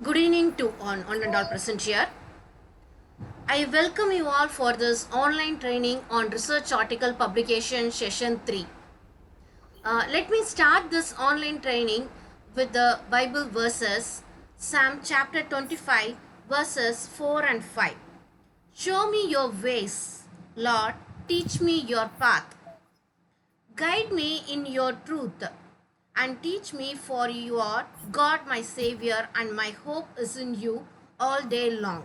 Good evening to on and all present here. I welcome you all for this online training on research article publication session 3. Let me start this online training with the Bible verses, Psalm chapter 25 verses 4 and 5. Show me your ways, Lord, teach me your path. Guide me in your truth and teach me, for you are God my Savior, and my hope is in you all day long.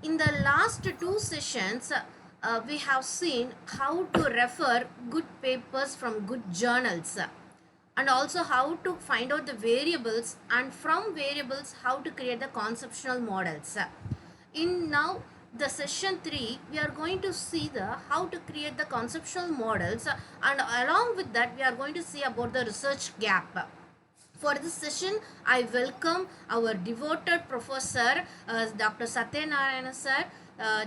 In the last two sessions, we have seen how to refer good papers from good journals, and also how to find out the variables, and from variables how to create the conceptual models. In now the session 3, we are going to see the how to create the conceptual models, and along with that we are going to see about the research gap. For this session, I welcome our devoted professor, Dr. Satyanarayana sir.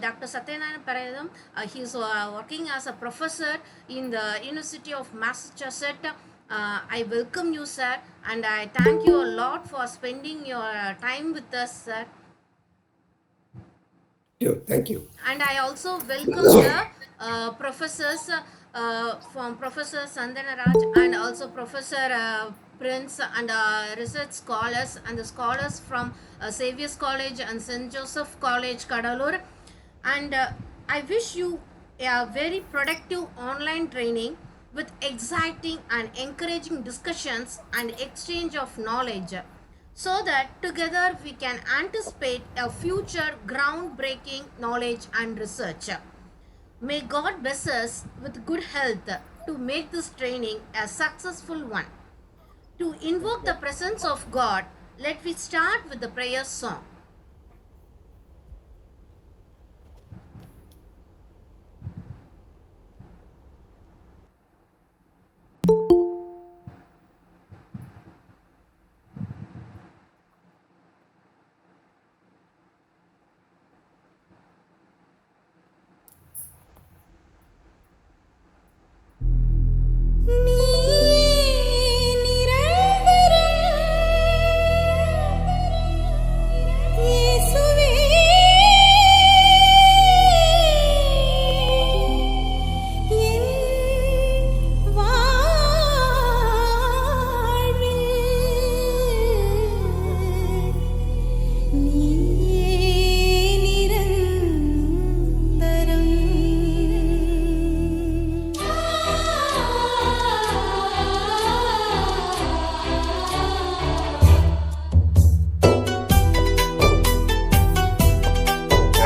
Dr. Satyanarayana Parayitam, he is working as a professor in the University of Massachusetts. I welcome you, sir, and I thank you a lot for spending your time with us, sir. Thank you. And I also welcome the professors from Professor Sandhanaraj and also Professor Prince and research scholars and the scholars from Xavier's College and St. Joseph College, Kadalur. And I wish you a very productive online training with exciting and encouraging discussions and exchange of knowledge, so that together we can anticipate a future groundbreaking knowledge and research. May God bless us with good health to make this training a successful one. To invoke the presence of God, let me start with the prayer song.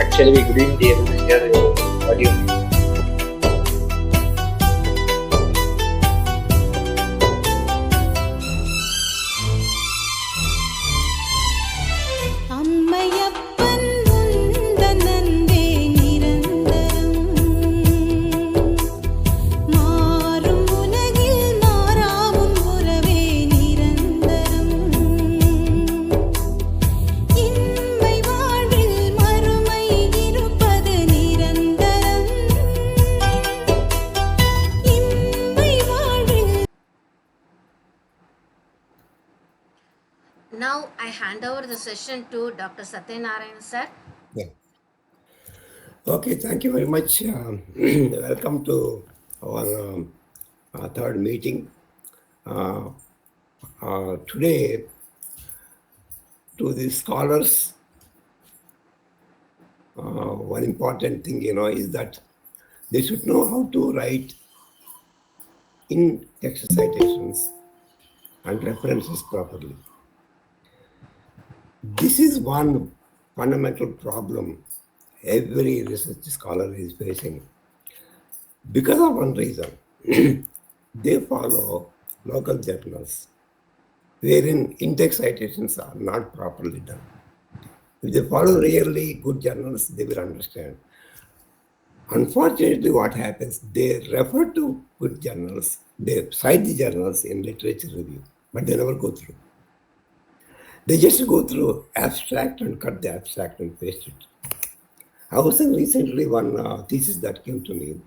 Actually, we couldn't be able to hear your audio. Now I hand over the session to Dr. Satyanarayana sir. Yeah. Okay, thank you very much. Welcome to our third meeting. Today, to the scholars, one important thing, is that they should know how to write in text citations and references properly. This is one fundamental problem every research scholar is facing. Because of one reason, they follow local journals wherein in-text citations are not properly done. If they follow really good journals, they will understand. Unfortunately, what happens, they refer to good journals, they cite the journals in literature review, but they never go through. They just go through abstract and cut the abstract and paste it. I was in recently one thesis that came to me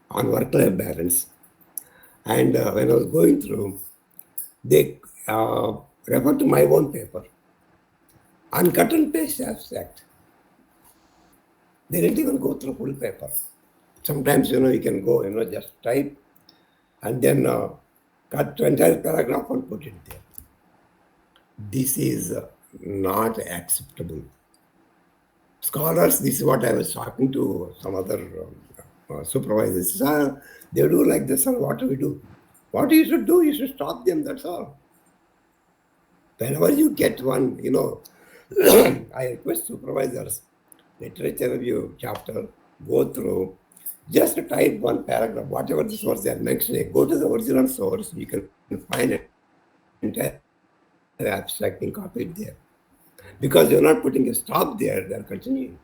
on work-life balance. And when I was going through, they referred to my own paper. and cut and paste abstract. They didn't even go through full paper. Sometimes, you can go, just type and then cut the entire paragraph and put it there. This is not acceptable. Scholars, this is what I was talking to some other supervisors. Sir, they do like this, sir, what do we do? What you should do, you should stop them, that's all. Whenever you get one, I request supervisors, literature review chapter, go through, just type one paragraph, whatever the source they are mentioning, go to the original source, you can find it entire abstract and copy it there. Because you're not putting a stop there, they're continuing.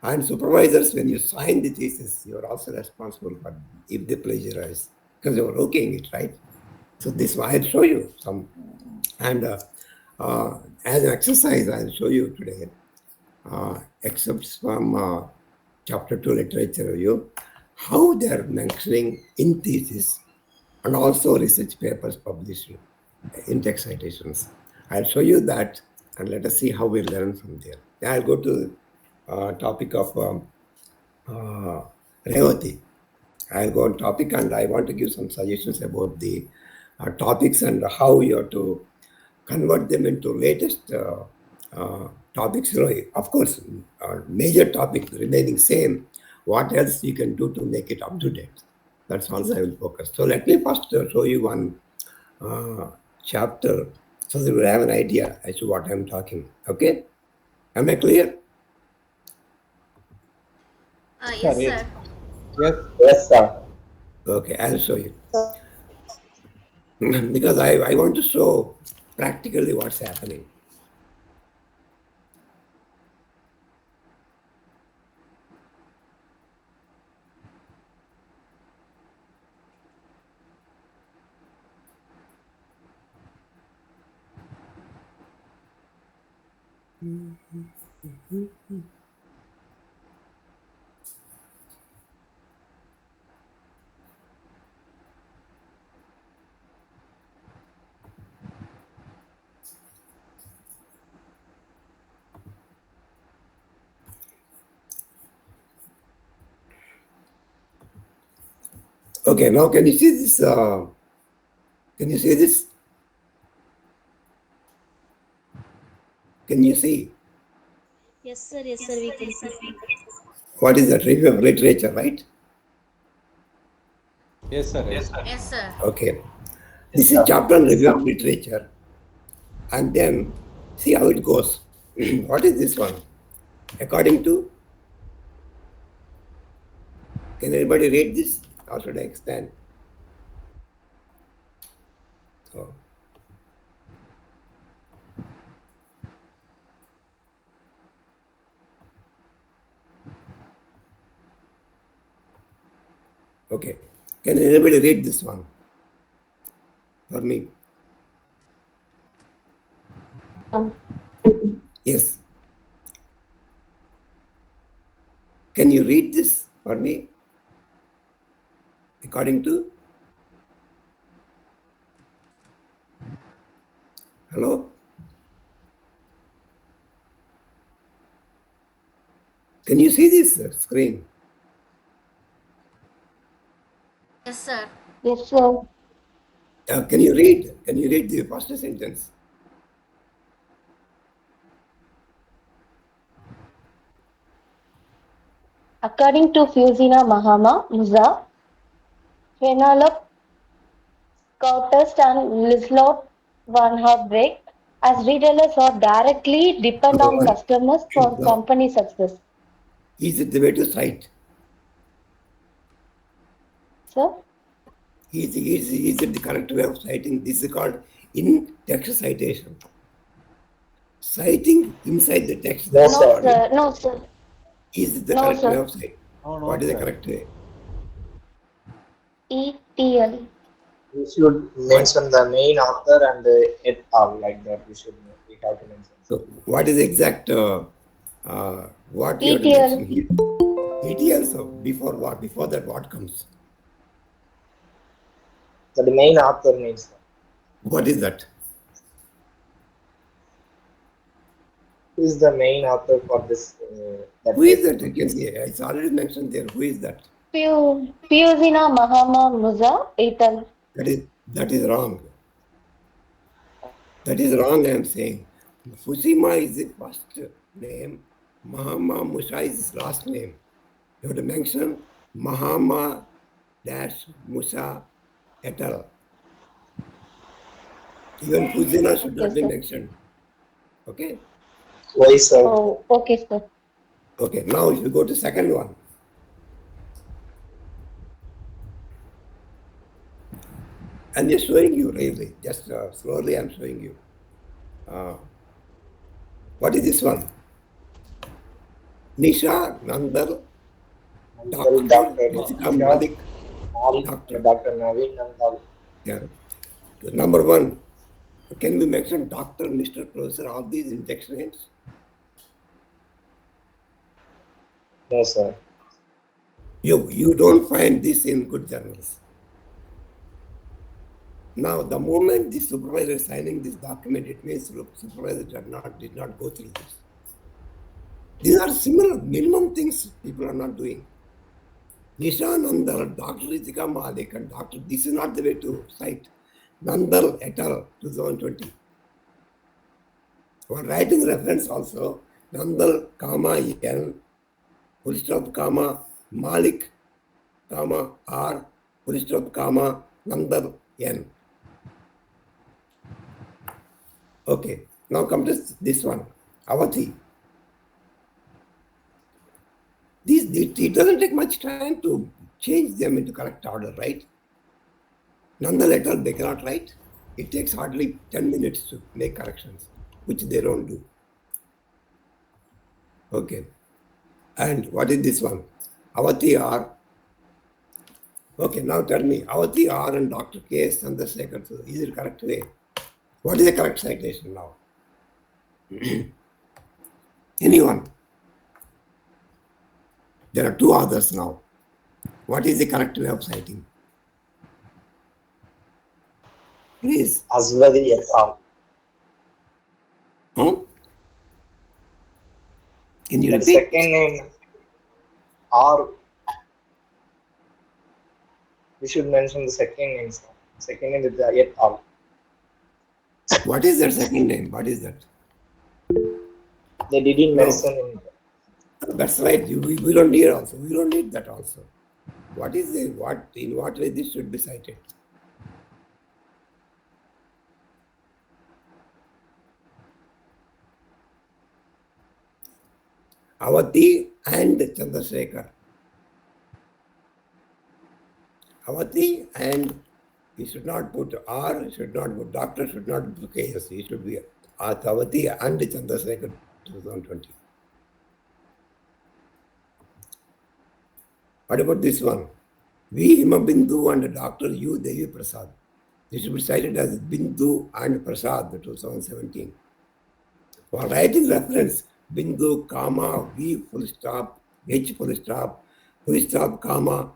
And supervisors, when you sign the thesis, you're also responsible for if they plagiarize, because you're okaying it, right? So this I'll show you some. And as an exercise, I'll show you today excerpts from chapter 2 literature review, how they're mentioning in thesis and also research papers published in text citations. I'll show you that and let us see how we learn from there. I'll go to topic of Revati. I'll go on topic and I want to give some suggestions about the topics and how you have to convert them into latest topics. Of course, major topics remaining same. What else you can do to make it up to date? That's also I will focus. So let me first show you one chapter so that you will have an idea as to what I'm talking. Okay? Am I clear? Yes, sir. Yes, sir. Okay, I'll show you. Because I want to show practically what's happening. Okay, now can you see this? Can you see this? Can you see? Yes, sir, we can see. What is that? Review of literature, right? Yes, sir. Yes, sir. Okay. This is chapter on review of literature. And then see how it goes. What is this one? According to? Can anybody read this? Or should I expand? So, okay. Can anybody read this one? For me? Yes. Can you read this for me? According to? Hello? Can you see this screen? Yes, sir. Yes, sir. Can you read? Can you read the first sentence? According to Fusina Mahama, Musa, Penelope Coutest and Lislop Van Herbrecht, as retailers are directly depend on customers for No. company success. Is it the way to cite? Sir? Is it the correct way of citing? This is called in-text citation. Citing inside the text. No, No, sir. sir. No, sir. Is it the No, correct sir. way of citing? No, What is the sir. correct way? ETL. We should mention the main author and et al. Like that. We have to mention. So, what is the exact what you have to ETL. mention here? ETL. So, before what? Before that, what comes? So the main author means What is that? Who is the main author for this? That Who is that? paper? You can see. It's already mentioned there. Who is that? Piusina Mahama Musa Ital. That is wrong. That is wrong, I am saying. Fusima is the first name. Mahama Musa is his last name. You have to mention Mahama dash Musa et al. Even Fusina should Okay, not be sir. mentioned. Okay? Why, sir? Oh, okay, sir. Okay, now if you go to second one. I'm just showing you really, just slowly I'm showing you. What is this one? Nisha Nandal, Nandal, Dr. Dr. Jessica Nisha, Malik, Malik, Doctor. Dr. Naveen Nandal. Yeah. Number one, can we mention Doctor, Mr. Professor, all these injection names? No, sir. You don't find this in good journals. Now, the moment the supervisor is signing this document, it means look, supervisor did not go through this. These are similar minimum things people are not doing. Nisha Nandal, Dr. Ritika Malik, and Dr. This is not the way to cite. Nandal et al. 2020. For writing reference also, Nandal, comma, N, full stop, comma, Malik, comma, R, full stop, comma, Nandal, N. Okay, now come to this one, Avathi. It doesn't take much time to change them into correct order, right? Nandal et al. They cannot write. It takes hardly 10 minutes to make corrections, which they don't do. Okay. And what is this one? Avathi R. Okay, now tell me, Avathi R and Dr. K. Chandrasekhar, is it correct way? What is the correct citation now? Anyone? There are two others now. What is the correct way of citing? Please. Aswadi et al. Can you That repeat? second name, or we should mention the second name, sir. Second name is the et al. What is their second name? What is that? They didn't No. mention in. That's right. We don't need also. We don't need that also. What is the in what way this should be cited? Avathi and Chandrasekhar. Avathi and he should not put R, should not put doctor, should not put KS. He should be Avathi and Chandrasekhar 2020. What about this one? V. Himabindu and Dr. U. Devi Prasad. This should be cited as Bindu and Prasad 2017. For writing reference, Bindu, comma, V full stop, H full stop, comma,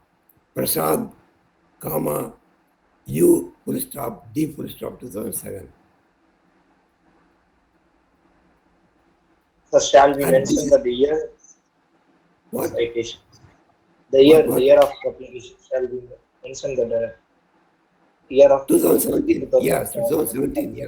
Prasad, comma, U full stop, D full stop 2007. So shall we And mention the year What? citation? The year, What? the year of publication. Shall we mention the year of 2017. Yes, 2017. Yeah,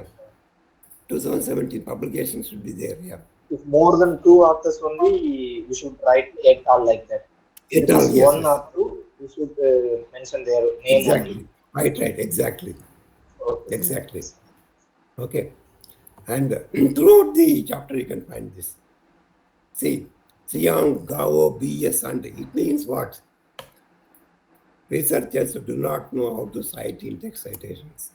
2017 publication should be there. Yeah. If more than two authors only, we should write et al. Like that. If Et it al. is Yes, one yes. or two, we should mention their name Exactly. Right. Exactly. only. Okay. Exactly. Okay. And throughout the chapter, you can find this. See, Siang, Gao, BS, and it means what? Researchers do not know how to cite in-text citations.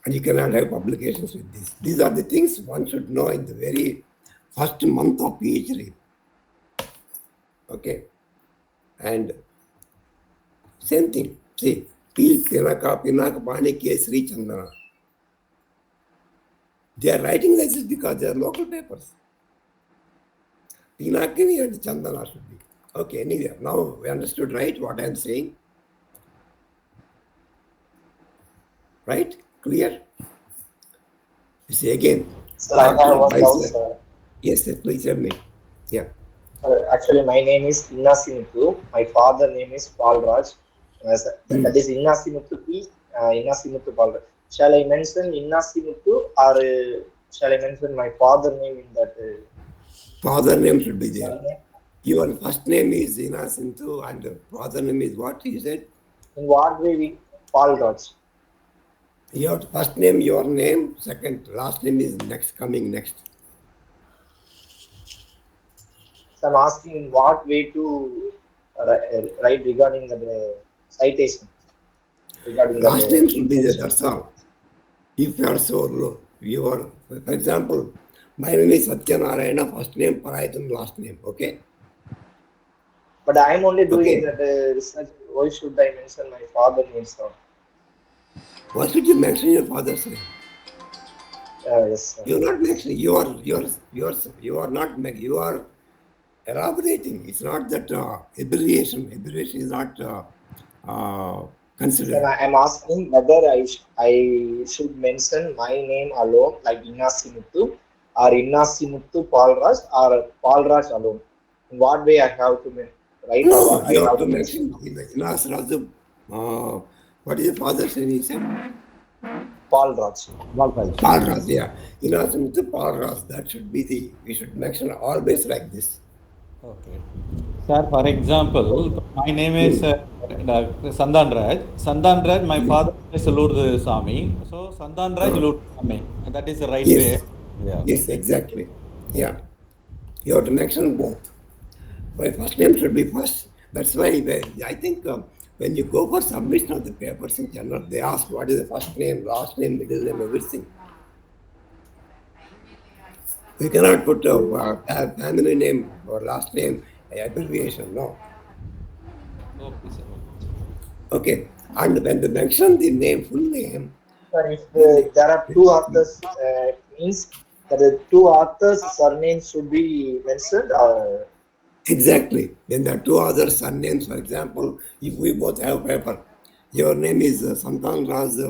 And you cannot have publications with this. These are the things one should know in the very first month of PhD. Okay. And same thing. See, Pinaka, Pani, K. Sri Chandana. They are writing like this because they are local papers. Pinaki and Chandana should be. Okay, anyway, now we understood, right, what I am saying? Right? Clear? See again, Sir, I have after one doubt, Baisakhi. sir. Yes, sir, please tell me. Yeah. Actually, my name is Innasimuthu. My father name is Palraj. That is Innasimuthu P. Innasimuthu Palraj. Shall I mention Innasimuthu or shall I mention my father name in that Father name should be there. surname? Your first name is Inasintu and father name is what you said? In what way we Palraj? Your first name, your name, second, last name is next, coming next. So I'm asking in what way to write regarding the citation regarding Last the name should be there, that's all. If you are so low, you are, for example, my name is Satyanarayana, first name, Parayitam, last name, okay? but I'm only doing Okay. that research. Why should I mention my father name, sir? Why should you mention your father's name? Yes, sir. You're not mentioning, you are not, you are elaborating. It's not that abbreviation. Abbreviation is not Then considered. I'm asking whether I should mention my name alone, like Innasimuthu, or Innasimuthu Palraj, or Palraj alone. In what way I have to write, or No, what I you have have to to mention? mention in the Inas Razu. What is the father's name? He said Palraj. Palras. Yeah, Inas into Palras. That should be the. We should mention always like this. Okay. Sir, for example, my name is Sandan Raj. Sandan Raj, my father is Lord Swami. So, Sandan Raj, Lord Swami. That is the right way. Yes, Yeah. yes, exactly. Yeah, you have to mention both. My first name should be first. That's why I think when you go for submission of the papers in general, they ask what is the first name, last name, middle name, everything. You cannot put a family name or last name, abbreviation, no. Okay, sir. Okay, and when they mention the name, full name, Sir, if then they, there are two authors, means that the two authors' surnames should be mentioned, or exactly. When there are two other surnames, for example, if we both have paper, your name is Santan Raz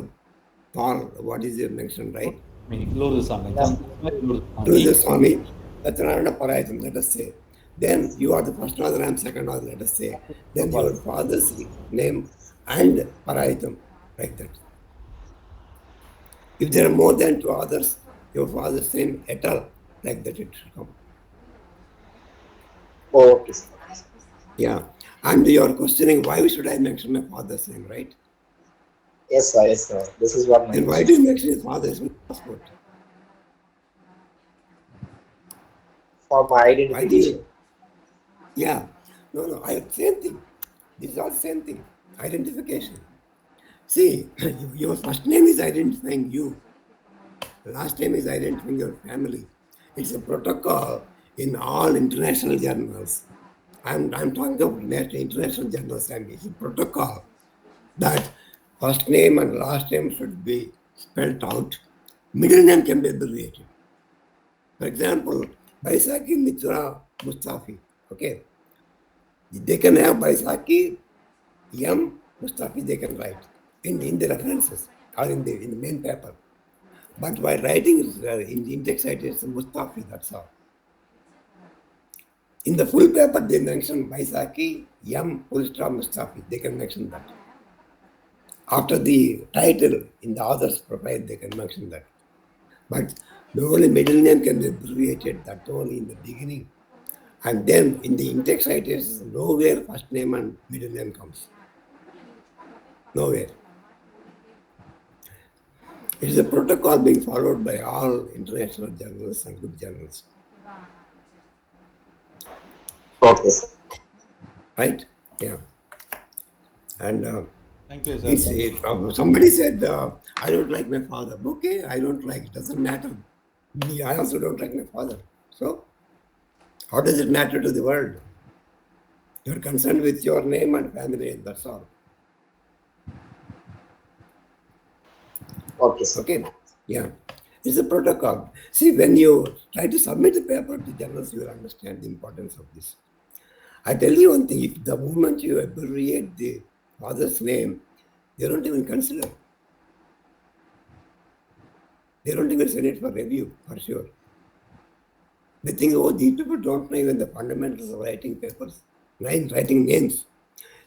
Paul, what is your mention, right? Lord Swami. Sandan Raj, Lord To the Swami. Swami, Satyanarayana Parayitam, let us say. Then you are the first author, I am second author, let us say. Then your father's name and Parayitam, like that. If there are more than two others, your father's name et al., like that it should come. okay, sir. Yeah. And you are questioning why should I mention my father's name, right? Yes, sir. Yes, sir. This is what my Then why question. do you mention his father's passport? For my Why do identification. you? Yeah. No, same thing. This is all same thing. Identification. See, your first name is identifying you. Last name is identifying your family. It's a protocol in all international journals. I'm talking of international journals. It's a protocol that first name and last name should be spelled out. Middle name can be abbreviated. For example, Baisakhi Mitra Mustafi. Okay. They can have Baisakhi M Mustafi, they can write in the references or in the main paper. But while writing in the index citation Mustafi, that's all. In the full paper, they mention Baisakhi M Mustafi. They can mention that. After the title in the author's profile, they can mention that. But the only middle name can be abbreviated, that only in the beginning. And then in the index citation, nowhere first name and middle name comes. Nowhere. It is a protocol being followed by all international journals and good journals. Okay, sir. Right? Yeah. And Thank you, sir. somebody said, I don't like my father. Okay, I don't like, it doesn't matter. Me, I also don't like my father. So, how does it matter to the world? You're concerned with your name and family, that's all. Okay, sir. Okay? Yeah. It's a protocol. See, when you try to submit the paper to journals, you will understand the importance of this. I tell you one thing, if the moment you abbreviate the father's name, they don't even consider. They don't even send it for review, for sure. They think, oh, these people don't know even the fundamentals of writing papers, writing names.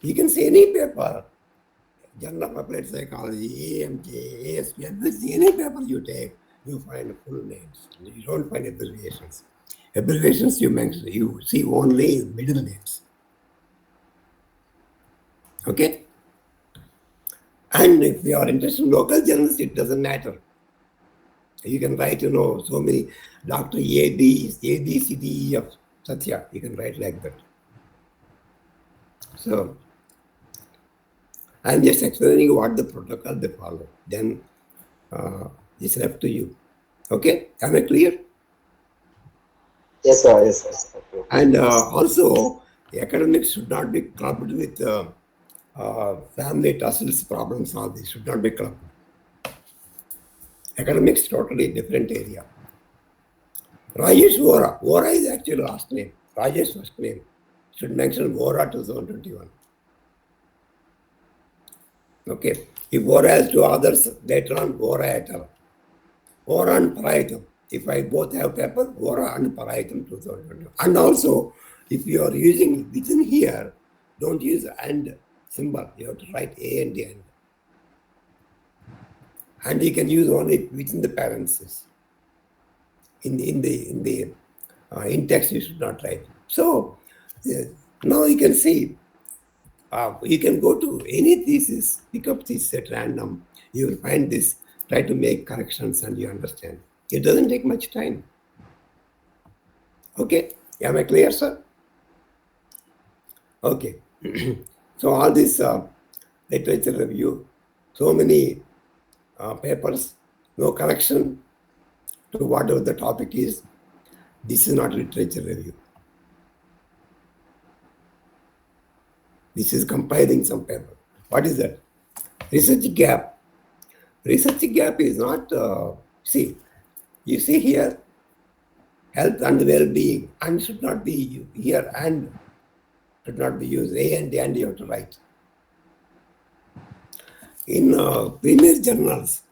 You can say any paper, Journal of Applied Psychology, AMJ, ASP, any paper you take, you find full names. You don't find abbreviations. Abbreviations you mention, you see only middle names. Okay? And if you are interested in local journals, it doesn't matter. You can write, so many Dr. ABCD of Satya. You can write like that. So, I'm just explaining what the protocol they follow. Then it's left to you. Okay? Am I clear? Yes, sir. Yes, sir. Okay. And also, academics should not be clubbed with family tussles, problems, all this should not be clubbed. Academics, totally different area. Rajesh Vora. Vora is actually last name. Rajesh first name. Should mention Vora 2021. Okay. If Vora has two others, later on Vora et al. Vora and Parayitam. If I both have paper, Vora and Parayitam 2021. And also, if you are using within here, don't use and symbol. You have to write A and N. And you can use only within the parentheses. In the in text, you should not write. So now you can see, you can go to any thesis, pick up this at random. You will find this. Try to make corrections, and you understand. It doesn't take much time. Okay, am I clear, sir? Okay. So all this literature review, so many papers, no correction to whatever the topic is. This is not literature review. This is compiling some paper. What is that? Research gap. Research gap is not, see, you see here, health and well-being, and should not be here, and should not be used. A and you have to write. In premier journals,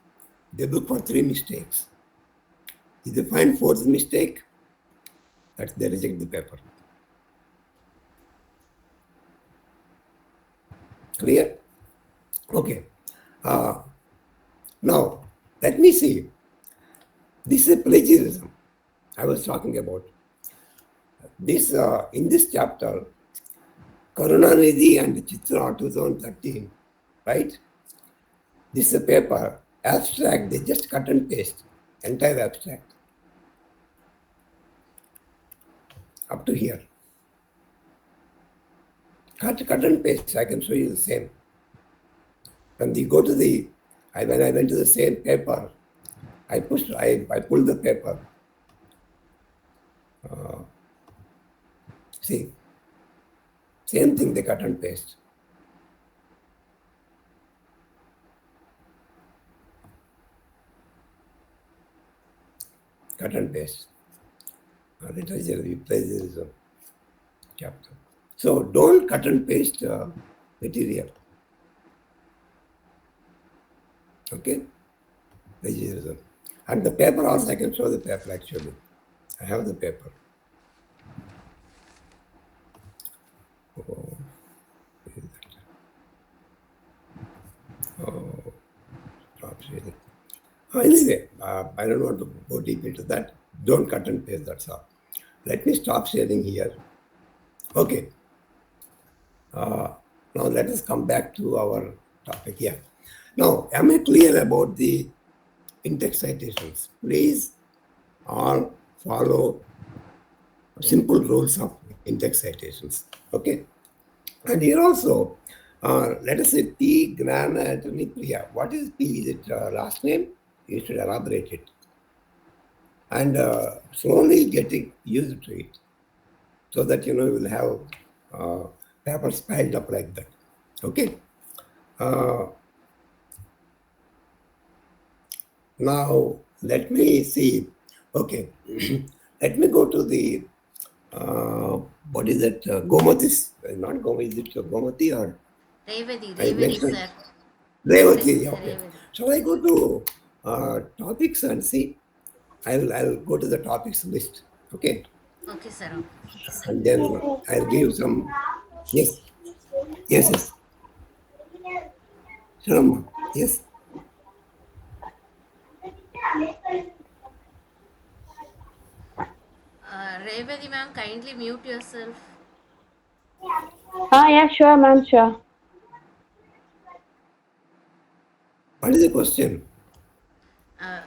they look for 3 mistakes. If they find 4th mistake, that they reject the paper. Clear? Okay. Now, let me see. This is plagiarism I was talking about. This in this chapter, Karunanidhi and Chitra 2013, right? This is a paper, abstract, they just cut and paste, entire abstract. Up to here. Cut and paste, I can show you the same. When you go to the, when I went to the same paper, I pulled the paper. See, same thing, they cut and paste. Cut and paste. Literature review, plagiarism chapter. So don't cut and paste material. Okay? Plagiarism. And the paper also, I can show the paper actually. I have the paper. Oh, stop sharing. Anyway, I don't want to go deep into that. Don't cut and paste, that's all. Let me stop sharing here. Okay. Now let us come back to our topic here. Now, am I clear about the in-text citations? Please all follow simple rules of in-text citations. Okay. And here also, let us say P. Gnana Anthony Priya. What is P? Is it last name? You should elaborate it. And slowly getting used to it, so that you will have papers piled up like that. Okay. Now let me see. Okay. Let me go to the what is that? Gomatis? Not Gomati. Is it Gomati or Revati, sir. Revati. Okay. Shall I go to topics and see. I'll go to the topics list. Okay, Okay, sir. Okay. and then I'll give some. Yes, yes. Sharma, yes. Revati ma'am, kindly mute yourself. Yeah, sure, ma'am, sure. What is the question? Uh,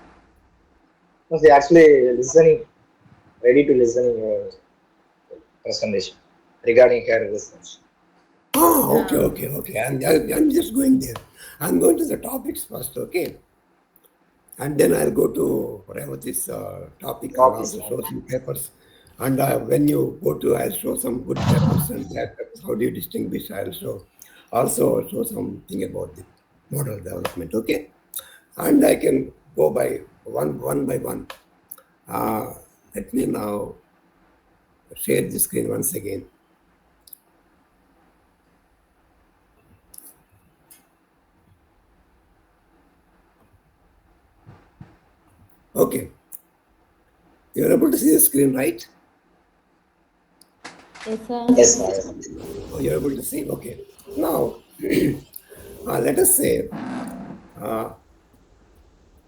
No, they actually listening, ready to listen your presentation regarding her research. Okay. I'm just going there. I'm going to the topics first, okay? And then I'll go to Revati's topic. I'll Topics. also show some papers. And when you go to, I'll show some good papers and bad papers. How do you distinguish? Also show something about the model development, okay? And I can go by one by one. Let me now share the screen once again. Okay. You're able to see the screen, right? Yes, sir. Yes, sir. Oh, you're able to see? Okay. Now, let us say,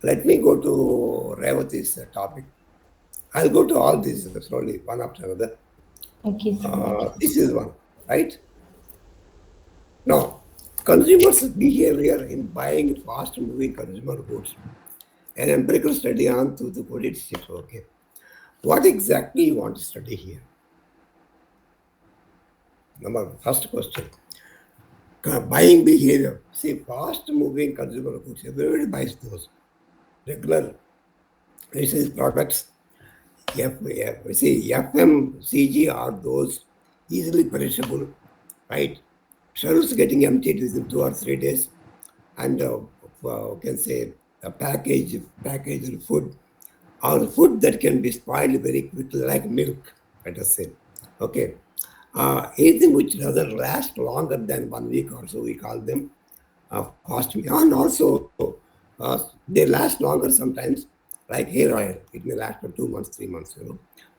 let me go to Revati's topic. I'll go to all these slowly, one after another. Okay, sir. This is one, right? Now, consumers' behavior in buying fast-moving consumer goods. An empirical study on to the politics. Okay. What exactly you want to study here? First question. Buying behavior. See, fast-moving consumer goods. Everybody buys those. Regular products. FMCG are those easily perishable, right? Shelves getting emptied within 2 or 3 days, and can say a packaged food, or food that can be spoiled very quickly, like milk, let us say. Okay, anything which doesn't last longer than 1 week or so, we call them fast. And also, they last longer sometimes, like hair oil. It may last for 2 months, 3 months,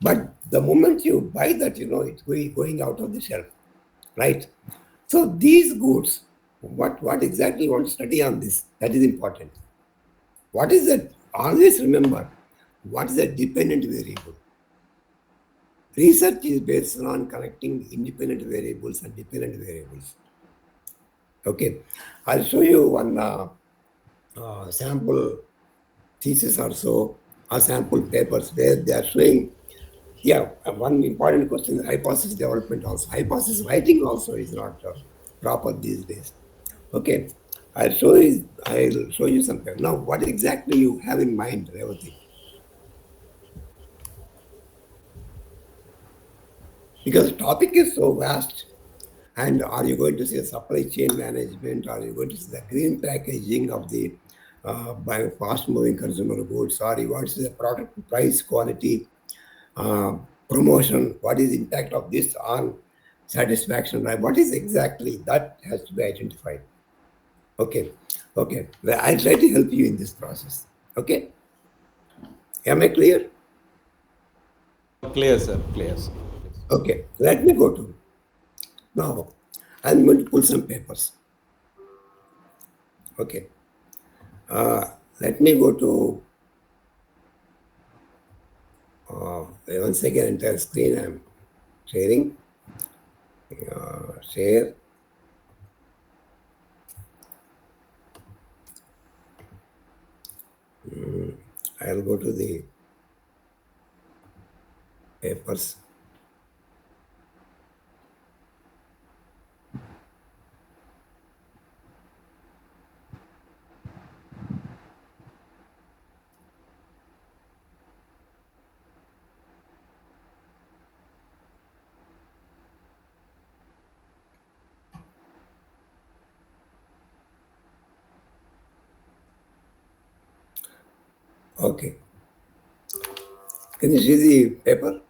But the moment you buy that, it's going out of the shelf, right? So these goods, what exactly you want to study on this? That is important. What is that? Always remember, what is a dependent variable? Research is based on connecting independent variables and dependent variables. Okay, I'll show you one sample thesis or so, or sample papers where they are showing, one important question, hypothesis development also. Hypothesis writing also is not proper these days. Okay, I'll show you something. Now, what exactly you have in mind, Revati? Because the topic is so vast. And are you going to see supply chain management? Are you going to see the green packaging of the fast-moving consumer goods? Or you want to see the product price, quality, promotion? What is the impact of this on satisfaction? Right? What is exactly that has to be identified? Okay. I'll try to help you in this process. Okay. Am I clear? Clear, sir. Clear. Okay. Let me go to. Now, I'm going to pull some papers. Okay. Let me go to once again entire screen. I'm sharing. Share. I'll go to the papers. Okay. Can you see the paper?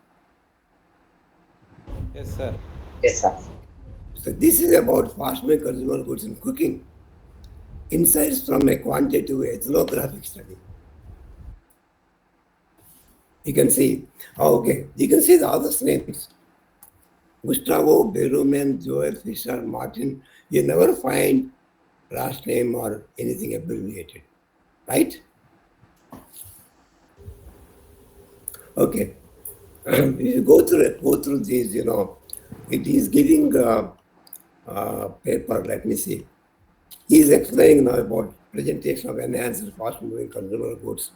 Yes, sir. Yes, sir. So this is about fast-moving consumer goods in cooking. insights from a quantitative ethnographic study. You can see, okay, you can see the authors' names. Gustavo, Berumen, Joel, Fisher, Martin. You never find last name or anything abbreviated, right? Okay. If you go through these, it is giving paper. Let me see. He is explaining now about presentation of enhanced fast-moving consumer goods.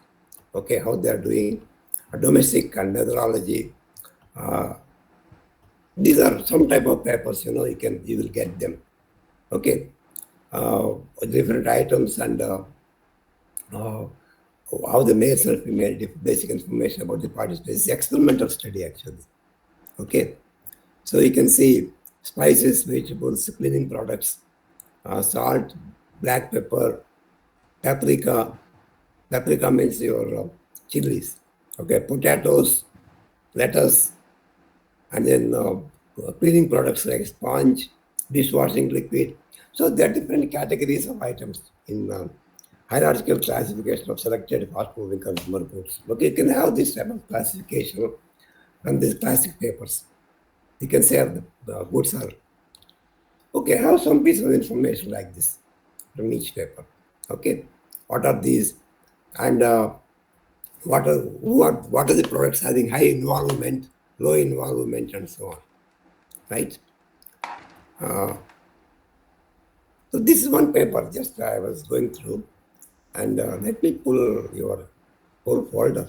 Okay, how they are doing, domestic and methodology. These are some type of papers. You will get them. Okay, different items and how the males and female, basic information about the participants. It's experimental study actually. Okay, so you can see spices, vegetables, cleaning products, salt, black pepper, paprika. Paprika means your chilies. Okay, potatoes, lettuce, and then cleaning products like sponge, dishwashing liquid. So there are different categories of items in hierarchical classification of selected fast-moving consumer goods. Okay, you can have this type of classification from these classic papers. You can say the goods are. Okay, I have some piece of information like this from each paper. Okay, what are these, and what are the products having high involvement, low involvement, and so on, right? So this is one paper just I was going through, and let me pull your whole folder.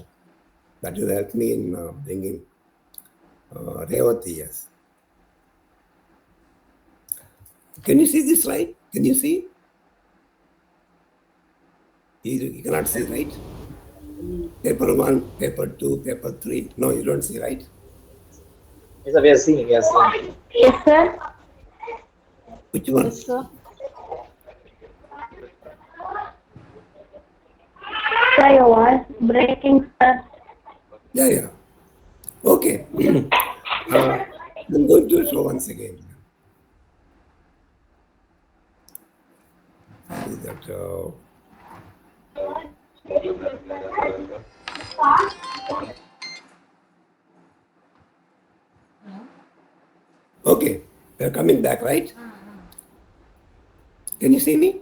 That will help me in bringing Revati. Yes. Can you see this slide? Can you see? You cannot see, right? Paper 1, paper 2, paper 3. No, you don't see, right? Yes, sir, we are seeing. Yes, sir. Yes, sir. Which one? Yes, sir. Sir, your voice breaking, sir. Yeah. Okay. I'm going to show once again. See that. Okay, they're coming back, right? Can you see me?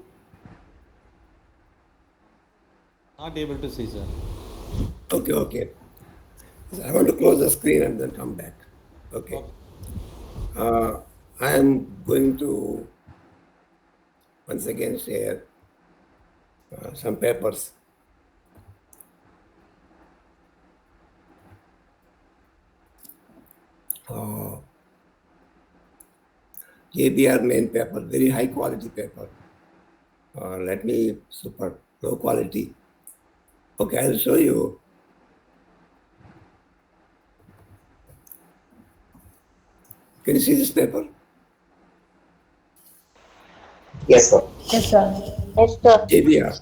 Not able to see, sir. Okay. So I want to close the screen and then come back. Okay. I am going to once again share some papers. JBR main paper, very high quality paper. Let me super low quality. Okay, I'll show you. Can you see this paper? Yes, sir. Yes, sir. Yes, sir. JBR,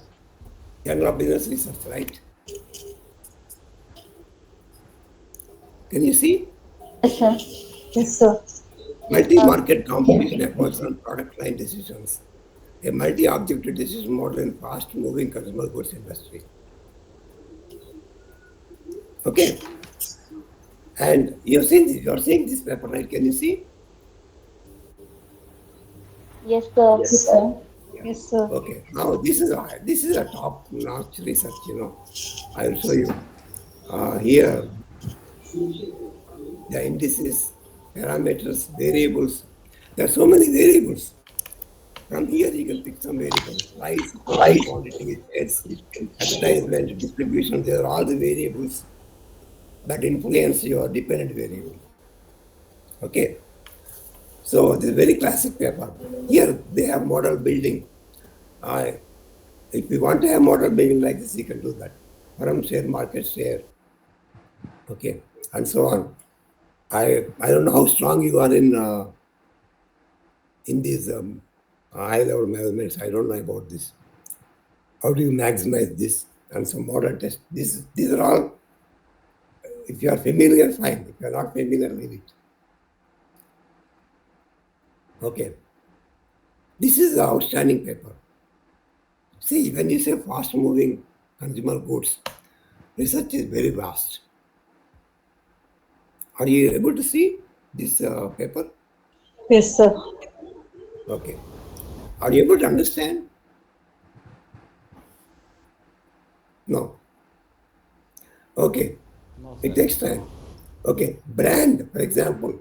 Journal of Business Research, right? Can you see? Yes, sir. Yes, sir. Multi-market competition efforts on product line decisions. A multi-objective decision model in fast-moving consumer goods industry. Okay. And you're seeing this paper, right? Can you see? Yes, sir. Yes, sir. Yes, sir. Okay. Now this is a top-notch research. I will show you. Here, the indices, parameters, variables. There are so many variables. From here, you can pick some variables. Price, quantity, sales, advertisement, distribution. There are all the variables that influence your dependent variable. Okay. So this is very classic paper. Here they have model building. If you want to have model building like this, you can do that. Firm share, market share, okay, and so on. I don't know how strong you are in these high-level measurements. I don't know about this. How do you maximize this? And some model test. These are all. If you are familiar, fine. If you are not familiar, leave it. Okay. This is an outstanding paper. See, when you say fast-moving consumer goods, research is very vast. Are you able to see this paper? Yes, sir. Okay. Are you able to understand? No. Okay. No, It sir. takes time. Okay. Brand, for example,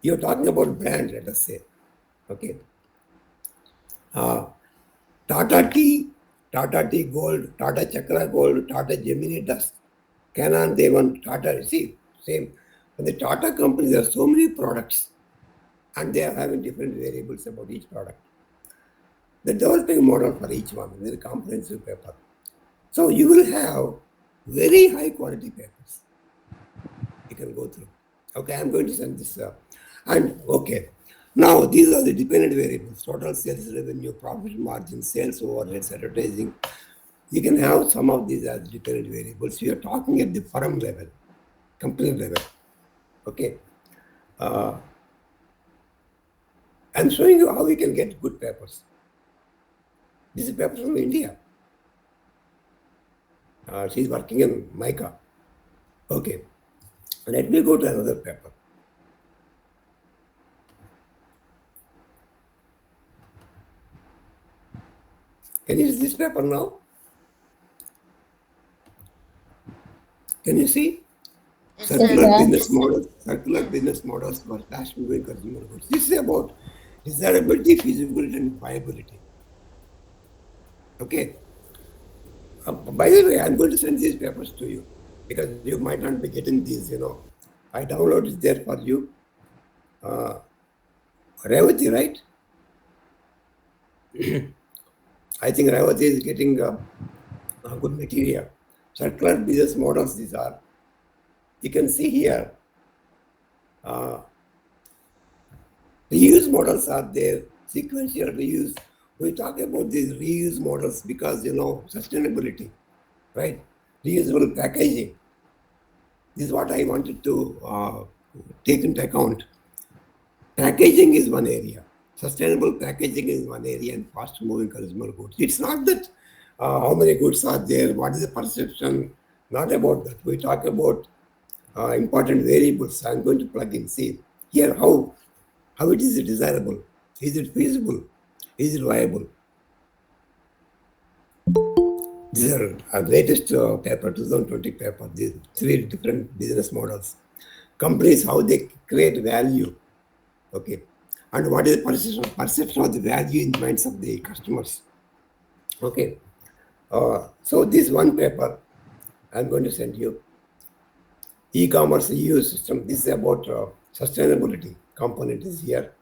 you're talking about brand, let us say. Okay. Tata Tea Gold, Tata Chakra Gold, Tata Gemini Dust, Canon Devan, Tata, see, same. And the Tata company, there are so many products and they are having different variables about each product. The developing model for each one with a comprehensive paper. So you will have very high quality papers you can go through. Okay, I'm going to send this. And okay, now these are the dependent variables: total sales revenue, profit margin, sales overheads, advertising. You can have some of these as dependent variables. We are talking at the firm level, company level. Okay. I'm showing you how we can get good papers. This is a paper from India. She's working in Mica. Okay. Let me go to another paper. Can you see this paper now? Can you see? Yes, Circular sir. business models for fast-moving consumer goods. This is about desirability, feasibility, and viability. Okay. By the way, I'm going to send these papers to you because you might not be getting these, I download it there for you. Revati, right? I think Revati is getting good material. Circular business models, these are. You can see here, reuse models are there, sequential reuse. We talk about these reuse models because, sustainability, right? Reusable packaging. This is what I wanted to take into account. Packaging is one area. Sustainable packaging is one area and fast-moving consumer goods. It's not that how many goods are there, what is the perception, not about that. We talk about important variables. I'm going to plug in, see here how it is desirable, is it feasible, is it viable. These are our latest paper, 2020 paper, these 3 different business models. Companies, how they create value, okay, and what is the perception of the value in the minds of the customers, okay. So this one paper I'm going to send you. E-commerce EU system, this is about sustainability component is here.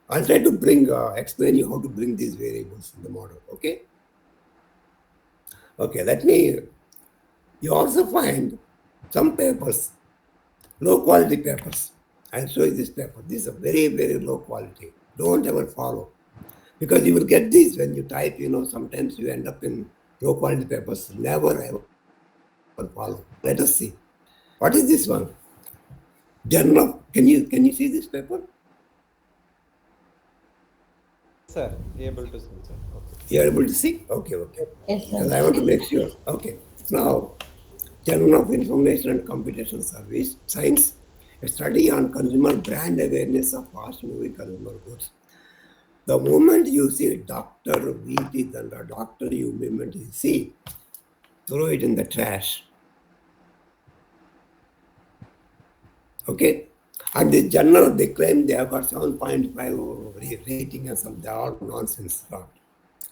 I'll try to explain you how to bring these variables in the model, okay? Okay, you also find some papers, low quality papers. I'll show you this paper. These are very, very low quality. Don't ever follow. Because you will get these when you type, sometimes you end up in low quality papers. Never ever follow. Let us see. What is this one? Journal. Can you see this paper? Sir, able to see, sir. Okay. You are able to see? Okay. Yes, Because sir. I want to make sure. Okay. Now, Journal of Information and Computation Science, a study on consumer brand awareness of fast-moving consumer goods. The moment you see Dr. VT Danda, Dr. you moment you see, throw it in the trash. Okay? And the journal, they claim they have got 7.5 rating and some, they're all nonsense.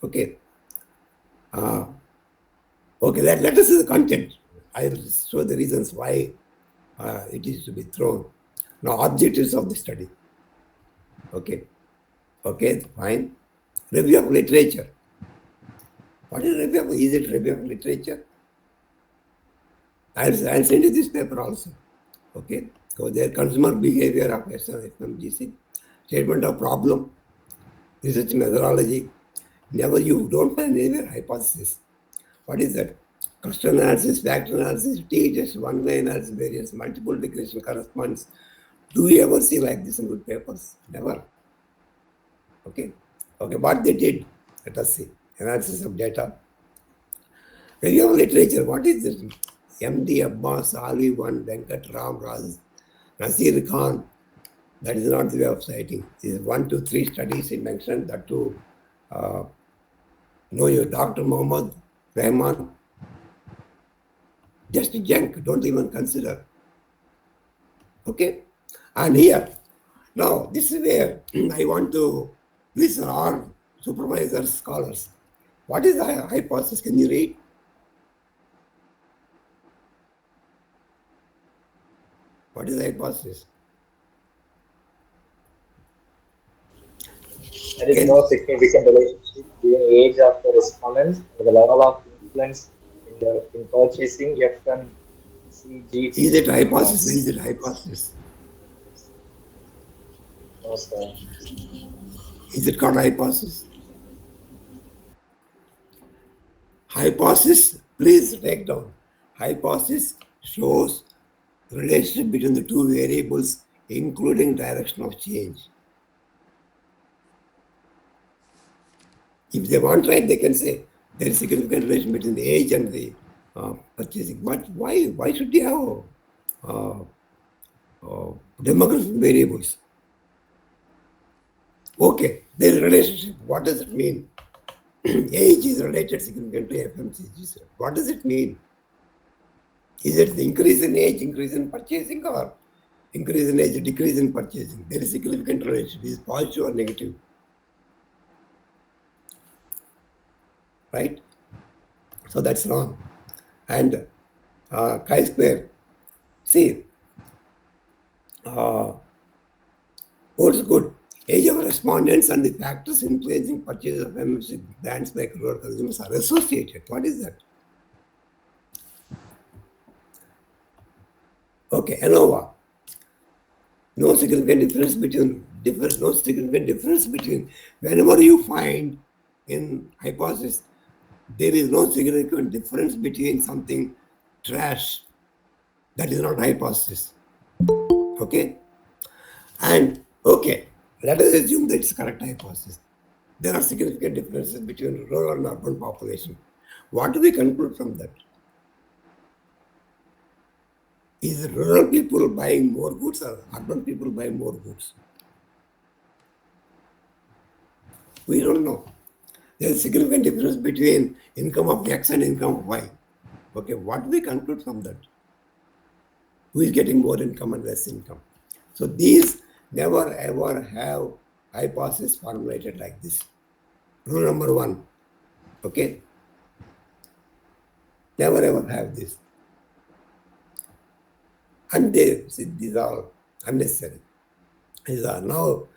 Okay. Okay, let us see the content. I will show the reasons why it is to be thrown. Now, objectives of the study. Okay, fine. Review of literature. What is review of? Is it review of literature? I'll send you this paper also. Okay, so their consumer behavior of FMGC, statement of problem, research methodology. Never you don't find anywhere hypothesis. What is that? Cluster analysis, factor analysis, t-test, one-way analysis, variance, multiple regression corresponds. Do you ever see like this in good papers? Never. Okay. What they did, let us see. Analysis of data, When you have literature, what is this? M.D. Abbas, Ali 1, Venkat Ram Raz, Nasir Khan. That is not the way of citing. This is 1 to 3 studies he mentioned, that to know your Dr. Muhammad Rahman. Just junk, don't even consider. Okay? And here, now this is where I want to, these are all supervisors, scholars. What is the hypothesis? Can you read? What is the hypothesis? There is no significant relationship between age of the respondents and the level of influence in purchasing FMCG. Is it hypothesis? Is it hypothesis? No, sir. Is it called hypothesis? Hypothesis, please write down. Hypothesis shows relationship between the two variables, including direction of change. If they want to write, they can say there is a significant relation between the age and the purchasing. But why should you have demographic variables? Okay, there is a relationship. What does it mean? Age is related significantly to FMCG. What does it mean? Is it the increase in age, increase in purchasing, or increase in age, decrease in purchasing? There is a significant relationship. Is it positive or negative? Right? So that's wrong. And chi-square, see, what's good? Age of respondents and the factors influencing purchase of FMCG brands by rural consumers are associated. What is that? Okay, ANOVA. No significant difference between whenever you find in hypothesis, there is no significant difference between something trash. That is not hypothesis. Okay? And okay, let us assume that it's correct hypothesis. There are significant differences between rural and urban population. What do we conclude from that? Is rural people buying more goods or urban people buying more goods? We don't know. There is a significant difference between income of X and income of Y. Okay, what do we conclude from that? Who is getting more income and less income? So these never ever have hypothesis formulated like this. Rule number 1. Okay? Never ever have this. And these are unnecessary. These are now,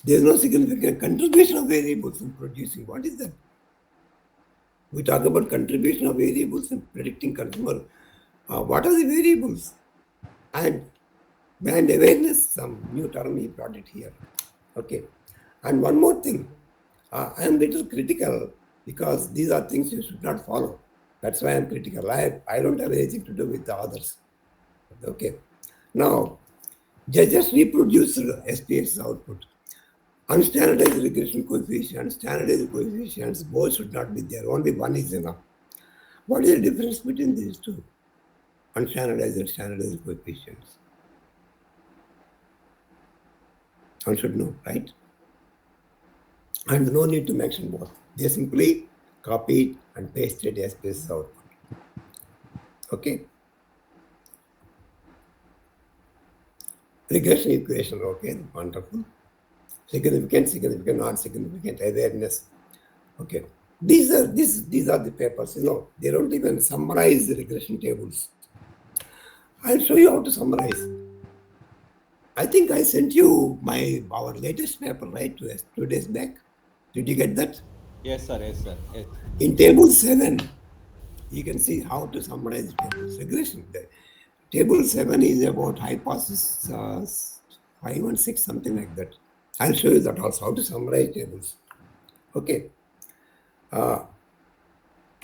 there is no significant contribution of variables in producing. What is that? We talk about contribution of variables in predicting consumer. What are the variables? And brand awareness, some new term he brought it here. Okay. And one more thing, I am little critical because these are things you should not follow. That's why I am critical. I don't have anything to do with the others. Okay. Now, just reproduce SPX output. Unstandardized regression coefficient, standardized coefficients, both should not be there. Only one is enough. What is the difference between these two? Unstandardized and standardized coefficients. One should know, right? And no need to mention both. They simply copied and pasted SPX output. Okay. Regression equation, okay, wonderful. Significant, not significant, awareness. Okay. These are the papers, they don't even summarize the regression tables. I'll show you how to summarize. I think I sent you our latest paper, right, 2 days back. Did you get that? Yes, sir. Yes. In table 7, you can see how to summarize tables. Regression. Table 7 is about hypothesis 5 and 6, something like that. I'll show you that also, how to summarize tables. Okay. Am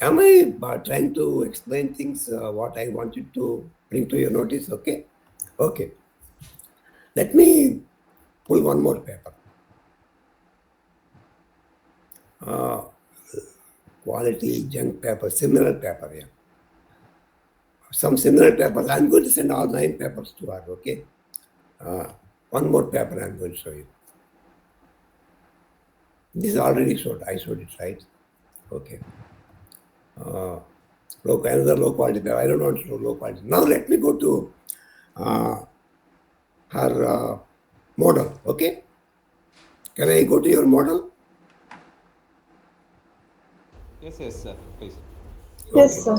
I trying to explain things, what I wanted to bring to your notice? Okay. Okay. Let me pull one more paper. quality, junk paper, similar paper, yeah. Some similar papers. I'm going to send all 9 papers to her, okay? One more paper I'm going to show you. This is already showed. I showed it, right? Okay. Another low quality paper. I don't want to show low quality. Now let me go to her model, okay? Can I go to your model? Yes, sir. Please. Yes, sir.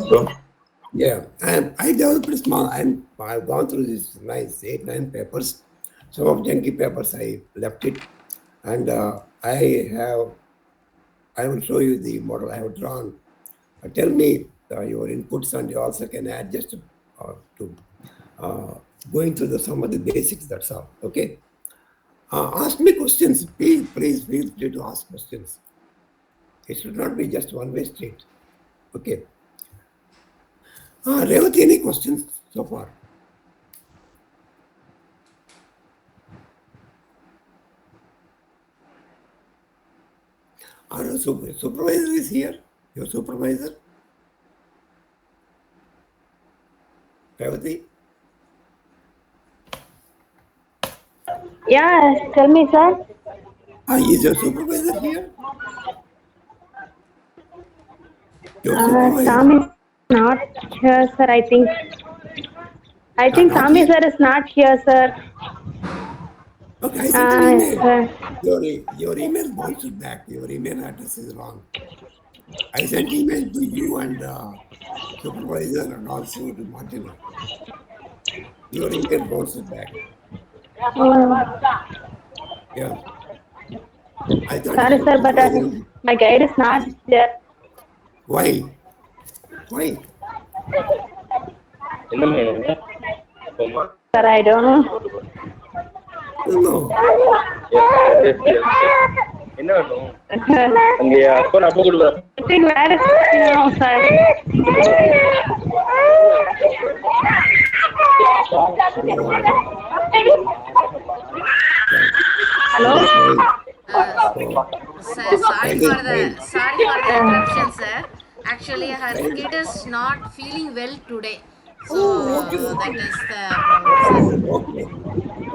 Yeah, I developed a small. I've gone through these nice 8, 9 papers. Some of junky papers I left it, and I will show you the model I have drawn. Tell me your inputs, and you also can add just to going through some of the basics. That's all. Okay. Ask me questions, please. Feel free to ask questions. It should not be just one-way street. Okay. Revati, any questions so far? Our supervisor is here. Your supervisor? Revati? Yeah, tell me, sir. Is your supervisor here? Your supervisor? Sam is not here, sir. I think Not Sami here? sir is not here, sir. Okay, I sent an email. Sir. Your email bounced back. Your email address is wrong. I sent email to you and supervisor and also to Martina. Your email bounced back. Yeah. I thought Sorry, sir, but my guide is not there. Why? Why? Sir, I don't know. No. என்ன வேணும் அங்க அப்போ நான் போகல I think where is no, sir. Hello? Sir, sorry for the interruption, sir. Actually, her kid is not feeling well today, so that is the problem, sir.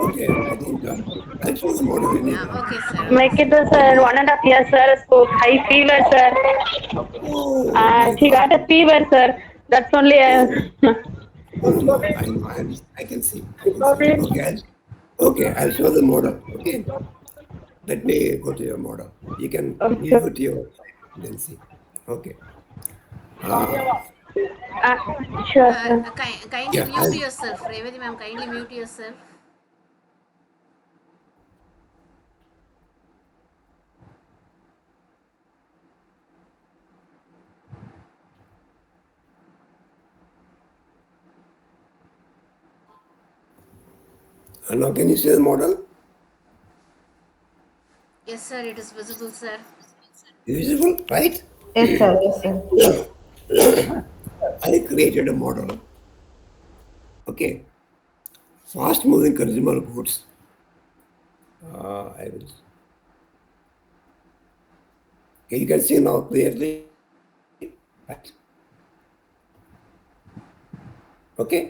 Okay. I think I'll show the model anyway. Okay, sir. My kid is 1.5 years, sir. So high fever, sir. She got a fever, sir. That's only No, I can see. Okay, I'll show the model. Okay. Let me go to your model. You can mute your then see. Okay. sure, sir. Kindly mute yourself. Revati ma'am, kindly mute yourself. Now can you see the model? Yes, sir. It is visible, sir. Visible, right? Yes, sir. Yes, sir. I created a model. Okay. Fast moving consumer goods. I will. Okay, you can see now clearly. Right. Okay.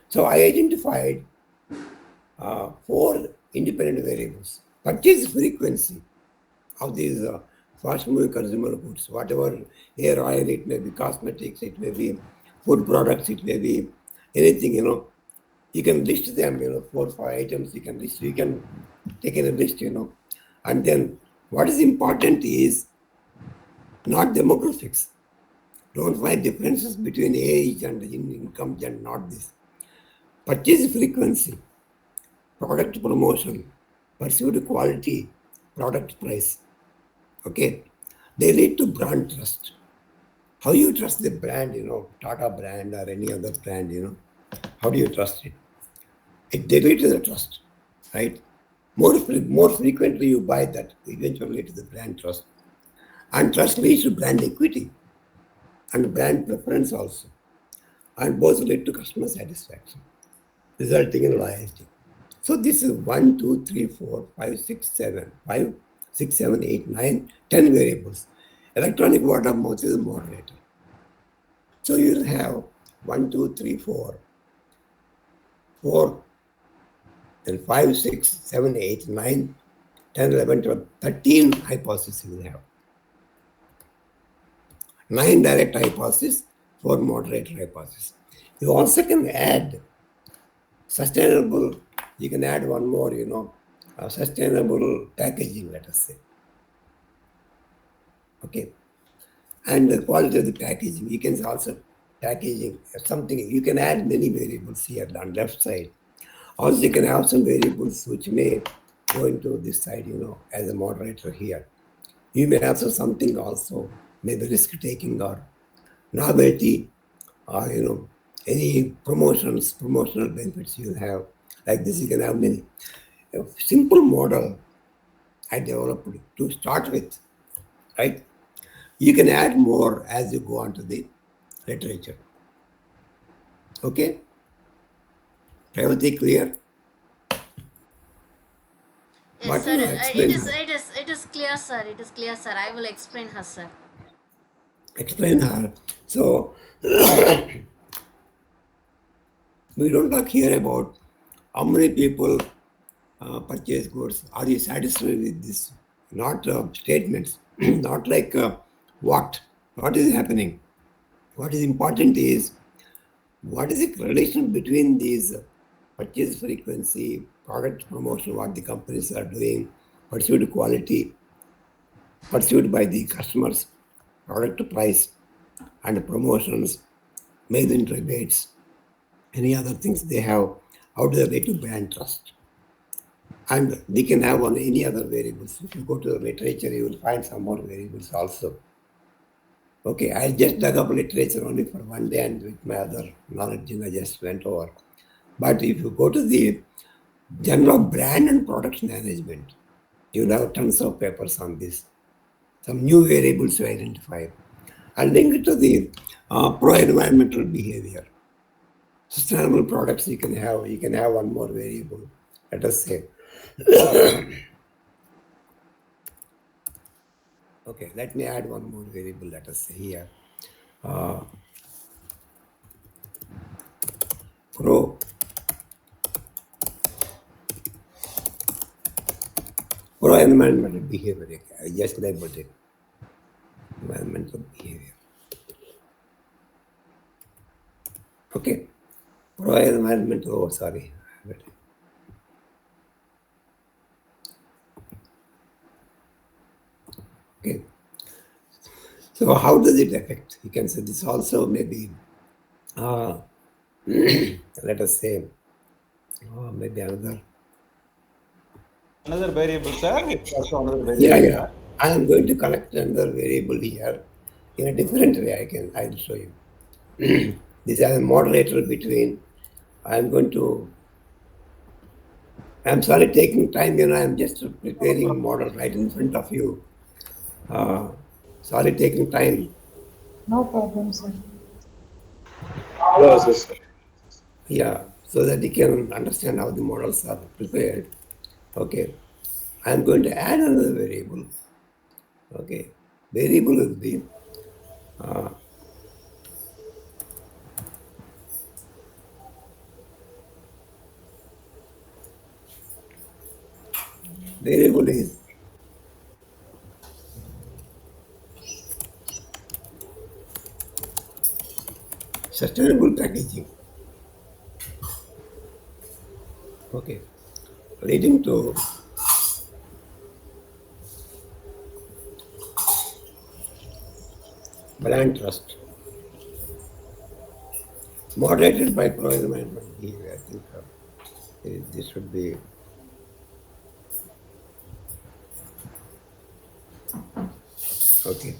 So I identified 4 independent variables. Purchase frequency of these fast-moving consumer goods, whatever hair oil, it may be cosmetics, it may be food products, it may be anything, You can list them, 4 or 5 items you can list. You can take in a list, And then what is important is not demographics. Don't find differences between age and income and not this. Purchase frequency, product promotion, perceived quality, product price. Okay. They lead to brand trust. How you trust the brand, Tata brand or any other brand, How do you trust it? They lead to the trust, right? More frequently you buy that, eventually to the brand trust. And trust leads to brand equity and brand preference also. And both lead to customer satisfaction, resulting in loyalty. So this is 1, 2, 3, 4, 5, 6, 7, 5, 6, 7, 8, 9, 10 variables. Electronic word of mouth is a moderator. So you'll have 1, 2, 3, 4, 4, then 5, 6, 7, 8, 9, 10, 11, 12, 13 hypotheses you will have. 9 direct hypotheses, 4 moderate hypotheses. You also can add sustainable, you can add one more, sustainable packaging, let us say. Okay. And the quality of the packaging, you can also packaging something, you can add many variables here on left side. Also, you can have some variables which may go into this side, as a moderator here. You may have something also, maybe risk taking or novelty, or any promotional benefits you have. Like this, you can have many. A simple model I developed to start with, right? You can add more as you go on to the literature. Okay? Everything clear? Yes, What sir. you explain It is clear, sir. It is clear, sir. I will explain her, sir. Explain her. So we don't talk here about how many people purchase goods. Are you satisfied with this? Not statements. Not like what is happening. What is important is what is the relation between these purchase frequency, product promotion, what the companies are doing, pursued quality, pursued by the customers, product price, and promotions, made in rebates, any other things they have, how do they relate to brand trust? And they can have on any other variables. If you go to the literature, you will find some more variables also. Okay, I just dug up literature only for one day, and with my other knowledge, I just went over. But if you go to the general brand and products management, you'll have tons of papers on this. Some new variables to identify. And link it to the pro-environmental behavior. Sustainable products you can have one more variable, let us say. Okay, let me add one more variable, let us say here. Pro-environmental behavior, I just labeled it. Environmental behavior. Okay. Pro-environmental, sorry. Okay. So how does it affect? You can say this also maybe, let us say, maybe another variable, sir. It's also another variable. Yeah. I am going to collect another variable here in a different way. I will show you. This is a moderator between. I'm sorry taking time, I'm just preparing model right in front of you. Sorry taking time. No problem, sir. No, sir. Yeah, so that you can understand how the models are prepared. Okay, I'm going to add another variable. Okay, variable will be variable is sustainable packaging. Okay, leading to brand trust. Moderated by pro-environmental behavior. I think this should be. Okay.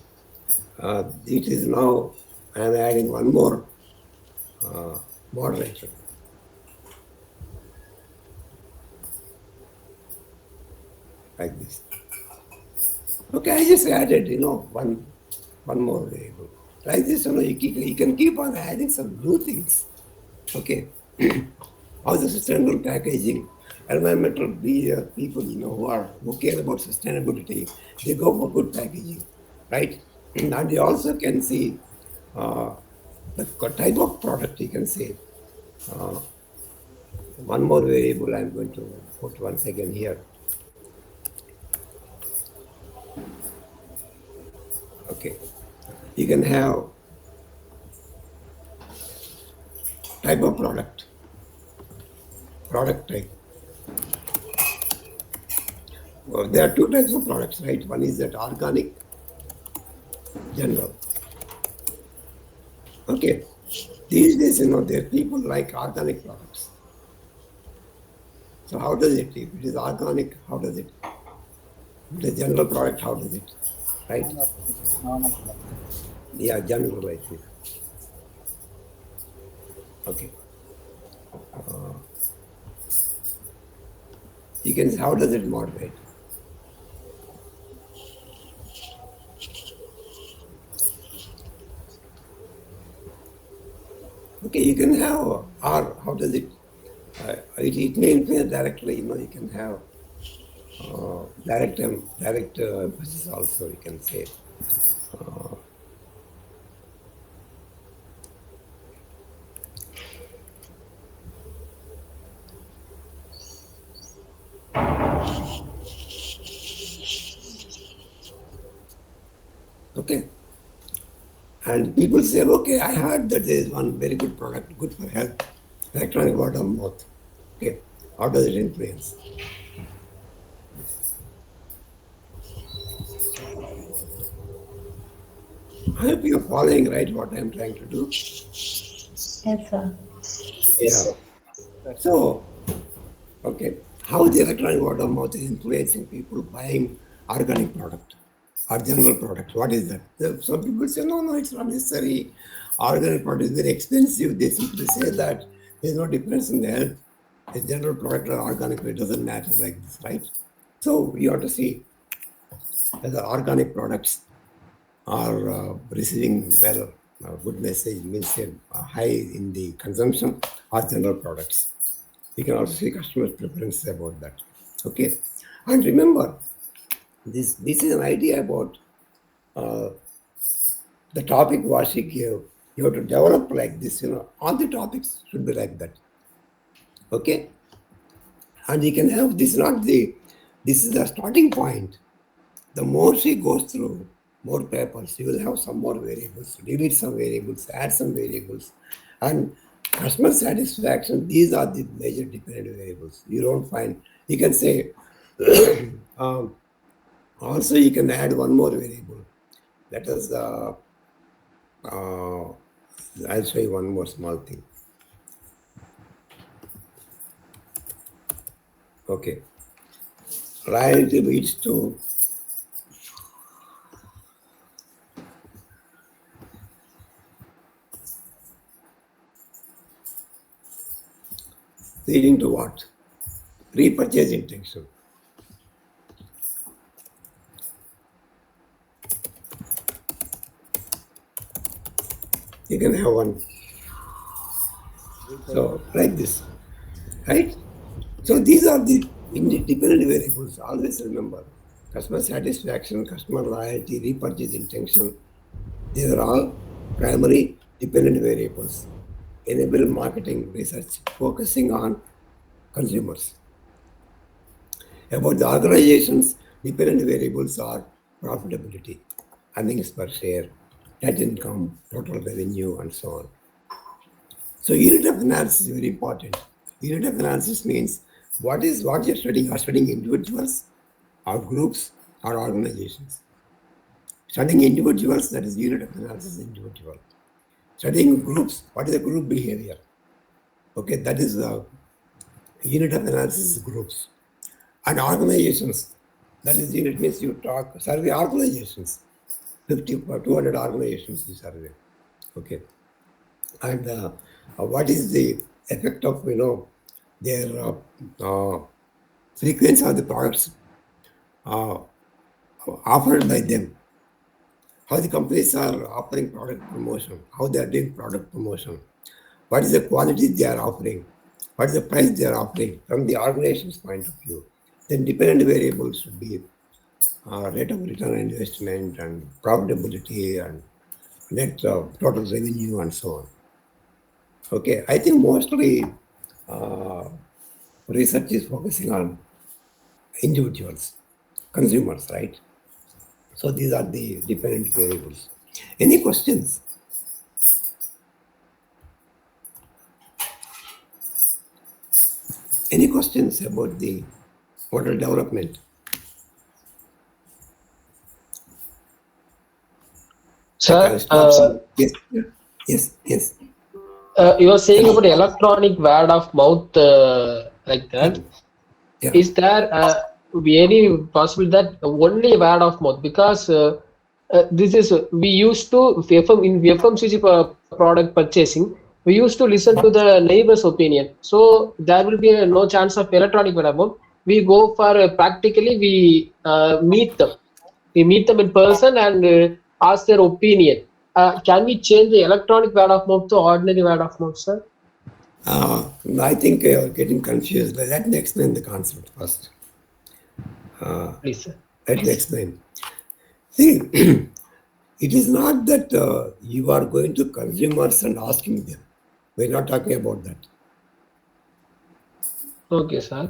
It is now, I am adding one more moderator. Like this. Okay, I just added, one more variable. Like this, you can keep on adding some new things. Okay. How the sustainable packaging, environmental people, who care about sustainability, they go for good packaging, right? And you also can see the type of product, you can say. One more variable I'm going to put once again here. Okay. You can have type of product type. Well, there are two types of products, right? One is that organic, general. Okay. These days, there are people like organic products. So how does it? If it is organic, how does it? If it is general product, how does it? Right? Yeah, general, I think. Okay. You can say, how does it moderate? Okay, you can have, or how does it? It may influence directly, you can have direct emphasis also, you can say. Okay. And people say, okay, I heard that there is one very good product, good for health, electronic word of mouth. Okay. How does it influence? I hope you're following, right, what I'm trying to do. Yes, sir. Yes, sir. So, okay, how the electronic word of mouth is influencing people buying organic product or general product. What is that? Some people say, no, it's not necessary. Organic product is very expensive. They simply say that there's no difference in the health. A general product or organic, it doesn't matter like this, right? So you have to see whether organic products are receiving well, good message, means high in the consumption, or general products. You can also see customers' preference about that. Okay, and remember, this is an idea about the topic what she gave. You have to develop like this. All the topics should be like that. Okay, and you can have this. This is the starting point. The more she goes through, more papers, you will have some more variables, delete some variables, add some variables. And customer satisfaction, these are the major dependent variables. You don't find, you can say, also you can add one more variable. Let us, I'll show you one more small thing. Okay. Loyalty leads to leading to what? Repurchase intention. You can have one. So, like this, right? So, these are the dependent variables. Always remember customer satisfaction, customer loyalty, repurchase intention. These are all primary dependent variables. Enable marketing research focusing on consumers. About the organizations, dependent variables are profitability, earnings per share, net income, total revenue, and so on. So unit of analysis is very important. Unit of analysis means what you're studying. Are studying individuals, or groups, or organizations. Studying individuals, that is unit of analysis, individual. Studying groups, what is the group behavior? Okay, that is the unit of analysis, groups. And organizations, that is unit means you survey organizations. 50 or 200 organizations you survey. Okay. And what is the effect of, their frequency of the products offered by them? How the companies are offering product promotion, how they are doing product promotion, what is the quality they are offering, what is the price they are offering from the organization's point of view. Then dependent variables should be rate of return on investment and profitability and net total revenue and so on. Okay, I think mostly research is focusing on individuals, consumers, right? So these are the dependent variables. Any questions? Any questions about the model development? Sir, Yes, yes. you are saying about electronic word of mouth like that. Yeah. Is there be any possible that only word of mouth? Because this is we used to in FMCG product purchasing, we used to listen to the neighbor's opinion. So there will be no chance of electronic word of mouth. We go for practically we meet them. We meet them in person and ask their opinion. Can we change the electronic word of mouth to ordinary word of mouth, sir? I think you're getting confused. Let me explain the concept first. Please, sir. Let me explain. See, it is not that you are going to consumers and asking them. We're not talking about that. Okay, sir.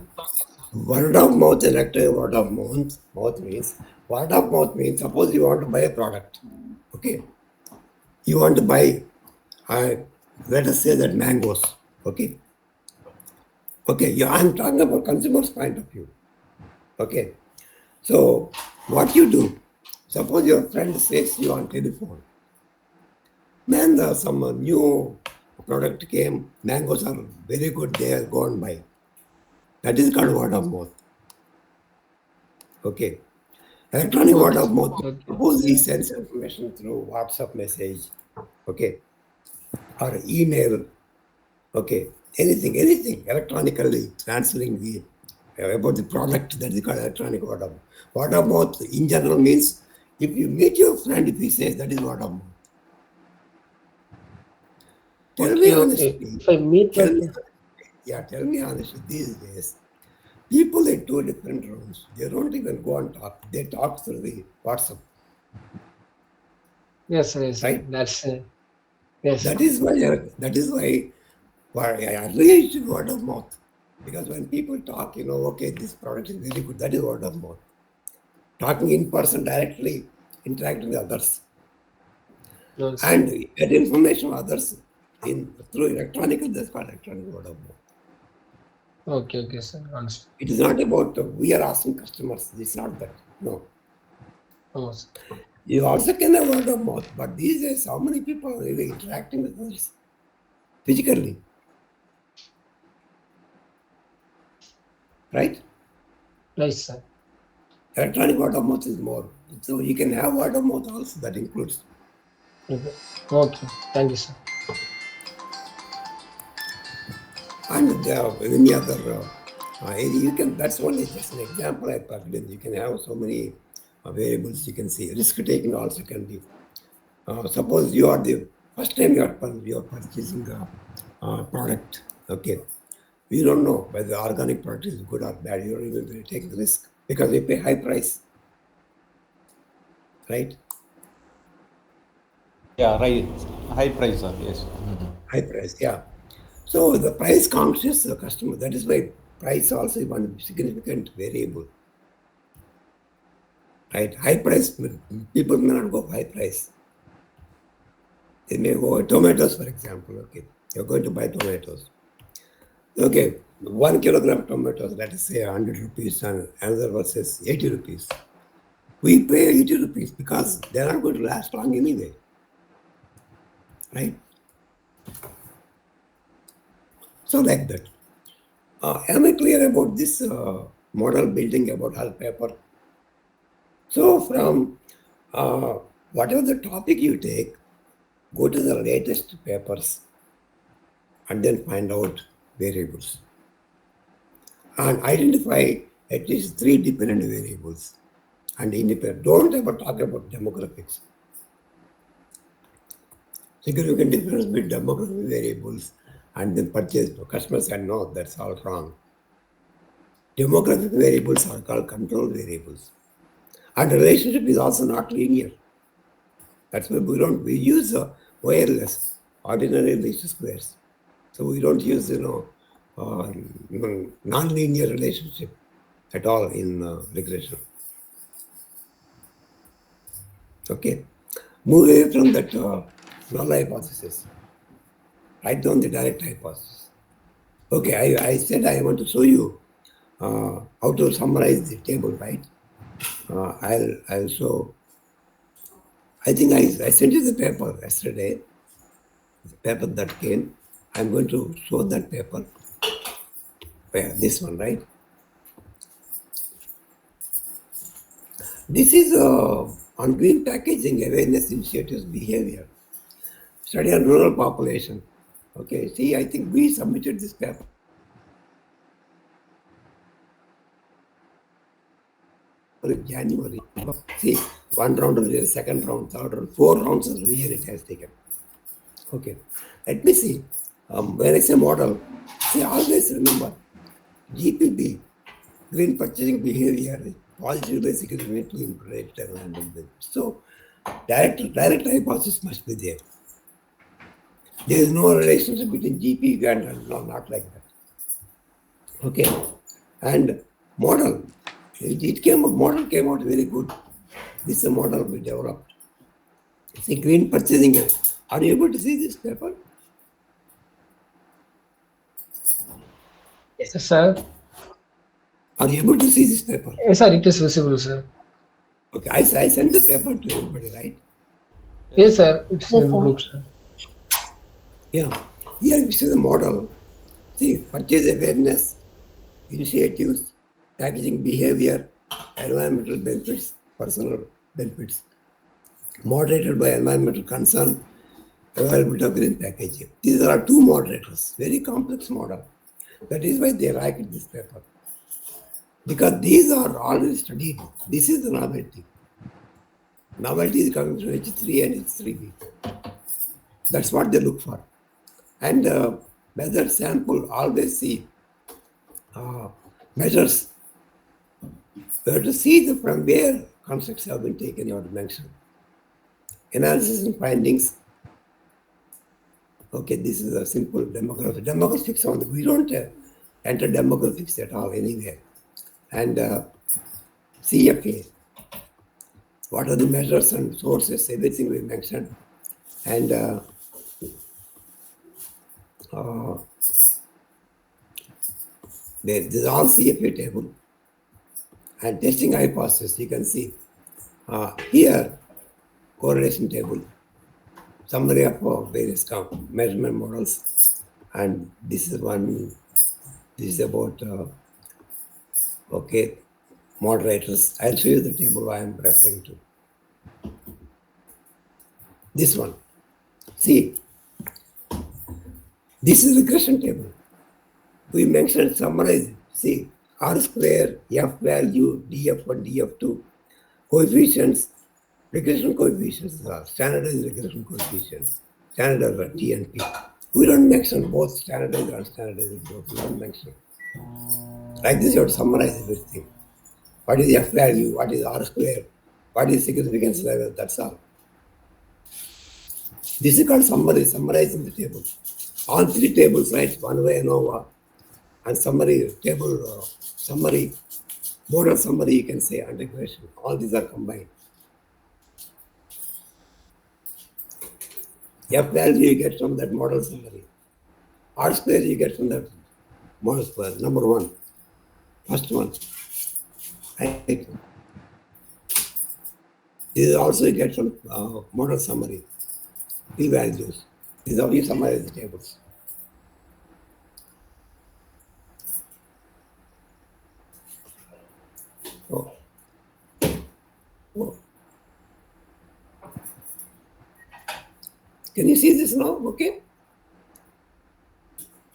Word of mouth, electronic word of mouth means, word of mouth means, suppose you want to buy a product. Okay. You want to buy, let us say that mangoes. Okay. Okay, I'm talking about consumer's point of view. Okay. So what you do, suppose your friend says you on telephone, man, some new product came, mangoes are very good, they are gone by. That is called word of mouth. Okay. Electronic word of mouth, suppose he sends information through WhatsApp message, okay, or email, okay, anything, electronically transferring the about the product, that is called electronic word of mouth. Word of mouth in general means if you meet your friend, if he says that is word of mouth. Tell me honestly. If I meet tell me honestly, these days, people in two different rooms, they don't even go and talk. They talk through the WhatsApp. Yes, yes, right? That's yes. That is why I reached word of mouth. Because when people talk, okay, this product is very good, that is word of mouth. Talking in person directly, interacting with others. Yes. And get information from others through electronic, that's called electronic word of mouth. Okay, sir. Understood. It is not about we are asking customers. It's not that. No. Oh, sir. You also can have word of mouth, but these days, how many people are really interacting with others physically? Right? Right, sir. Electronic word of mouth is more. So you can have word of mouth also, that includes. Okay. Thank you, sir. And any other area, you can, that's only just an example I plugged in. You can have so many variables you can see. Risk taking also can be. Suppose you are the first time you are purchasing a product, okay. You don't know whether the organic product is good or bad. You don't even take the risk because you pay high price, right? Yeah, right. High price, sir. Yes. High price, yeah. So the price conscious customer, that is why price also is one significant variable, right? High price, people may not go for high price. They may go tomatoes, for example, okay. You're going to buy tomatoes. Okay, 1 kilogram tomatoes, let us say 100 rupees and another versus 80 rupees. We pay 80 rupees because they're not going to last long anyway, right? So like that. Am I clear about this model building about hull paper? So from whatever the topic you take, go to the latest papers and then find out variables. And identify at least 3 dependent variables and independent. Don't ever talk about demographics. Significant difference between demographic variables and then purchase. Customers said, no, that's all wrong. Demographic variables are called control variables. And relationship is also not linear. That's why we use wireless, ordinary least squares. So we don't use, non-linear relationship at all in regression. Okay. Move away from that null hypothesis. Write down the direct hypothesis. Okay, I said I want to show you how to summarize the table, right? I'll show. I think I sent you the paper yesterday, the paper that came. I'm going to show that paper. Where? This one, right? This is on green packaging awareness initiatives behavior. Study on rural population. Okay, see, I think we submitted this paper in January. See, one round of the second round, third round, 4 rounds of the year it has taken. Okay, let me see. When I say model, see, always remember GPB, green purchasing behavior, positive basically need to improve and so direct hypothesis must be there. There is no relationship between GP and no, not like that. Okay, and model, model came out very good. This is a model we developed. See, green purchasing. Are you able to see this paper? Yes, sir. Are you able to see this paper? Yes, sir. It is visible, sir. Okay, I sent the paper to everybody, right? Yes, sir. It's Yes, in sir. group, sir. Yeah. Here we see the model. See, purchase awareness, initiatives, packaging behavior, environmental benefits, personal benefits, moderated by environmental concern, availability of green packaging. These are 2 moderators, very complex model. That is why they write this paper. Because these are already studied. This is the novelty. Novelty is coming from H3 and H3B. That's what they look for. And method sample always see measures. You have to see from where constructs have been taken, you have to mention. Analysis and findings. Okay, this is a simple demographic. Demographics on we don't enter demographics at all anywhere. And CFA. What are the measures and sources? Everything we mentioned. And this is all CFA table. And testing hypothesis, you can see here correlation table, summary of various measurement models, and this is one. This is about okay moderators. I'll show you the table I am referring to. This one. See, this is regression table. We mentioned summarize. See, R square, F value, DF1, DF2, coefficients, regression coefficients are standardized regression coefficients, standard T and P. We don't mention both standardized and unstandardized both. We don't mention. Like this, you have to summarize everything. What is F value? What is R square? What is significance level? That's all. This is called summary, summarizing the table. All 3 tables, right? One way ANOVA and summary table, summary, model summary, you can say, and regression. All these are combined. F value you get from that model summary. R square you get from that model square, number 1. First one. Right. This is also you get from model summary. P values. This is how you summarize the tables. Oh. Oh. Can you see this now? Okay.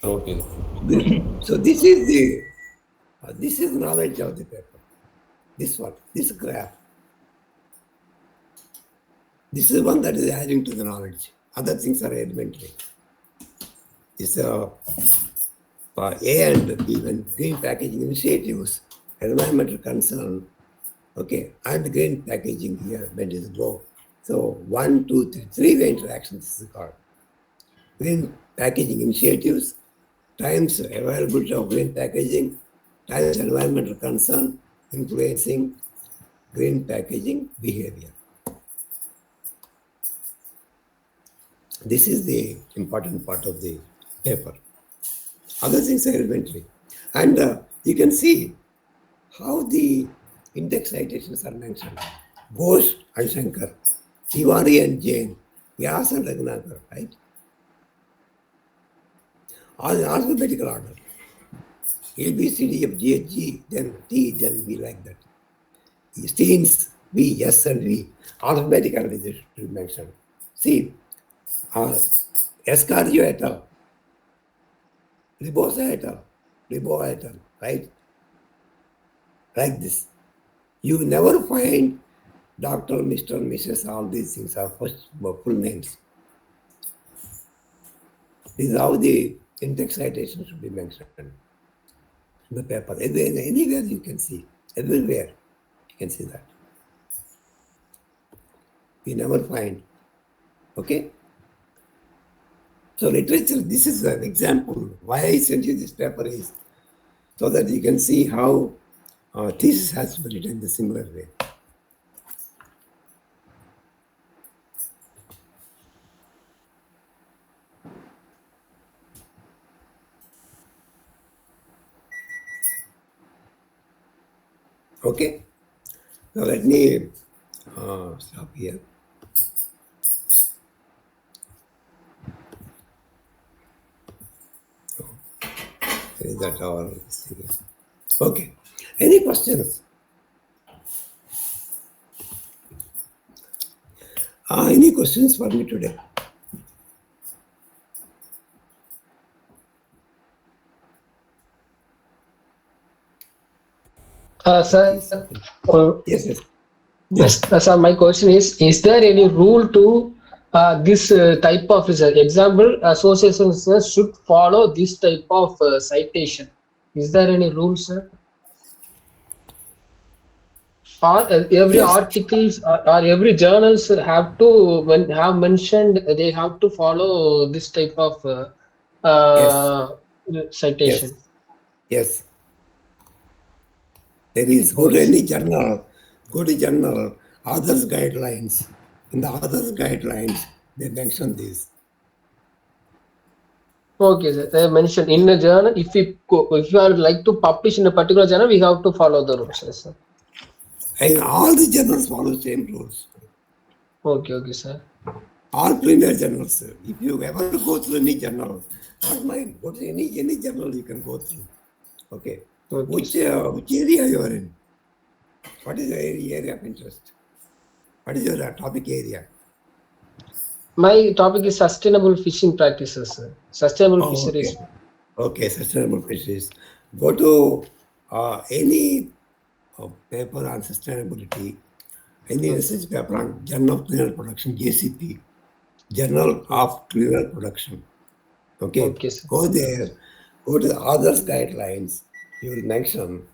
Okay. So this is the knowledge of the paper. This one, this graph. This is one that is adding to the knowledge. Other things are elementary. It's A and B when green packaging initiatives, environmental concern, Okay, and green packaging here when it is low. So 1, 2, 3, three-way interactions is called. Green packaging initiatives, times availability of green packaging, times environmental concern, influencing green packaging behavior. This is the important part of the paper. Other things are elementary. And you can see how the index citations are mentioned. Ghosh and Shankar, Tiwari and Jain, Vyas and Raghunatha, right? All in alphabetical order. A, B, C, D, F, G, H, G, then T, then V, like that. Steens, V, S and V, alphabetically they should be mentioned. See, Escardio et al., Ribosa et al., Ribo et al., right? Like this. You never find Dr., Mr., Mrs., all these things are first full names. This is how the index citation should be mentioned in the paper. Anywhere you can see, everywhere you can see that. We never find. Okay? So literature, this is an example. Why I sent you this paper is so that you can see how thesis has to be written in the similar way. Okay? Now let me stop here. Is that our thing? Okay. Any questions? Any questions for me today? Sir, Yes. yes. Sir, my question is there any rule to this type of research? Example, association research should follow this type of citation. Is there any rule, sir? Or every Yes. articles or every journals have to have mentioned they have to follow this type of citation. Yes. There is go to any journal, authors guidelines. In the authors guidelines, they mention this. Okay, sir. They mentioned in a journal, if you are like to publish in a particular journal, we have to follow the rules, yes, sir. And all the journals follow same rules. Okay, sir. All premier journals. If you ever go through any journal, not mine, go to any journal you can go through. Okay. Which area you are in? What is your area of interest? What is your topic area? My topic is sustainable fishing practices, sir. Sustainable fisheries. Okay, sustainable fisheries. Go to any paper on sustainability, any research paper on Journal of Cleaner Production, JCP, Journal of Cleaner Production. Okay, sir. go there, go to the authors' guidelines. You will mention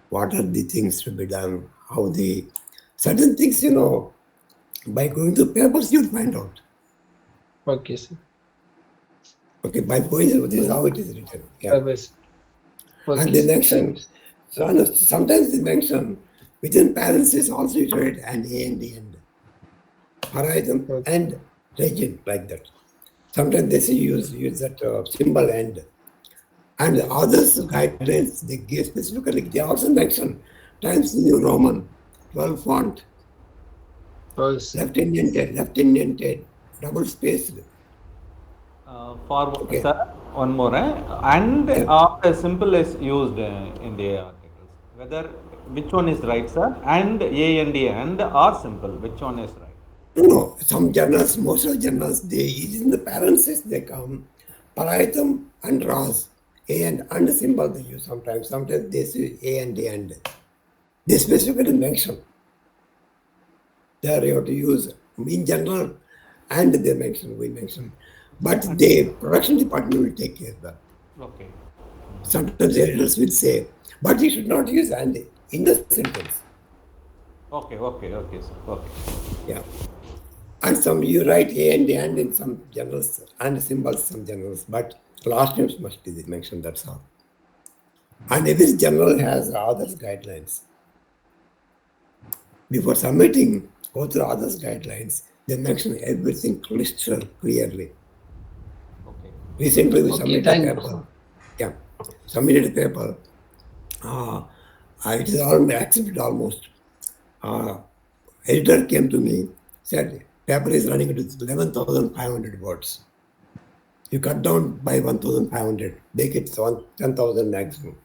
what are the things to be done, how the certain things, by going to papers, you'll find out. Okay, sir. Okay, by going through, this is how it is written. Yeah. Okay, And they mention, sometimes they mention within parentheses also you write and A and the end. Parayitam and legend, like that. Sometimes they say use that symbol and. And others guidelines they give specifically, they also mention Times New Roman, 12 font, left indented, double spaced. Sir, one more. And after simple is used in the articles. Which one is right, sir? And A and D and or simple, which one is right? No, some journals, most of the journals, they in the parentheses they come Parayitam and Ras. A and symbol they use sometimes. Sometimes they say A and D and. They specifically mention. There you have to use in general and they mention, we mention. But the production department will take care of that. Okay. Sometimes the editors will say, but you should not use and in the sentence. Okay, sir. Okay. Yeah. And some you write A and in some journals and symbols some journals, but last names must be mentioned, that's all. And every journal has others guidelines. Before submitting, go through others guidelines. They mention everything crystal clearly. Okay. Recently, we Okay, submitted thank a you. paper. Yeah, submitted a paper. It is all accepted almost. Editor came to me, said, paper is running to 11,500 words. You cut down by 1,500, make it 10,000 maximum.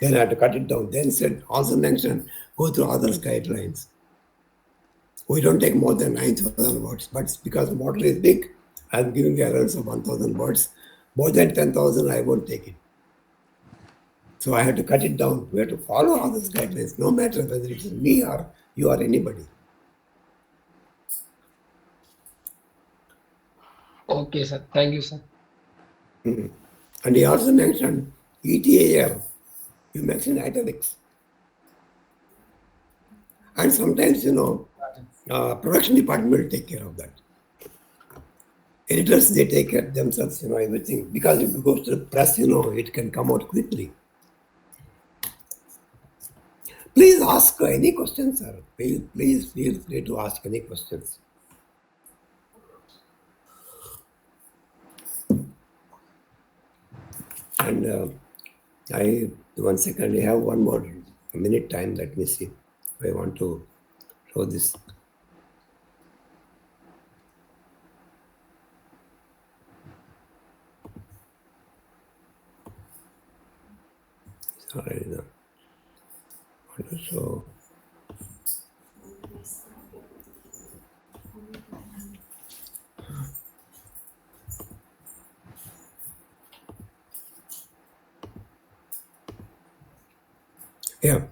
Then I had to cut it down. Then said, also mentioned, go through others guidelines. We don't take more than 9,000 words, but because the model is big, I'm giving the allowance of 1,000 words. More than 10,000, I won't take it. So I had to cut it down. We have to follow all these guidelines, no matter whether it's me or you or anybody. Okay, sir. Thank you, sir. And he also mentioned ETAL. You mentioned italics. And sometimes, production department will take care of that. Editors, they take care of themselves, everything. Because if it goes to the press, it can come out quickly. Please ask any questions, sir. Please feel free to ask any questions. And one second, I have one more minute time. Let me see. I want to show this. It's already done. I want to show. Yeah.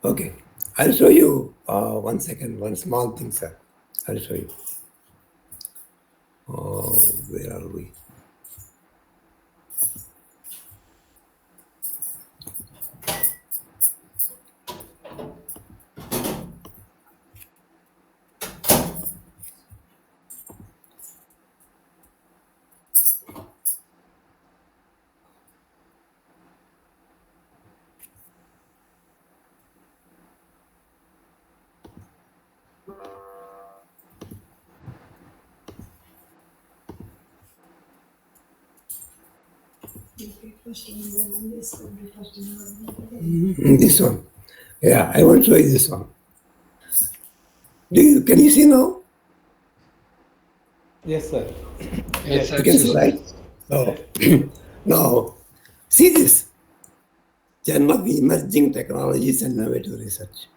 Okay. I'll show you 1 second, one small thing, sir. I'll show you. Oh, where are we? This one. Yeah, I want to show you this one. Can you see now? Yes, sir. Yes, sir. You can see, right? So now, see this. Journal of Emerging Technologies and Innovative Research.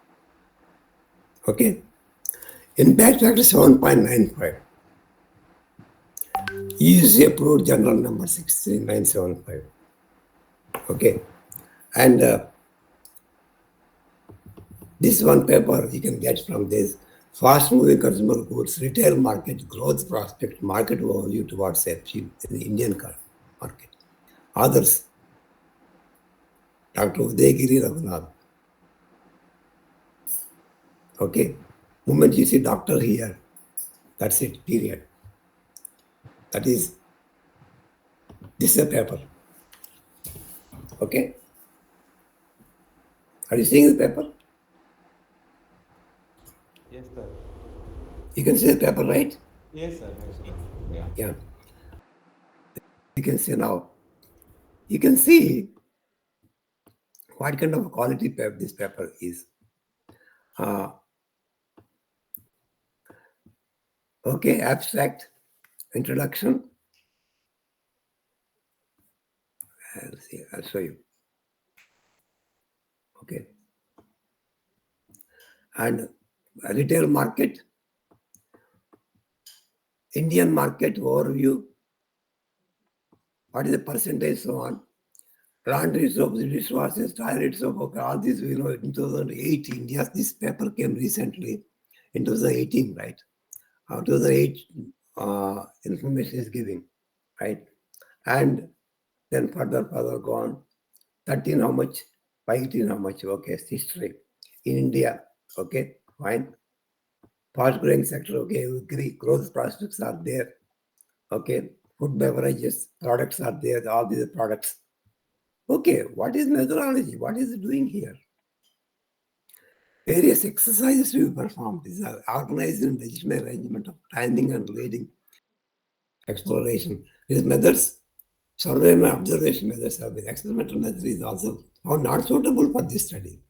Okay? Impact factor 7.95. EUC approved journal number 63975. Okay? And this one paper you can get from this fast moving consumer goods, retail market growth prospect, market overview towards achieve in the Indian market. Others, Dr. Udayagiri Raghunath. Okay? Moment you see doctor here, that's it, period. That is, this is a paper. Okay? Are you seeing the paper? Yes, sir. You can see the paper, right? Yes, sir. Yeah. Yeah. You can see now. You can see what kind of quality paper this paper is. Okay, abstract, introduction. I'll show you. Okay. And retail market, Indian market overview, what is the percentage, so on. Laundry soap, dishwashers, toilet soap, okay, all this, in 2008, India, this paper came recently, in 2018, right? 2008 information is giving, right? And then further gone, 13 how much, by 18 how much, okay, history. In India, Okay, fine. Fast growing sector, okay, we agree. Growth prospects are there. Okay, food beverages, products are there, all these products. Okay, what is methodology? What is it doing here? Various exercises to be performed. These are organized and legitimate arrangement of timing and leading exploration. These methods, survey and observation methods have been. Experimental method is also found not suitable for this study.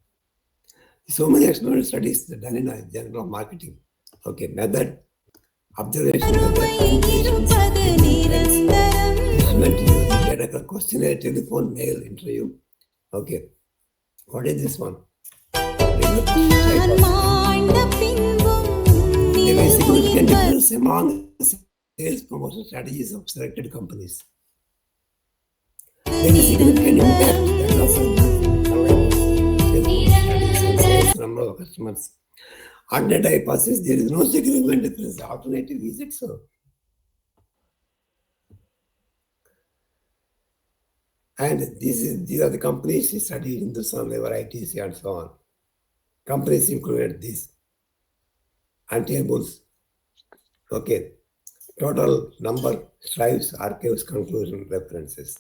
So many experimental studies done in general marketing. Okay, method, observation method, instrument using data, questionnaire, telephone, mail, interview. Okay, what is this one? There is significant difference among sales promotion strategies of selected companies. There is significant impact that of sales number of customers. On that hypothesis, there is no significant difference. The alternative is it so? And these are the companies she studied in the sun, lever ITC and so on. Companies included these and tables. Okay. Total number, strives, archives, conclusion, references.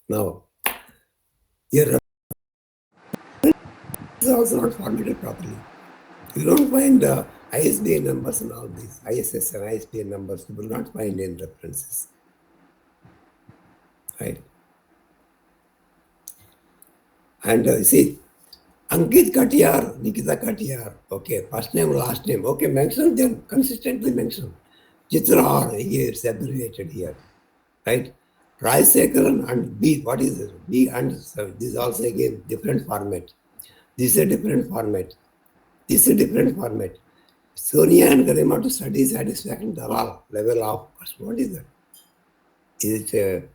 Now, here is also not formatted properly. You don't find ISBN numbers and all these, ISS and ISBN numbers, you will not find in references. Right? And see, Ankit Katiyar, Nikita Katiyar, okay, first name, last name, okay, mention them, consistently mention. Chitra here is abbreviated here, right? Rajasekharan and B, what is this? B and this is also again different format. This is a different format. This is a different format. Sonia and Garima to study satisfaction, the level of, what is that? Is it a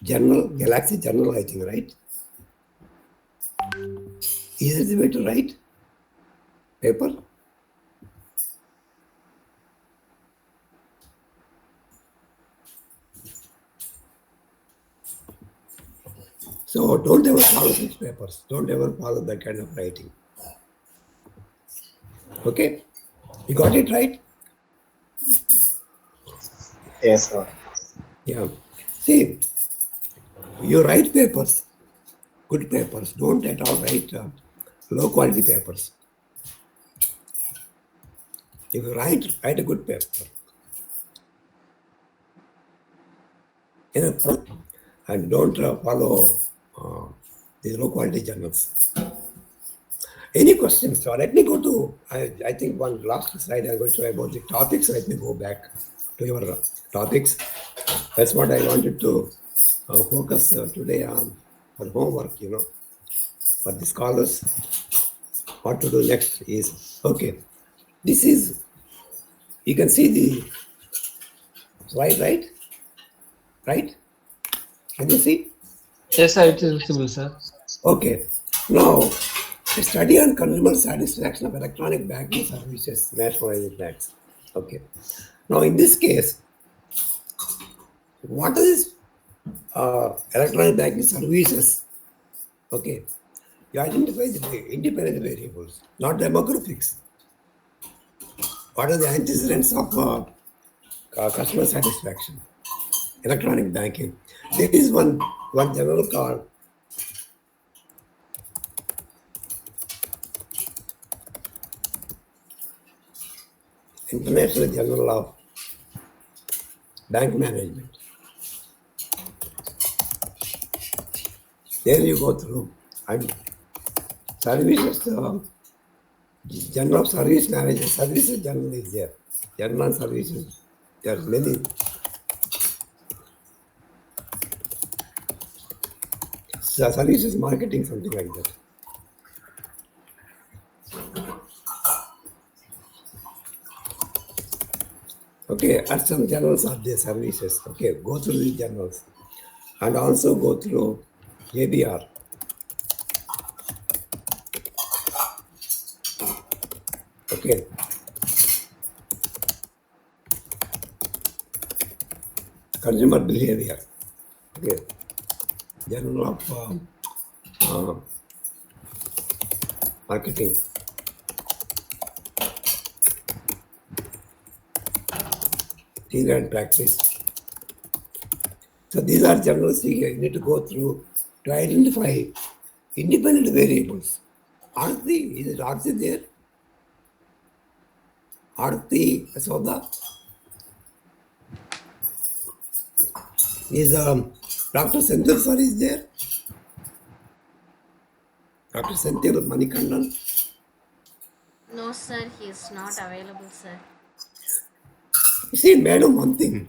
journal, Galaxy Journal, I think, right? Is it the way to write paper? So don't ever follow such papers. Don't ever follow that kind of writing. Okay? You got it right? Yes, sir. Yeah. See, you write papers, good papers. Don't at all write low quality papers. If you write a good paper. And don't follow these low quality journals. Any questions? So let me go to, I think one last slide I'm going to show about the topics. Let me go back to your topics. That's what I wanted to focus today on for homework, for the scholars. What to do next is, okay, this is, you can see the slide, right? Right? Can you see? Yes, sir, it is visible, sir. Okay. Now, a study on consumer satisfaction of electronic banking services, nationalized banks. Okay. Now, in this case, what is electronic banking services? Okay. You identify the independent variables, not demographics. What are the antecedents of customer satisfaction? Electronic banking. There is one journal called International Journal of Bank Management. There you go through and services, Journal of Service Management, Services Journal is there. Journal on Services, there are many. Services marketing, something like that. Okay, and some journals are there, services. Okay, go through these journals and also go through ABR. Okay. Consumer behavior. Okay. Journal of marketing. theory and practice. So these are journals you need to go through to identify independent variables. Arti, is it Arti there? Arti Asoda? Is Dr. Senthil sir is there? Dr. Senthil Manikandan? No, sir, he is not available, sir. You see, madam, one thing.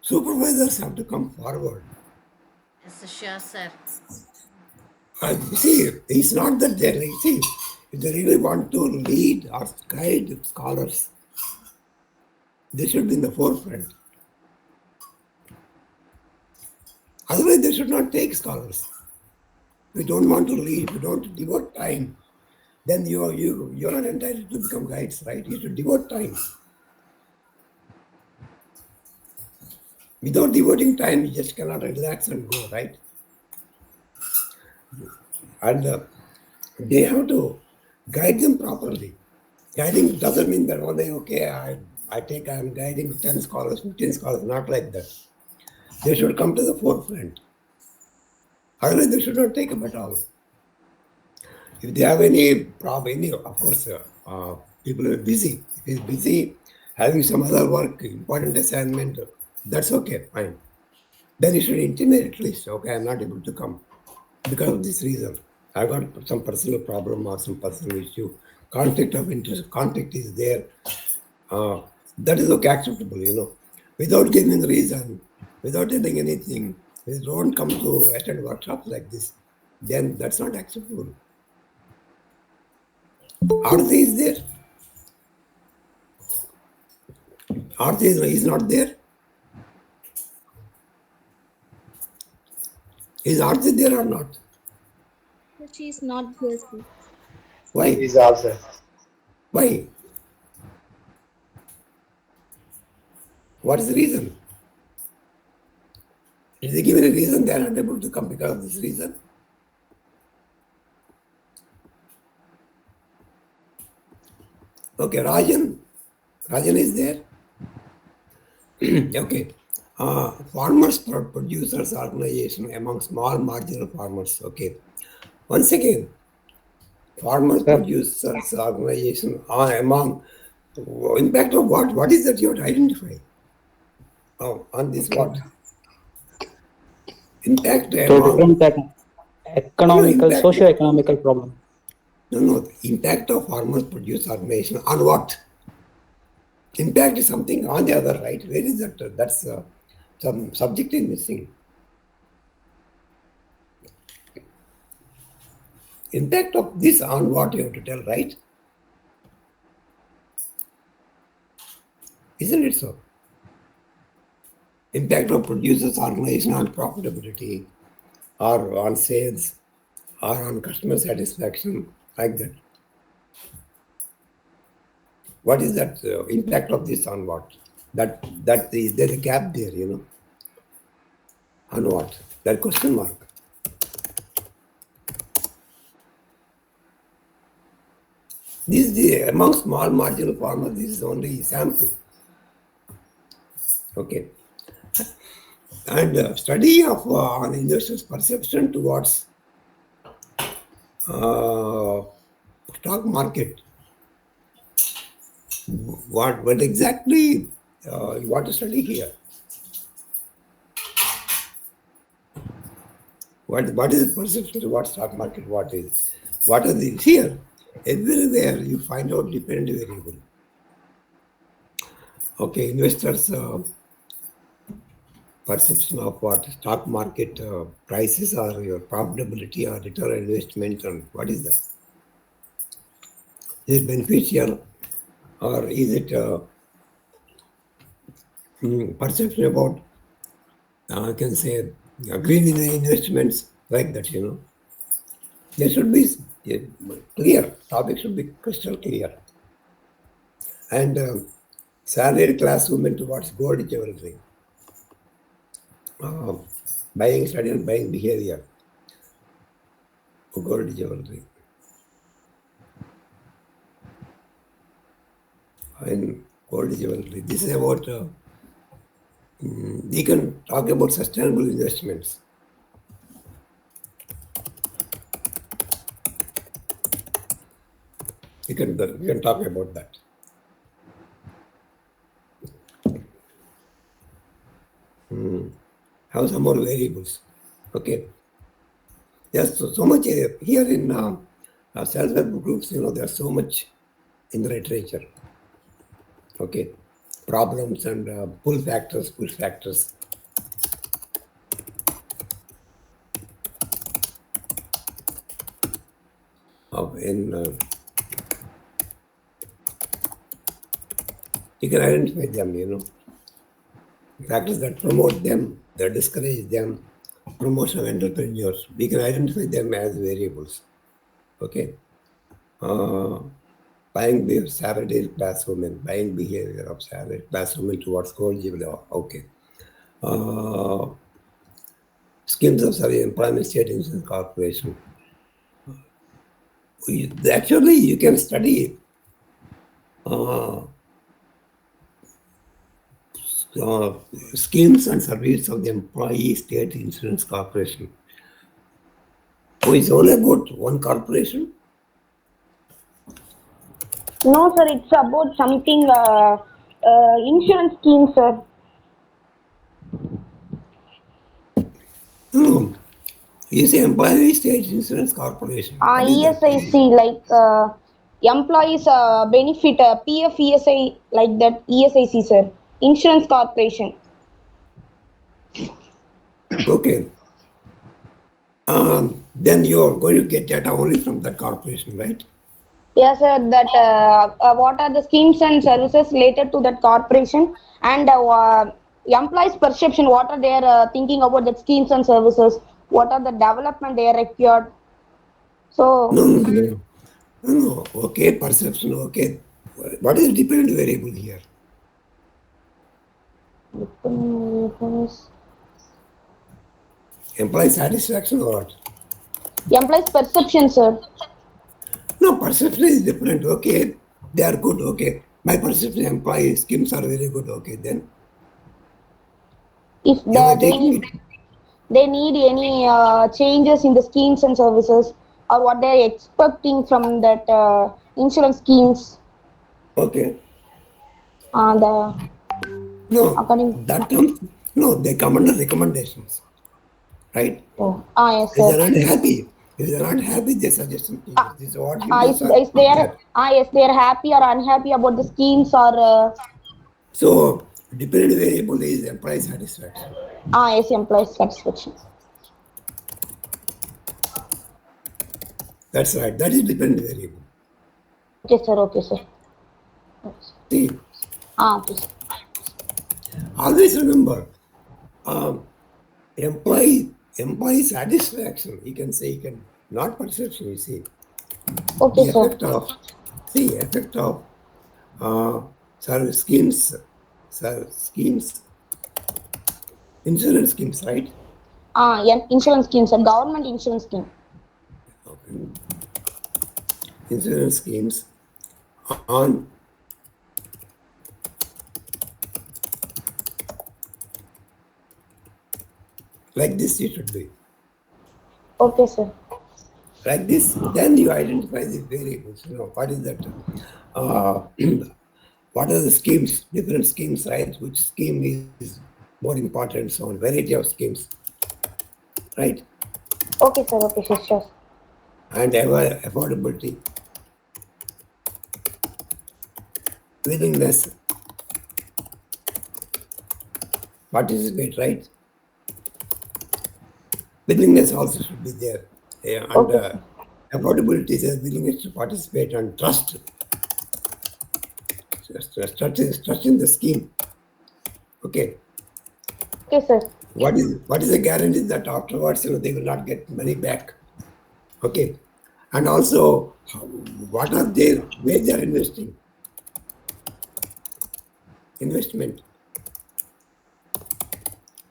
Supervisors have to come forward. Yes, sure, sir. You see, it's not that they're like, see, if they really want to lead or guide scholars, they should be in the forefront. Otherwise, they should not take scholars. We don't want to lead, we don't devote time. Then you're not entitled to become guides, right? You should devote time. Without devoting time, you just cannot relax and go, right? And they have to guide them properly. Guiding doesn't mean that one day, okay, I'm guiding 10 scholars, 15 scholars, not like that. They should come to the forefront. Otherwise, they should not take them at all. If they have any problem, of course, people are busy. If he's busy having some other work, important assignment, that's okay, fine. Then you should intimate at least, okay, I'm not able to come because of this reason. I got some personal problem or some personal issue. Conflict of interest, conflict is there. That is okay, acceptable, Without giving reason, without telling anything, if you don't come to attend workshops like this, then that's not acceptable. Arti is there. Arti is not there. Is Arti there or not? She is not there, sir. Why? Is also. Why? What is the reason? Did they give any reason they are not able to come because of this reason? Okay, Rajan. Rajan is there. Okay. Farmers producers organization among small marginal farmers. Okay. Once again, farmers producers organization are among impact of what? What is that you have to identify? On this what? Impact among different economical, impact. socio-economical problem. No, the impact of farmers produce organization on what? Impact is something on the other, right? Where is that? That's some subject is missing. Impact of this on what you have to tell, right? Isn't it so? Impact of producers organization on profitability or on sales or on customer satisfaction, like that. What is that impact of this on what? That is there a gap there, On what? That question mark. This is among small marginal farmers, this is only sample. Okay. And study of on investors' perception towards stock market. What exactly you want to study here? What is the perception towards stock market? What are the here? Everywhere you find out dependent variable. Okay, investors' perception of what stock market prices or your profitability or return on investment, and what is that? Is it beneficial or is it perception about, I can say, green investments, like that, There should be clear, topic should be crystal clear. And salaried class women towards gold jewelry. Buying study and buying behavior. Gold jewelry. And gold jewelry. This is about We can talk about sustainable investments. We can talk about that. Have some more variables. Okay. There's so much here in self-help groups, there's so much in the literature. Okay. Problems and pull factors, push factors. You can identify them, factors that promote them, that discourage them, promotion of entrepreneurs. We can identify them as variables. Okay. Buying behavior, salaried class women, buying behavior of salaried class women towards gold. Okay. Schemes of employment state insurance corporation. Actually, you can study schemes and services of the employee state insurance corporation. Oh, it's only about one corporation? No, sir, it's about something insurance scheme, sir. No. You say employee state insurance corporation. ESIC, like employees benefit, PF ESI, like that, ESIC, sir. Insurance corporation. Okay. Then you're going to get data only from that corporation, right? Yes, sir. That what are the schemes and services related to that corporation, and employees' perception, what are they thinking about the schemes and services, what are the development they are required. So No. Okay, perception. Okay. What is the dependent variable here? Employee satisfaction or what? Employees' perception, sir. No, perception is different. Okay, they are good. Okay, my perception employee schemes are very good. Okay, then If they need any changes in the schemes and services, or what they are expecting from that insurance schemes. Okay. No, that comes. No, they come under recommendations, right? Oh, yes, If sir. they're not happy, they suggest something. This is what you do, sir. If they are happy or unhappy about the schemes or. So dependent variable is employee satisfaction. Yes, employee satisfaction. That's right. That is dependent variable. Okay, sir. Okay, sir. See. Please. Always remember, employee satisfaction. You can say, not perception. You see. Okay, the effect of service schemes, insurance schemes, right? Yeah, insurance schemes, a government insurance scheme. Okay. Insurance schemes on like this it should be. Okay, sir. Like this, then you identify the variables. What is that? What are the schemes? Different schemes, right? Which scheme is more important? So, variety of schemes, right? Okay, sir. Okay, sure. And affordability, willingness, participate, right? Willingness also should be there. And affordability is a willingness to participate and trust. Trust in the scheme. Okay. Okay, sir. What is the guarantee that afterwards they will not get money back? Okay. And also, what are where they are investing? Investment.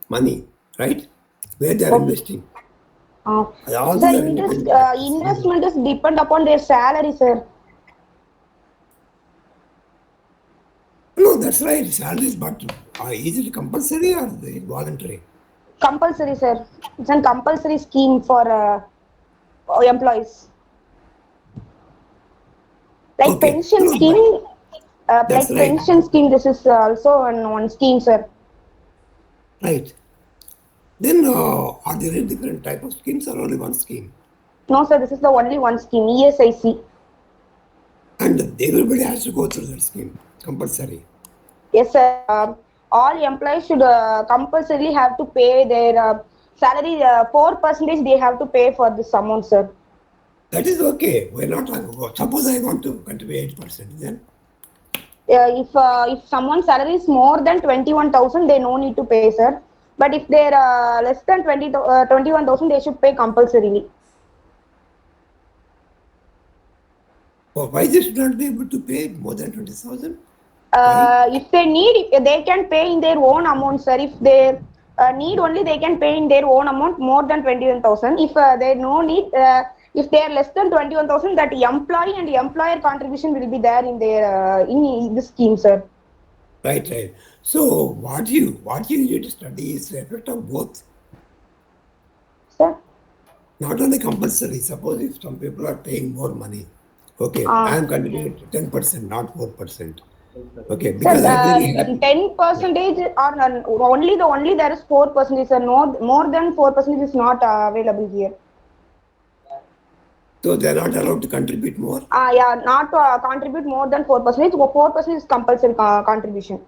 Money, right? Where they are investing. Sir, investment is depend upon their salary, sir. No, that's right. Salaries, but is it compulsory or is it voluntary? Compulsory, sir. It's a compulsory scheme for employees. Like Okay. pension No, scheme, that's like right. pension scheme. This is also one scheme, sir. Right. Then are there any different type of schemes or only one scheme? No, sir. This is the only one scheme. ESIC. And everybody has to go through that scheme, compulsory. Yes, sir. All employees should compulsorily have to pay their salary. 4% they have to pay for this amount, sir. That is okay. We're not talking about. Suppose I want to contribute 8%, then If someone's salary is more than 21,000, they no need to pay, sir. But if they're less than 21,000, they should pay compulsorily. why they should not be able to pay more than 20,000? If they need, they can pay in their own amount, sir. If they need only, they can pay in their own amount more than 21,000. If they no need, if they are less than 21,000, that employee and employer contribution will be there in their in this scheme, sir. Right, right. So what you need to study is the effect of both. Sir. Not only compulsory. Suppose if some people are paying more money, okay, I am contributing 10%, not 4%. Okay, because I'm very happy. 10% or only there is 4%, sir. No, more than 4% is not available here. So they are not allowed to contribute more. Yeah, not contribute more than 4%. 4% is compulsory contribution.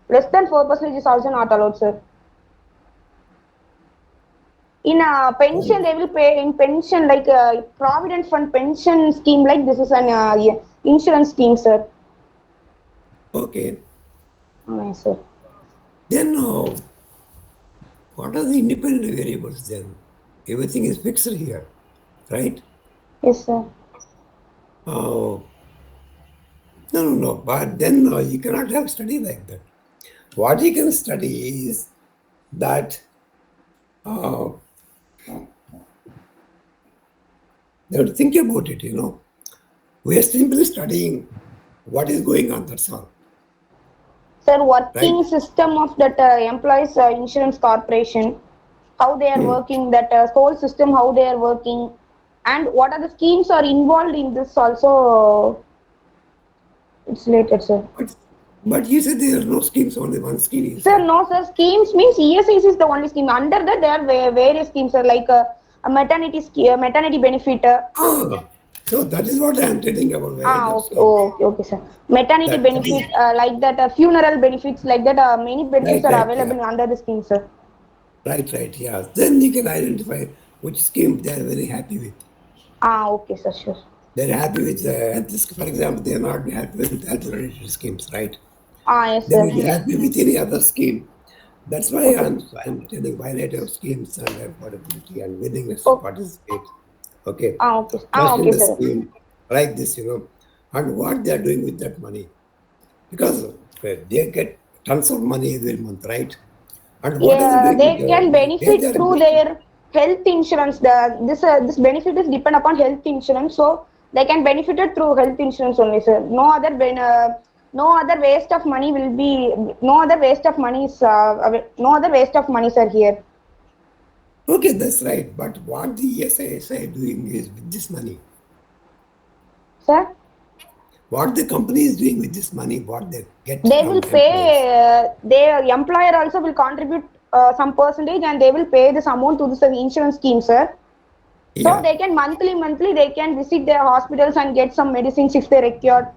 Less than 4% is also not allowed, sir. In pension, they will pay in pension like provident fund pension scheme. Like this is an insurance scheme, sir. Okay. Yes, sir. Then what are the independent variables then? Everything is fixed here, right? Yes, sir. No. But then you cannot have study like that. What you can study is that they have to think about it, We are simply studying what is going on, that's all. Sir, working Right. system of that employees insurance corporation, how they are working, that whole system, how they are working, and what are the schemes are involved in this also. It's related, sir. But you said there are no schemes, only one scheme. Sir, no, sir. Schemes means ESIC is the only scheme. Under that, there are various schemes, sir, like a maternity benefit. So that is what I am telling about. Okay, sir. Maternity benefit, like that, funeral benefits, like that, many benefits are available under the scheme, sir. Right, yeah. Then you can identify which scheme they are very happy with. Okay, sir, sure. They're happy with health, for example, they're not happy with health-related schemes, right? Yes, They sir. will be happy with any other scheme. That's why I'm telling variety of schemes and affordability and willingness to participate. Okay. Okay. Trust in the Sir. scheme like this, and what they are doing with that money, because they get tons of money every month, right? And what are they doing? They can benefit through their health insurance. This benefit is depend upon health insurance, so they can benefit it through health insurance only, sir. No other waste of money will be. No other waste of money is. No other waste of money, sir. Here. Okay, that's right. But what the ESIS doing is with this money? Sir? What the company is doing with this money, what they get? They will pay, their employer also will contribute some percentage and they will pay this amount to this insurance scheme, sir. So Yeah. they can monthly, they can visit their hospitals and get some medicines if they require.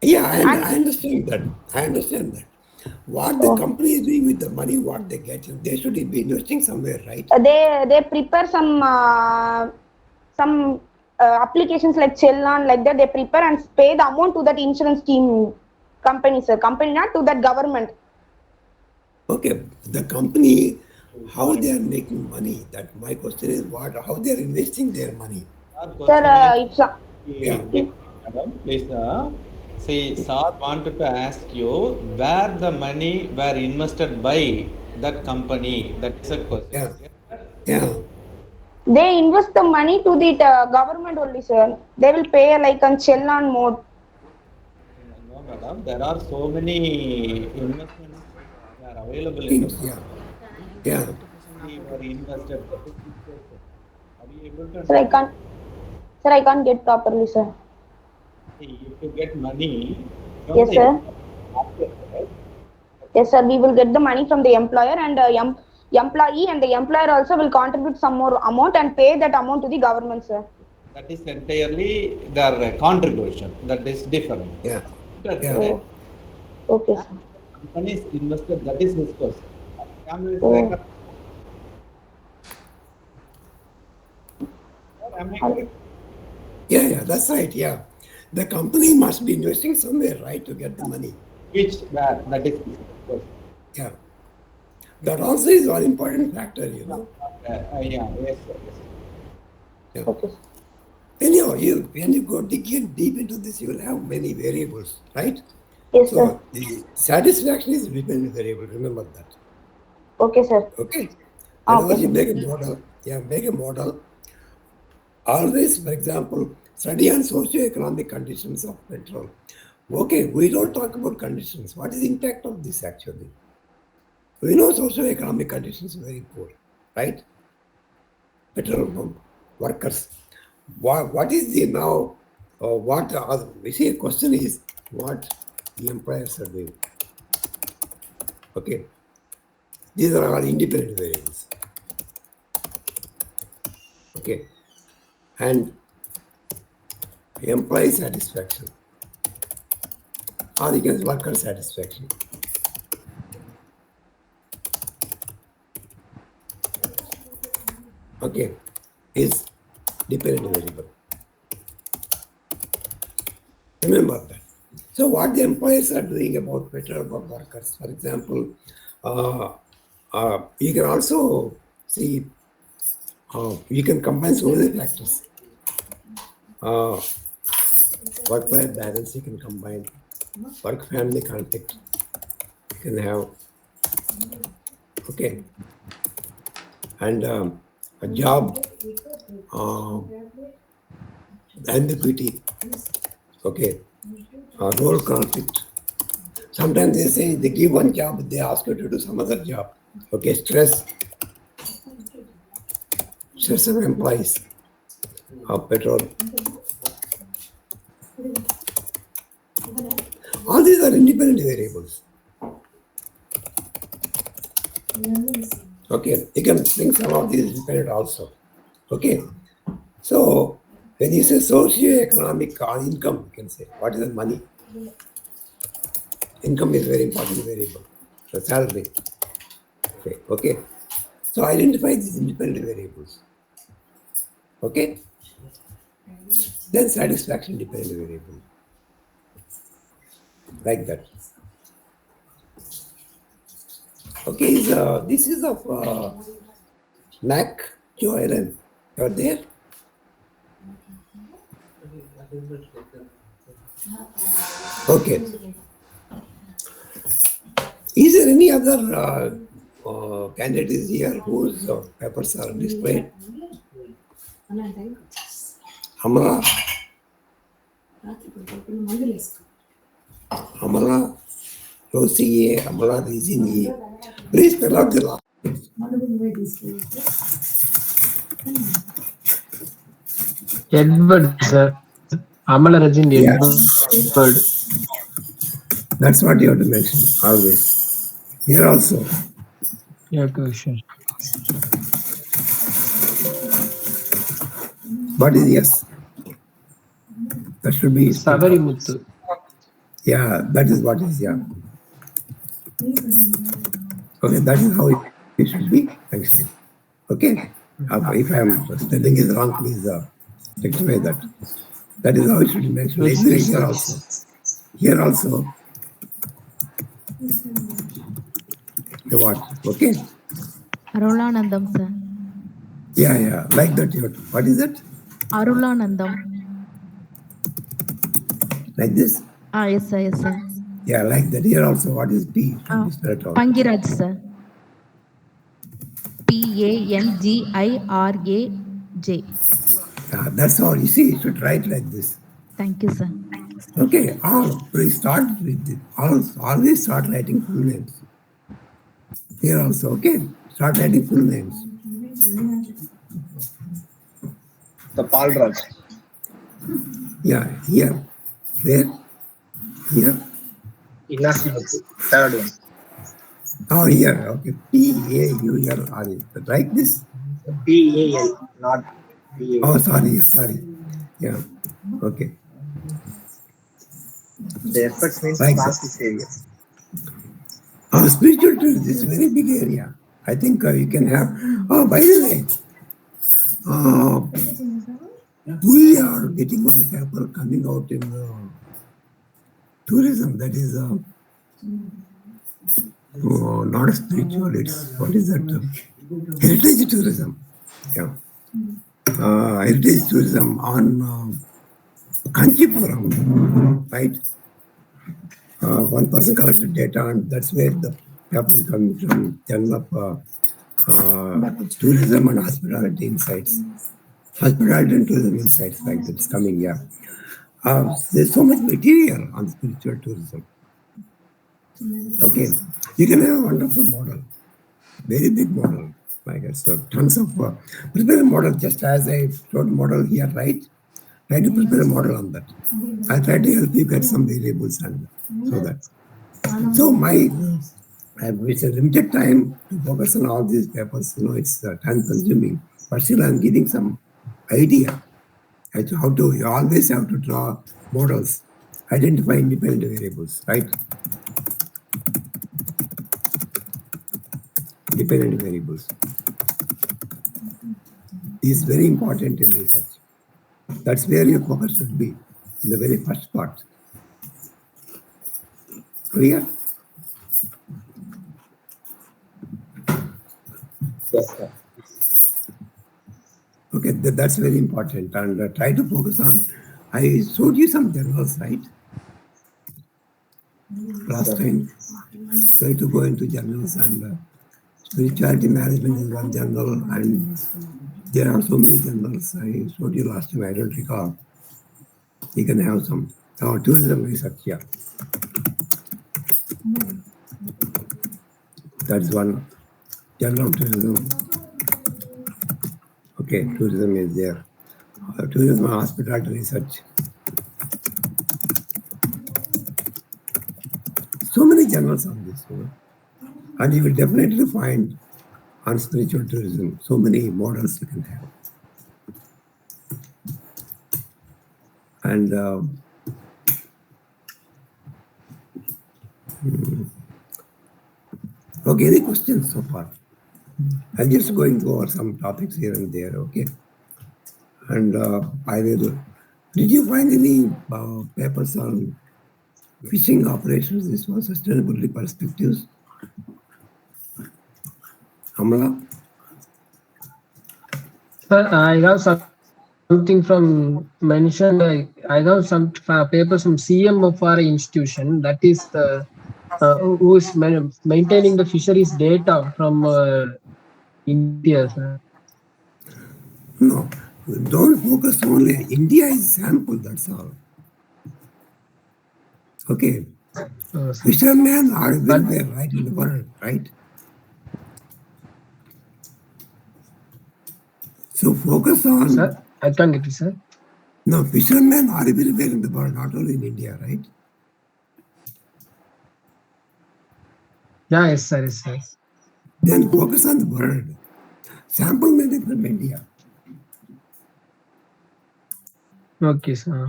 Yeah, I understand that. What the company is doing with the money, what they get, they should be investing somewhere, right? They prepare some applications like Chellan, like that. They prepare and pay the amount to that insurance scheme company, sir. Company, not to that government. Okay, the company, how they are making money? That my question is how they are investing their money. Sir, Please, see, sir wanted to ask you where the money were invested by that company. That is a question. Yeah. They invest the money to the government only, sir. They will pay like on Chellan mode. there are so many investments that are available in the Things, market. yeah. We were invested. That is the situation. Are you able to Sir, I understand? can't get properly, sir. See, if you get money from Yes, the sir. market, right? Yes, sir. We will get the money from the employer and employee, and the employer also will contribute some more amount and pay that amount to the government, sir. That is entirely their contribution. That is different. Yeah. Oh, okay, sir. Company is invested. That is his question. Family is Oh. like am I correct? Yeah, that's right. Yeah. The company must be investing somewhere, right, to get the money. Which where? That is his question. Yeah. That also is one important factor, you know. Yeah, yes, sir, yes. Yeah. Okay. Anyhow, when you go deep into this, you will have many variables, right? Yes, So sir. the satisfaction is a dependent variable. Remember that. Okay, sir. Okay. Ah, Whenever okay, you sir. make a model. Always, for example, study on socio-economic conditions of petrol. Okay, we don't talk about conditions. What is the impact of this actually? We know socio-economic conditions are very poor, right? Petrol pump workers. What is the now? We see a question is what the employers are doing. Okay, these are all independent variables. Okay, and employee satisfaction or you can worker satisfaction. Okay, is dependent variable. Remember that. So what the employers are doing about petrol pump workers, for example, you can also see, you can combine so many factors. Work-life balance you can combine, work-family conflict you can have, okay, and a job ambiguity, okay, role conflict. Sometimes they say they give one job, they ask you to do some other job. Okay, stress of employees, petrol. All these are independent variables. Okay, you can think some of these independent also. Okay, so when you say socio-economic income, you can say what is the money? Income is very important variable. The salary. Okay. So identify these independent variables. Okay. Then satisfaction dependent variable. Like that. Okay. This is of Mac Joylen. You're there? Okay. Is there any other candidates here whose papers are displayed? Amala? Amala, Rosie, Amala, Rizini. Please spell out the last. Edward, sir. Amala Rajin, Yes. Edward. That's what you have to mention always. Here also. Yeah, question. What is yes? That should be. Savari Muthu. Yeah, that is what is, yeah. Okay, that is how it should be. Thanks. Okay. If I am spelling is wrong, please rectify that. That is how it should be mentioned. Here also. Here also. You what? Okay. Arulanandam, sir. Yeah. Like that. What is it? Arulanandam. Like this? Yes, sir. Yes, sir. Yeah, like that. Here also. What is P? Pangiraj, sir. Pangiraj. That's all. You see, you should write like this. Thank you, sir. Okay, we start with it. Always start writing full names. Here also, okay? Start writing full names. The Palraj. Yeah, here. Where? Here. Inasimuthu. Third one. Oh, here. Okay. P-A-U-R-R-A. Write this. P-A-L, not P-A-L. Oh, sorry. Yeah. Okay. The effects means Right, past Xavier. Spiritual truth is a very big area. I think you can have. Oh, by the way, we are getting one paper coming out in tourism. That is not spiritual. It's what is that? Heritage tourism. Yeah. Heritage tourism on Kanchipuram, right? One person collected data, and that's where the paper is coming from. Journal of Tourism and Hospitality Insights. Hospitality and Tourism Insights, like that's coming, yeah. There's so much material on spiritual tourism. Okay, you can have a wonderful model, very big model, like it's tons of prepare a model, just as I showed model here, right? Try to prepare a model on that. I'll try to help you get some variables and so that. So it's a limited time to focus on all these papers. It's time consuming, but still I'm giving some idea as to how to. You always have to draw models, identify independent variables, right? Dependent variables is very important in research. That's where your focus should be, in the very first part. Clear? Yes, sir. Okay, that's very important. And try to focus on. I showed you some journals, right? Last time. Try to go into journals, and spirituality management is one journal, and there are so many journals. I showed you last time, I don't recall. You can have some. Tourism research, yeah. That's one. Journal of Tourism. Okay, tourism is there. Tourism and hospitality research. So many journals on this, and you will definitely find on spiritual tourism so many models you can have. And okay, any questions so far? I'm just going over some topics here and there, okay? And did you find any papers on fishing operations? This was sustainability perspectives. Amala? I have something from mentioned. I have some papers from CM of our institution. That is the who is maintaining the fisheries data from India, sir. No, don't focus only. India is sample, that's all. Okay. Fishermen are everywhere, right in the world, right? So focus on. Sir, I can't get it, sir. No, fishermen are everywhere in the world, not only in India, right? Yeah, yes, sir, yes, sir. Then focus on the world. Sample may be from India. Okay, sir.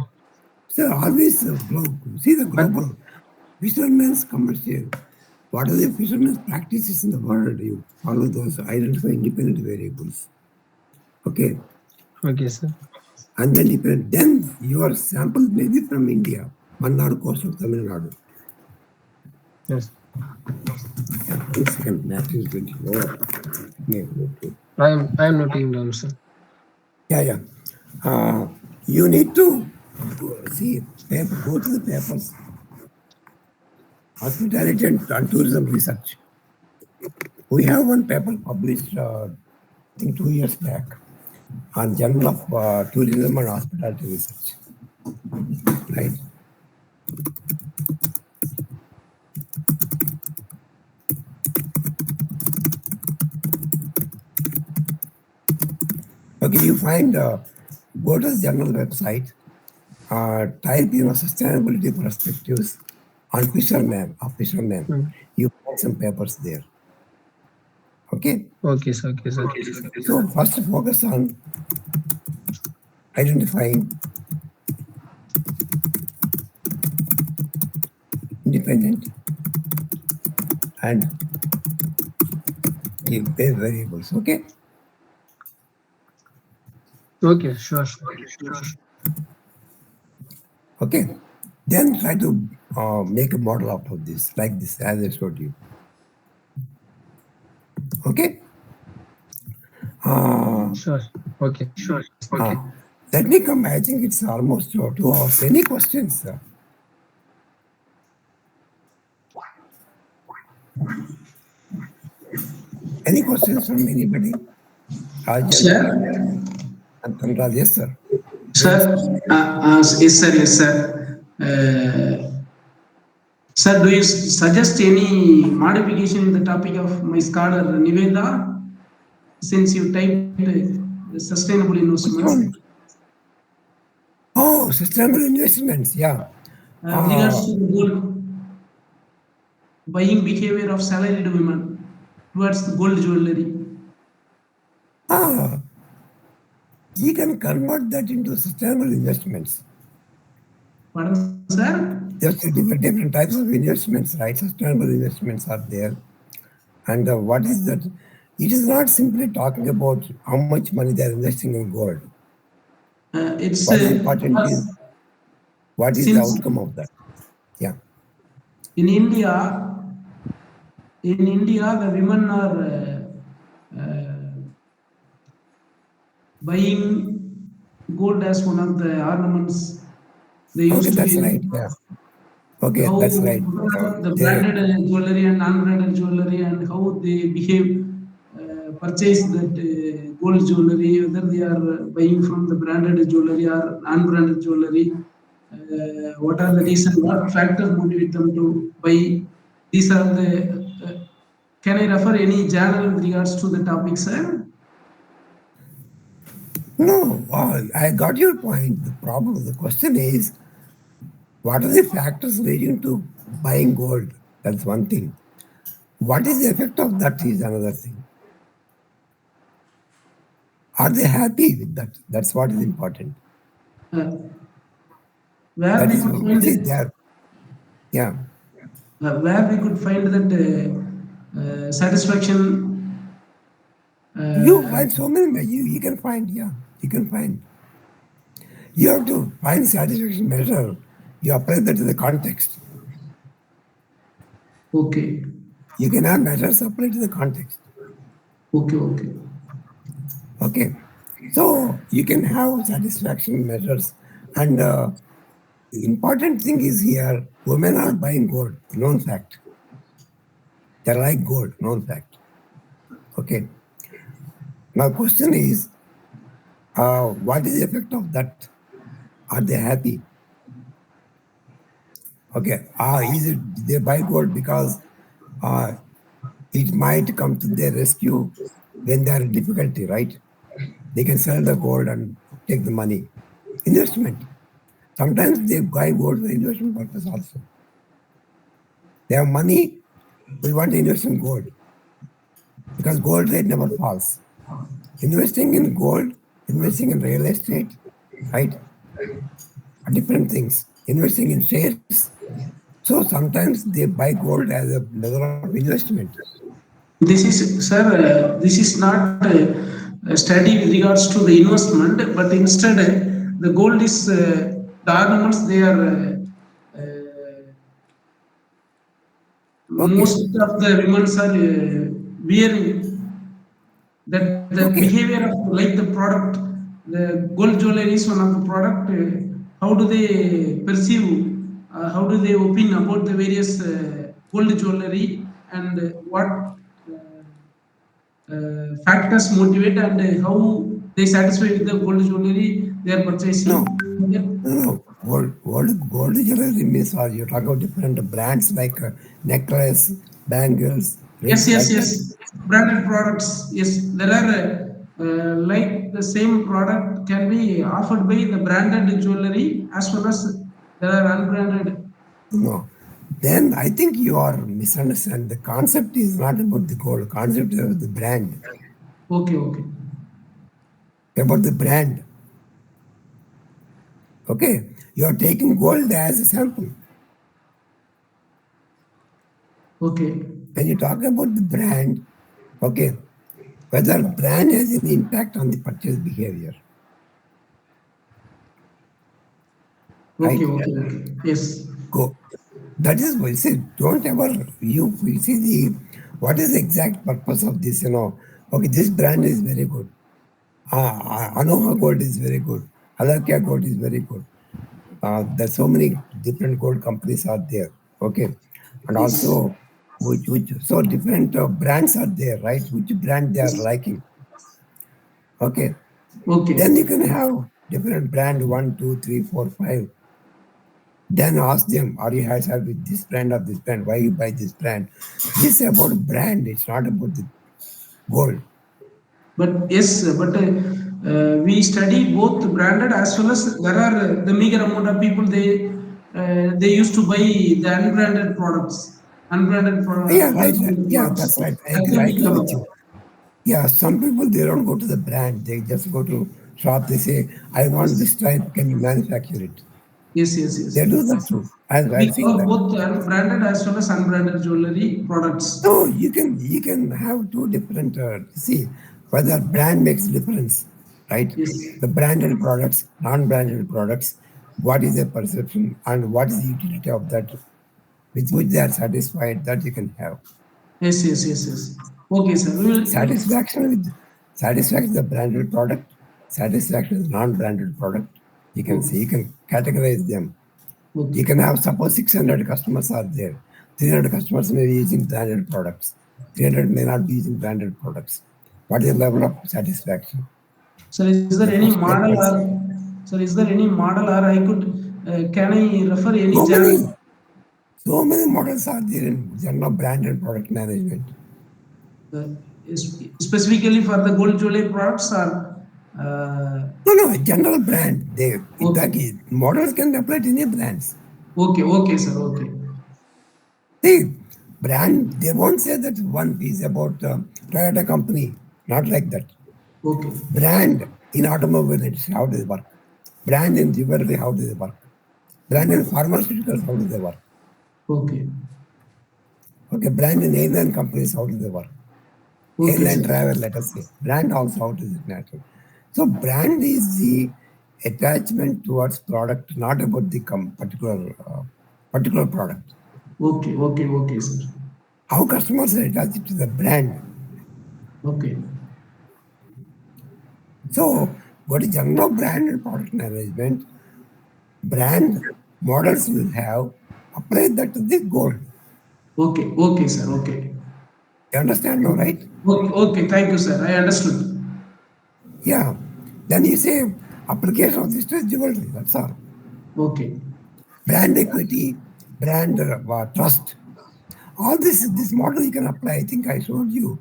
So always see the global fishermen's commercial. What are the fishermen's practices in the world? You follow those, identify independent variables. Okay. Okay, sir. And then your sample may be from India, Mannad coast of Tamil Nadu. Yes. Yeah, 1 second, math is going to go up. I am noting down, sir. Yeah. You need to see, go to the papers. Hospitality and tourism research. We have one paper published, I think 2 years back, on Journal of Tourism and Hospitality Research. Right? Okay, you find, go to the journal website, type, sustainability perspectives on fisherman, You find some papers there. Okay? Okay, sir. Okay, sir. So first focus on identifying independent and give base variables. Okay? Okay, sure. Okay. Then try to make a model out of this, like this, as I showed you. Okay? Sure. Okay. Let me come. I think it's almost 2 hours. Any questions, sir? Any questions from anybody? Sir? Yes, sir. Sir? Yes, sir. Sir, do you suggest any modification in the topic of my scholar Niveda? Since you typed sustainable investments. Oh, sustainable investments, yeah. With regards to the gold buying behavior of salaried women towards the gold jewelry. You can convert that into sustainable investments. Pardon, sir? There's different types of investments, right? Sustainable investments are there. And what is that? It is not simply talking about how much money they are investing in gold. It's what is important is what is the outcome of that. Yeah. In India, the women are buying gold as one of the ornaments. They used that's right. Yeah. Okay, how that's right. The branded jewelry and non-branded jewelry and how they behave, purchase that gold jewelry, whether they are buying from the branded jewelry or non-branded jewelry. What are the reasons? What factors motivate them to buy? These are the. Can I refer any journal with regards to the topic, sir? No, I got your point. The question is, what are the factors leading to buying gold? That's one thing. What is the effect of that is another thing. Are they happy with that? That's what is important. Where we could find it. Yeah. Where we could find that satisfaction. You find so many. You can find. Yeah, you can find. You have to find satisfaction measure. You apply that to the context. Okay. You can have measures applied to the context. Okay. Okay. So you can have satisfaction measures, and the important thing is here, women are buying gold, known fact. They like gold, known fact. Okay. Now question is, what is the effect of that? Are they happy? Okay. Is it they buy gold because it might come to their rescue when they are in difficulty, right? They can sell the gold and take the money. Investment. Sometimes they buy gold for investment purpose also. They have money, we want to invest in gold because gold rate never falls. Investing in gold, investing in real estate, right? Are different things. Investing in shares. So sometimes they buy gold as a measure of investment. This is, sir, this is not a study with regards to the investment, but instead the gold is the ornaments they are most of the women are wearing. That behavior of like the product, the gold jewelry is one of the product. How do they perceive? How do they opine about the various gold jewelry and what factors motivate and how they satisfy with the gold jewelry they are purchasing? No. Gold jewelry means you talk about different brands like necklace, bangles, Yes, rings yes, like yes. that. Branded products. Yes, there are like the same product can be offered by the branded jewelry as well as there are unbranded. No. Then I think you are misunderstanding. The concept is not about the gold. Concept is about the brand. Okay, okay, About the brand. Okay. You are taking gold as a sample. okay, When you talk about the brand, okay, whether brand has any impact on the purchase behavior. okay, Right? okay, okay. Yes, Go. That is why I say don't ever you see the what is the exact purpose of this, Okay, this brand is very good. Anoha gold is very good. Halakya gold is very good. There's so many different gold companies are there. Okay. And yes. also which so different brands are there, right? Which brand they are liking. Okay. Okay. Then you can have different brand 1, 2, 3, 4, 5. Then ask them, are you happy with this brand or this brand? Why you buy this brand? This is about brand. It's not about the gold. But yes, but we study both branded as well as there are the meager amount of people they used to buy the unbranded products, Yeah, right, right. unbranded Yeah, products. that's right. I That agree, can I be agree with covered. you. Yeah, some people they don't go to the brand. They just go to shop. They say, I want this type. Can you manufacture it? Yes, yes, yes. They do that too. We I've seen cover that. both branded as well as unbranded jewelry products. No, you can have two different. See, whether brand makes difference, right? Yes, The branded products, non-branded products. What is their perception and what is the utility of that with which they are satisfied that you can have. yes, yes, yes, yes. Okay, sir. Satisfaction with the branded product, satisfaction with non-branded product. You can see, Okay, you can categorize them. You okay. can have suppose 600 customers are there. 300 customers may be using branded products. 300 may not be using branded products. What is the level of satisfaction? Sir, is there The any first step, model let's or see. sir, is there any model or I could can I refer any So channel? many, so many models are there in general branded product management. uh, Specifically for the gold jewelry products or No, general brand. okay, Models can apply to any brands. okay, okay, sir, okay, See, brand, they won't say that one piece about Toyota company. Not like that. okay, Brand in automobile, how does it work? Brand in jewelry, how does it work? Brand in pharmaceuticals, how do they work? okay, Okay, brand in airline companies, how do they work? okay, Airline sir. driver, let us say. Brand also, how does it matter? So brand is the attachment towards product, not about the particular product. Okay, okay, okay, sir. How customers are attached to the brand. Okay, So what is general brand and product management? Brand models will have applied that to the goal. okay, okay, sir, okay. You understand now, right? Okay, okay, thank you, sir. I understood. Yeah. Then you say application of this to jewelry. That's all. Okay, Brand equity, brand trust. All this model you can apply. I think I showed you.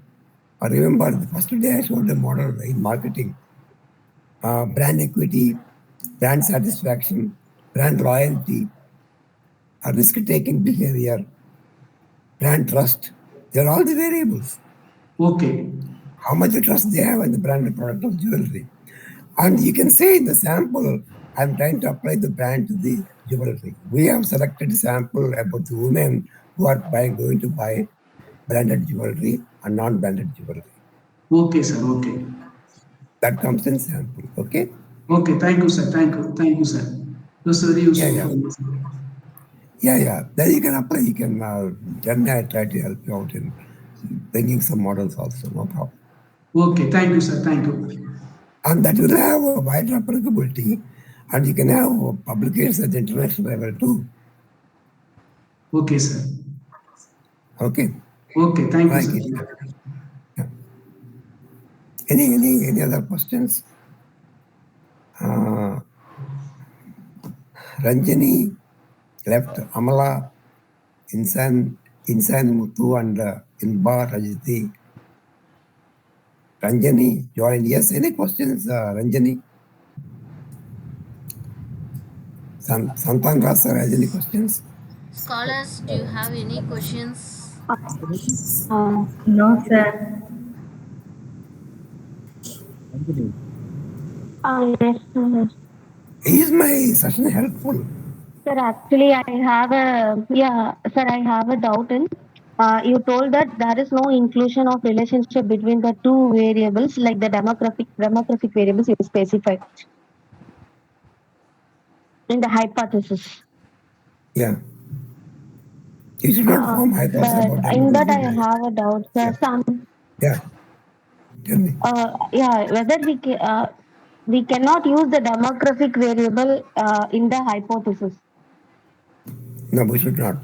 I remember the first day I showed the model in marketing. Brand equity, brand satisfaction, brand loyalty, risk-taking behavior, brand trust. They're all the variables. okay, How much trust they have in the branded product of jewelry. And you can say in the sample, I'm trying to apply the brand to the jewelry. We have selected a sample about the women who are going to buy branded jewelry and non-branded jewelry. okay, sir, okay. That comes in sample. Okay? Okay, thank you, sir. Thank you, sir. It was very Yeah, useful yeah. for me. Yeah, yeah. Then you can apply. You can, then I try to help you out in bringing some models also. No problem. Okay, thank you, sir. Thank you. And that will have a wider applicability, and you can have publications at the international level too. Okay, sir. Okay. Okay, thank you, Like sir. it. Yeah. Any other questions? Ranjani left Amala, Insan Muthu and Inba Rajati. Ranjani joined. Yes, any questions, Ranjani? Santan Rasa, any questions? Scholars, do you have any questions? No, sir. Yes, sir. Is my session helpful? Sir, actually, I have a doubt in. You told that there is no inclusion of relationship between the two variables, like the demographic variables you specified in the hypothesis. Yeah. You should not form hypothesis But about in that I demography. have a doubt, sir. Yeah. Tell me. Whether we cannot use the demographic variable in the hypothesis. No, we should not.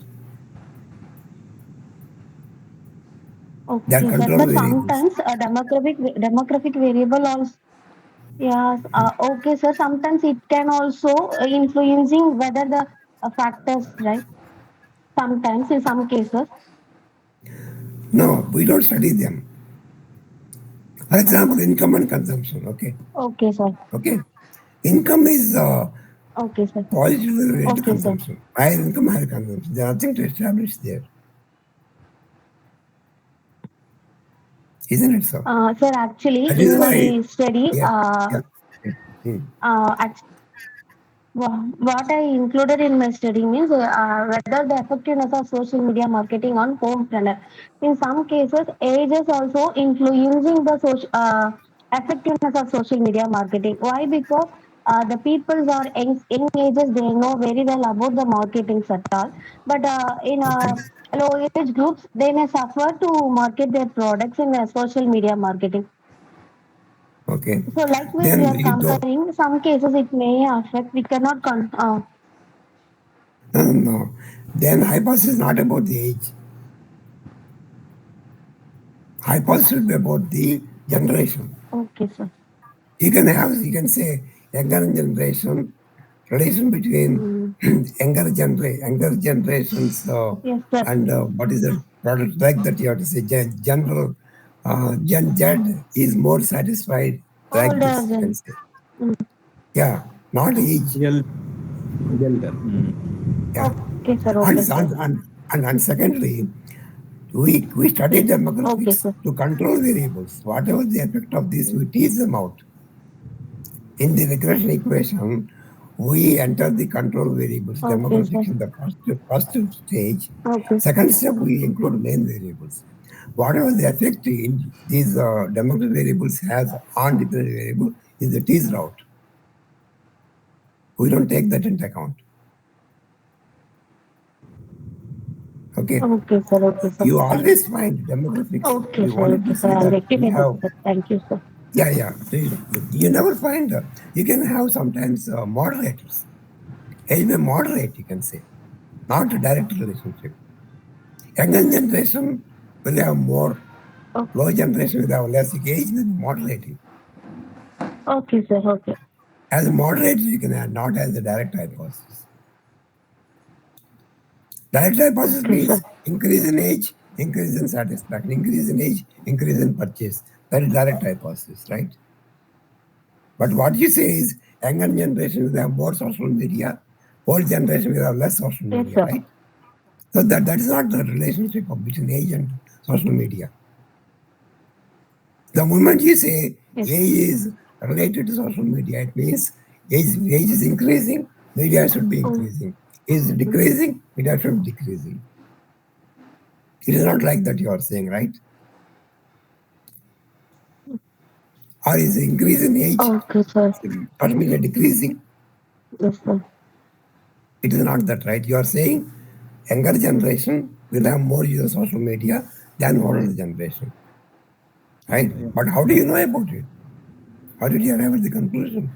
They are Okay, sir. control But variables. sometimes a demographic variable also. Yes. Okay, sir. Sometimes it can also influencing whether the factors, right? Sometimes in some cases. No, we don't study them. For example, income and consumption. Okay. Okay, sir. Okay. Income is Okay, sir. positively related to Okay, sir. consumption. Higher income, higher consumption. There's nothing to establish there. Isn't it so? Sir, actually, That in is my why. study, Yeah. what I included in my study means whether the effectiveness of social media marketing on homepreneur. In some cases, age is also influencing the effectiveness of social media marketing. Why? Because the people are young ages, they know very well about the marketing sector. But in low age groups, they may suffer to market their products in social media marketing. Okay. So, likewise, we Then are you don't. comparing. Some cases it may affect. We cannot No. Then hypothesis is not about the age. Hypothesis should be about the generation. Okay, sir. You can say younger generation, relation between younger generations Yes, sir. and what is the product like that you have to say general Gen Z is more satisfied like Older this, you can than. say. Yeah, not age. Elder. Yeah. Okay, sir. Okay, sir. And secondly, we study Okay, demographics sir. to control variables. Whatever the effect of this, we tease them out. In the regression equation, we enter the control variables, Okay, demographics sir. in the first stage. Okay. Second step, we include main variables. Whatever the effect in these demographic variables has on dependent variable is the teased out. We don't take that into account. Okay. Okay, sir. Okay, sir. You always find demographics. Okay, We sir. wanted Okay, to sir. say I'll that we rectify have. that, sir. Thank you, sir. Yeah. You never find. You can have sometimes moderators. Age may moderate, you can say, not a direct relationship. Younger generation will have more. Low generation will have less. Age may be moderating. Okay, sir. Okay. As a moderator, you can have, not as a direct hypothesis. Direct hypothesis means increase in age, increase in satisfaction, increase in age, increase in purchase. That is direct hypothesis, right? But what you say is younger generation will have more social media, old generation will have less social media, Yes, right? So that is not the relationship between age and social media. The moment you say age is related to social media, it means age is increasing, media should be increasing. Is decreasing, media should be decreasing. It is not like that you are saying, right? Or is the increase in age social media decreasing? Yes, sir. It is not that, right? You are saying younger generation will have more use of social media than older generation, right? But how do you know about it? How did you arrive at the conclusion?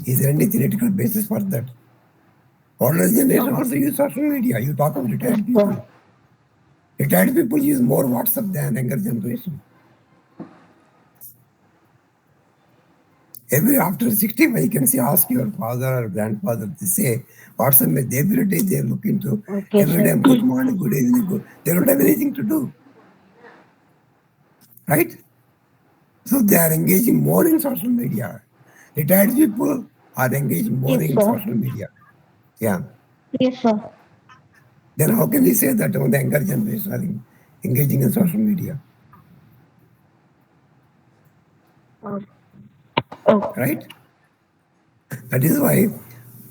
Is there any theoretical basis for that? Older generation also use social media. You talk of retired people. Retired people use more WhatsApp than younger generation. After 65, you can see, ask your father or grandfather to say, what's the message? Every day they look into, Okay, every sir. time, good morning, good evening, good. They don't have anything to do. Right? So they are engaging more in social media. Retired people are engaging more Yes, in sir. social media. Yeah. Yes, sir. Then how can we say that the younger generation are engaging in social media? Oh, oh. Right? That is why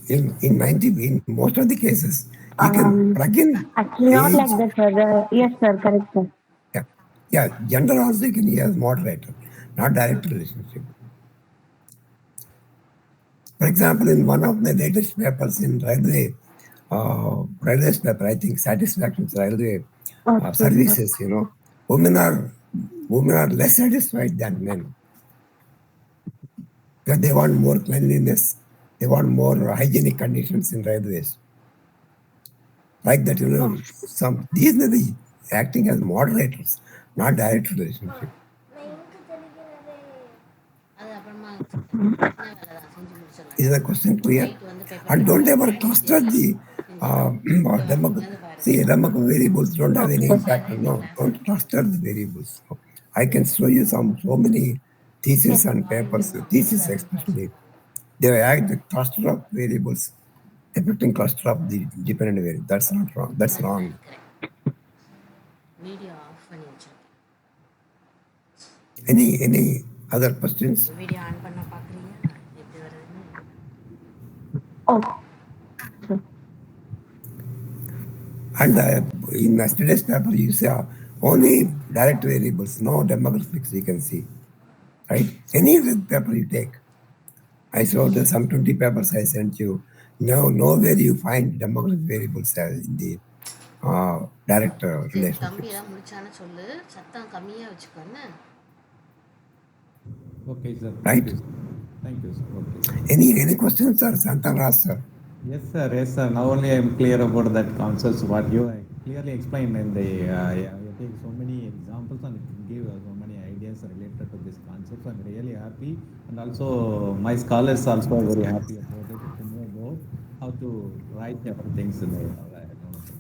in most of the cases, you can plug in Actually, not age. like that, sir. Yes, sir. Correct, sir. Yeah. Yeah. Gender also you can use as moderator, not direct relationship. For example, in one of my latest papers in railways paper, I think satisfaction railway Okay, sir. services, women are less satisfied than men because they want more cleanliness, they want more hygienic conditions in railways. Like that, these may be acting as moderators, not direct relationship. Is the question clear? And don't ever cluster the variables don't have any impact. No, don't cluster the variables. I can show you so many theses and papers, thesis especially. They act the cluster of variables affecting cluster of the dependent variable. That's not wrong. That's wrong. Video off பண்ணி வச்சிருக்கேன். Any other questions? Video on பண்ண பார்க்குறீங்க எப்படி வருதுன்னு. Oh. And in yesterday's paper, you say only direct variables, no demographics you can see. Right? Any paper you take. I showed some 20 papers I sent you. Nowhere you find demographic variables in the direct relationships. தம்பி எல்லாம் முடிச்சான்னு சொல்லு, சத்தம் கம்மியா வச்சுக்கோன்னு. Okay, sir. Right? Thank you, sir. Okay. Any questions, sir? Satyanarayana, sir? Yes, sir. Yes, sir. Now only I am clear about that concepts. What you clearly explained in the you take so many examples and give so many ideas related to this concept. I'm really happy, and also my scholars also are very happy about it to know about how to write different things in the.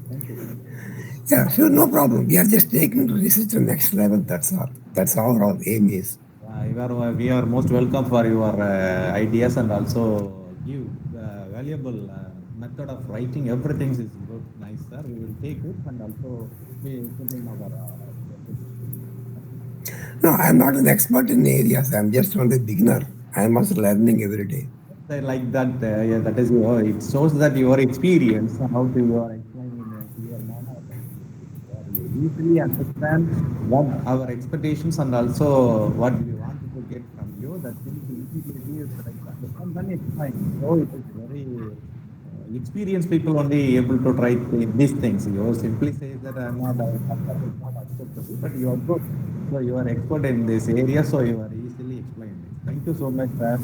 Thank you. Yeah, sure, no problem. We are just taking research to the next level. That's all. That's all our aim is. We are most welcome for your ideas and also give valuable method of writing. Everything is good, nice, sir. We will take it and also we put in our. No, I am not an expert in areas. I am just only a beginner. I am also learning every day. Like that, yeah, that is your. It shows that your experience and how to you are explaining your manner. You easily understand what our expectations and also what we want to get from you. That things immediately is like understand then explain. So it is very experienced people only able to try these things. You simply say that I am not acceptable, but you are good. So you are expert in this area, so you are easily explained. Thank you so much, sir.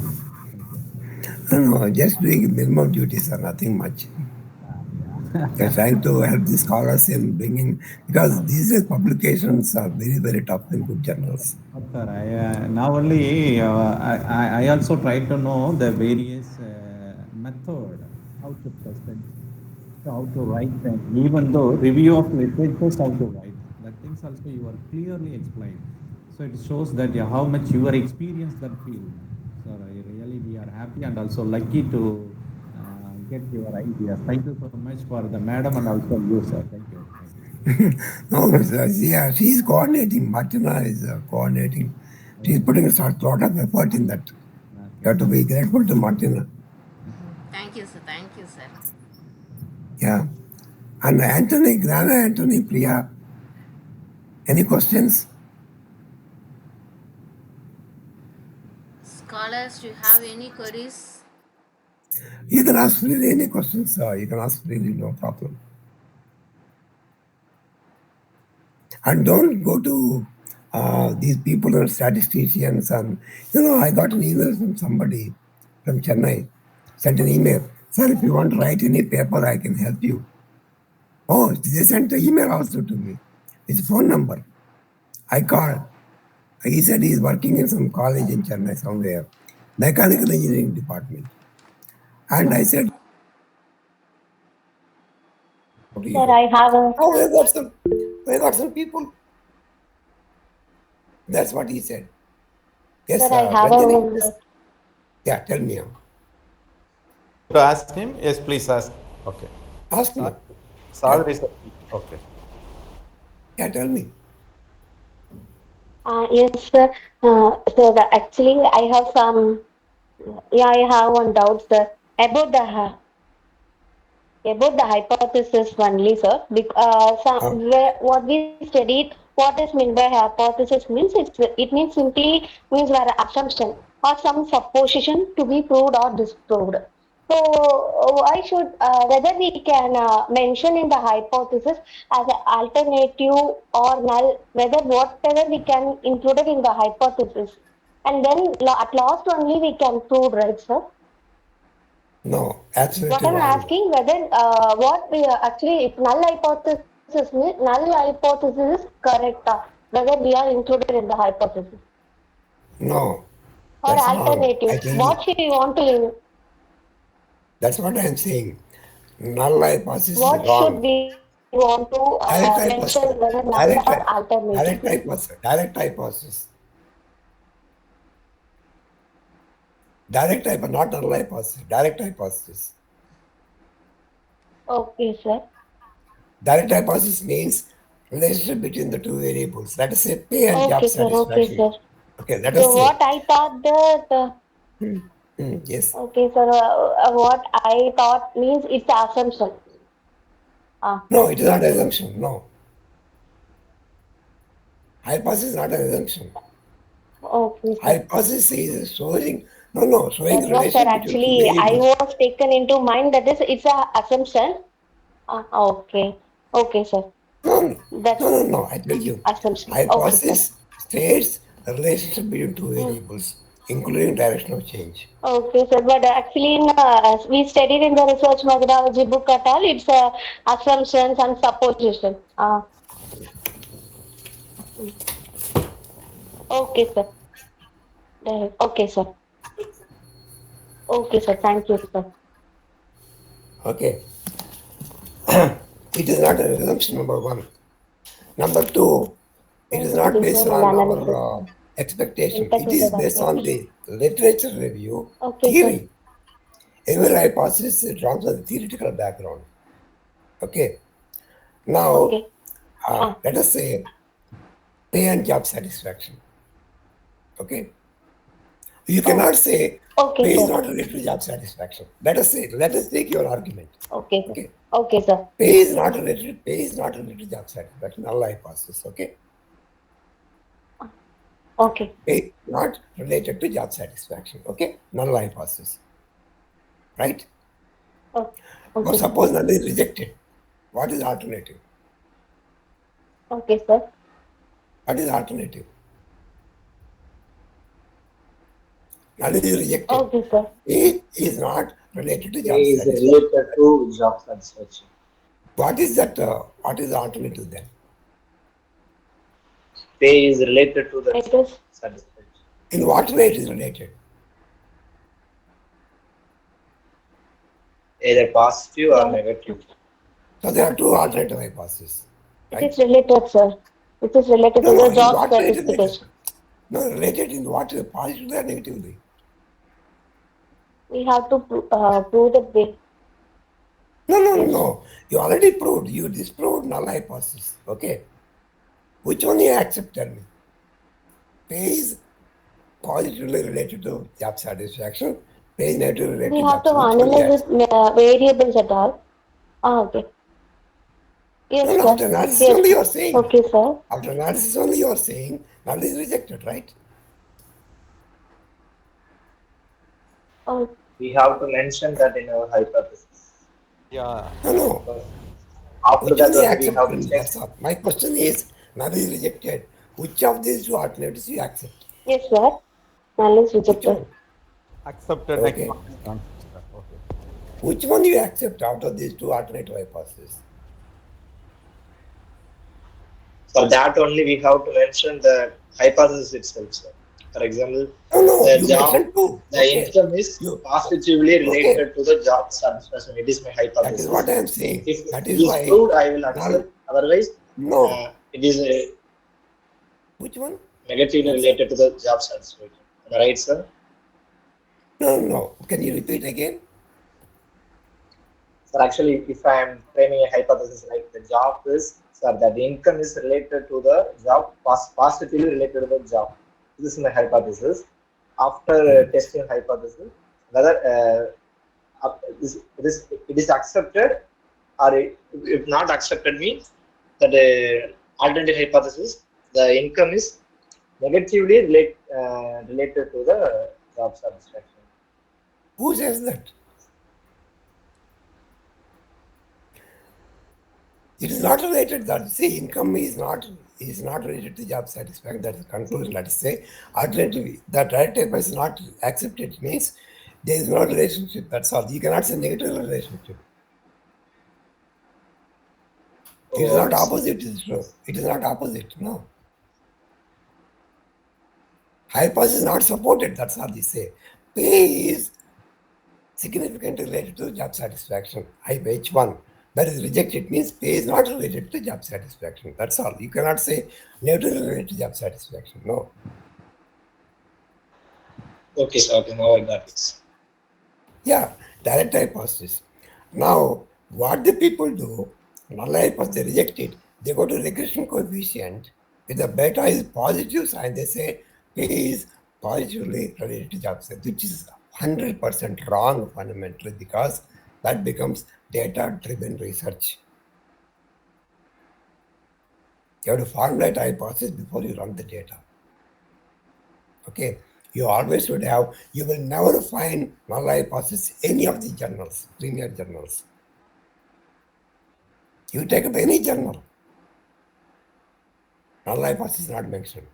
No, just doing minimum duties are nothing much. They're trying to help the scholars in bringing, because these publications are very, very tough in good journals. Sir, now only I also try to know the various method, how to present, how to write them, even though review of literature, how to write. That things also you are clearly explained. So it shows that how much you are experienced that field. So really we are happy and also lucky to get your ideas. Thank you so much for the madam and also you, sir. Thank you. No, sir, yeah, she's coordinating. Martina is coordinating. She's putting a lot of effort in that. You have to be grateful to Martina. Thank you, sir. Thank you, sir. Yeah. And Anthony, Priya, any questions? Scholars, do you have any queries? You can ask freely any questions, sir. You can ask freely, no problem. And don't go to these people who are statisticians. And, I got an email from somebody from Chennai, sent an email. Sir, if you want to write any paper, I can help you. Oh, they sent an email also to me. It's a phone number. I called. He said he's working in some college in Chennai somewhere. mechanical engineering department. And I said, Sir, I have a. oh, we got some people. That's what he said. Yes, Sir, I have Ranjani, a. yes. Yeah, tell me. To ask him? Yes, please ask. Okay. Ask me. Sagar is okay. Yeah, tell me. Yes, sir. Actually, I have some. Yeah, I have one doubt, sir, about the hypothesis only, sir. What we studied, what is meant by hypothesis means it means simply means where assumption or some supposition to be proved or disproved. So why should whether we can mention in the hypothesis as an alternative or null, whether whatever we can include it in the hypothesis, and then at last only we can prove, right, sir? No, absolutely What I'm wrong. asking whether what we actually if null hypothesis means null hypothesis is correct, whether we are included in the hypothesis No, or that's wrong. I alternative. tell What you, should we want to? that's what I am saying. Null hypothesis is What should wrong. we want Direct to hypothesis. mention whether null or alternative? Direct hypothesis. Direct hypothesis, not null hypothesis. Direct hypothesis. Okay, sir. Direct hypothesis means relationship between the two variables. Let us say pay and job Okay, sir. Okay, satisfaction. sir. Okay, let us So say. what I thought Yes. Okay, sir. What I thought means it's the assumption. No, it is not assumption. No. Hypothesis is not an assumption. Okay, sir. Hypothesis is showing showing No, relation sir. between two Actually, I variables. was taken into mind that it's a assumption. Okay. Okay, sir. No. I tell you. Assumption. Hypothesis states the relationship between two variables, including direction of change. Okay, sir. But actually, we studied in the research methodology book at all. It's assumptions and supposition. Okay, sir. Okay, sir. Okay, sir. Thank you, sir. Okay. It is not an assumption, number one. Number two, it is not based on our expectation. It is based on the literature review theory. Every hypothesis is drawn from the theoretical background. Okay. Now, let us say pay and job satisfaction. Okay. You cannot say pay is not related to job satisfaction. Let us take your argument. Okay. Okay, sir. Pay is not related to job satisfaction, null hypothesis. Okay. Okay. Pay is not related to job satisfaction. Okay. Null hypothesis. Right? Okay. Now suppose null is rejected. What is alternative? Okay, sir. What is alternative? Null is rejected. Okay, sir. Pay is not related to job is satisfaction. related to job satisfaction. What is that? What is the alternative then? Pay is related to the satisfaction. In what way it is related? Either positive or negative. So there are two alternative hypotheses. Right? It is related, sir. It is related to the job satisfaction. No, related in what way? Positively or negatively? We have to prove that way. No. You already proved. You disproved null hypothesis. Okay. Which one you accept? Tell me. Pay is positively related to job satisfaction. Pay is negatively related to job satisfaction. We have to analyze variables at all. Okay. Yes, no, after analysis only you are saying. Okay, sir. After analysis only you are saying null is rejected, right? Oh. We have to mention that in our hypothesis. Yeah. No. After Which that, one you we have to accept? check. That's all. My question is, null is rejected. Which of these two alternatives you accept? Yes, sir. Null is rejected. Accepted. Okay. Which one you accept out of these two alternative hypotheses? For that only we have to mention the hypothesis itself, sir. For example, No, the you job, mentioned two. the Okay. income is You positively related okay. to the job satisfaction. It is my That is what hypothesis. I am saying. If That it is is why proved, I will now accept. Otherwise, no. it is Which one? negatively What, sir? related to the job satisfaction. Am I right, sir? No. Can you repeat again? So actually, if I am framing a hypothesis like the job is, sir, that the income is related to the job, positively related to the job. This is my hypothesis. After testing hypothesis, whether it is accepted or if not accepted means that alternative hypothesis, the income is negatively related to the job satisfaction. Who says that? It is not related. That see, income is not related to job satisfaction. That is the conclusion. Let us say alternatively, that right type is not accepted means there is no relationship. That's all. You cannot say negative relationship. It is not opposite. It is true. It is not opposite. No. Hypothesis is not supported. That's all they say. Pay is significantly related to job satisfaction. H1. That is rejected means pay is not related to job satisfaction. That's all. You cannot say neutral related to job satisfaction. No. Okay, sir. Okay, now I got it. Yeah, direct hypothesis. Now, what the people do, null hypothesis, they reject it. They go to regression coefficient. If the beta is positive sign, they say P is positively related to job satisfaction, which is 100% wrong fundamentally because that becomes data-driven research. You have to formulate hypothesis before you run the data. Okay, you always should have, you will never find null hypothesis any of the journals, premier journals. You take up any journal, null hypothesis is not mentioned.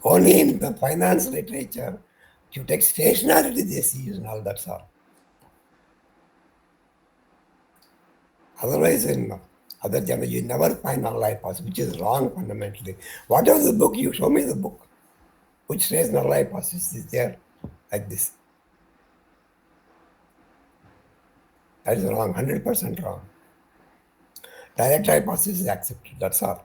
Only in the finance literature, if you take stationarity, they see null, that's all. Otherwise, in other journals, you never find null hypothesis, which is wrong fundamentally. Whatever the book, you show me the book, which says null hypothesis is there like this. That is wrong, 100% wrong. Direct hypothesis is accepted, that's all.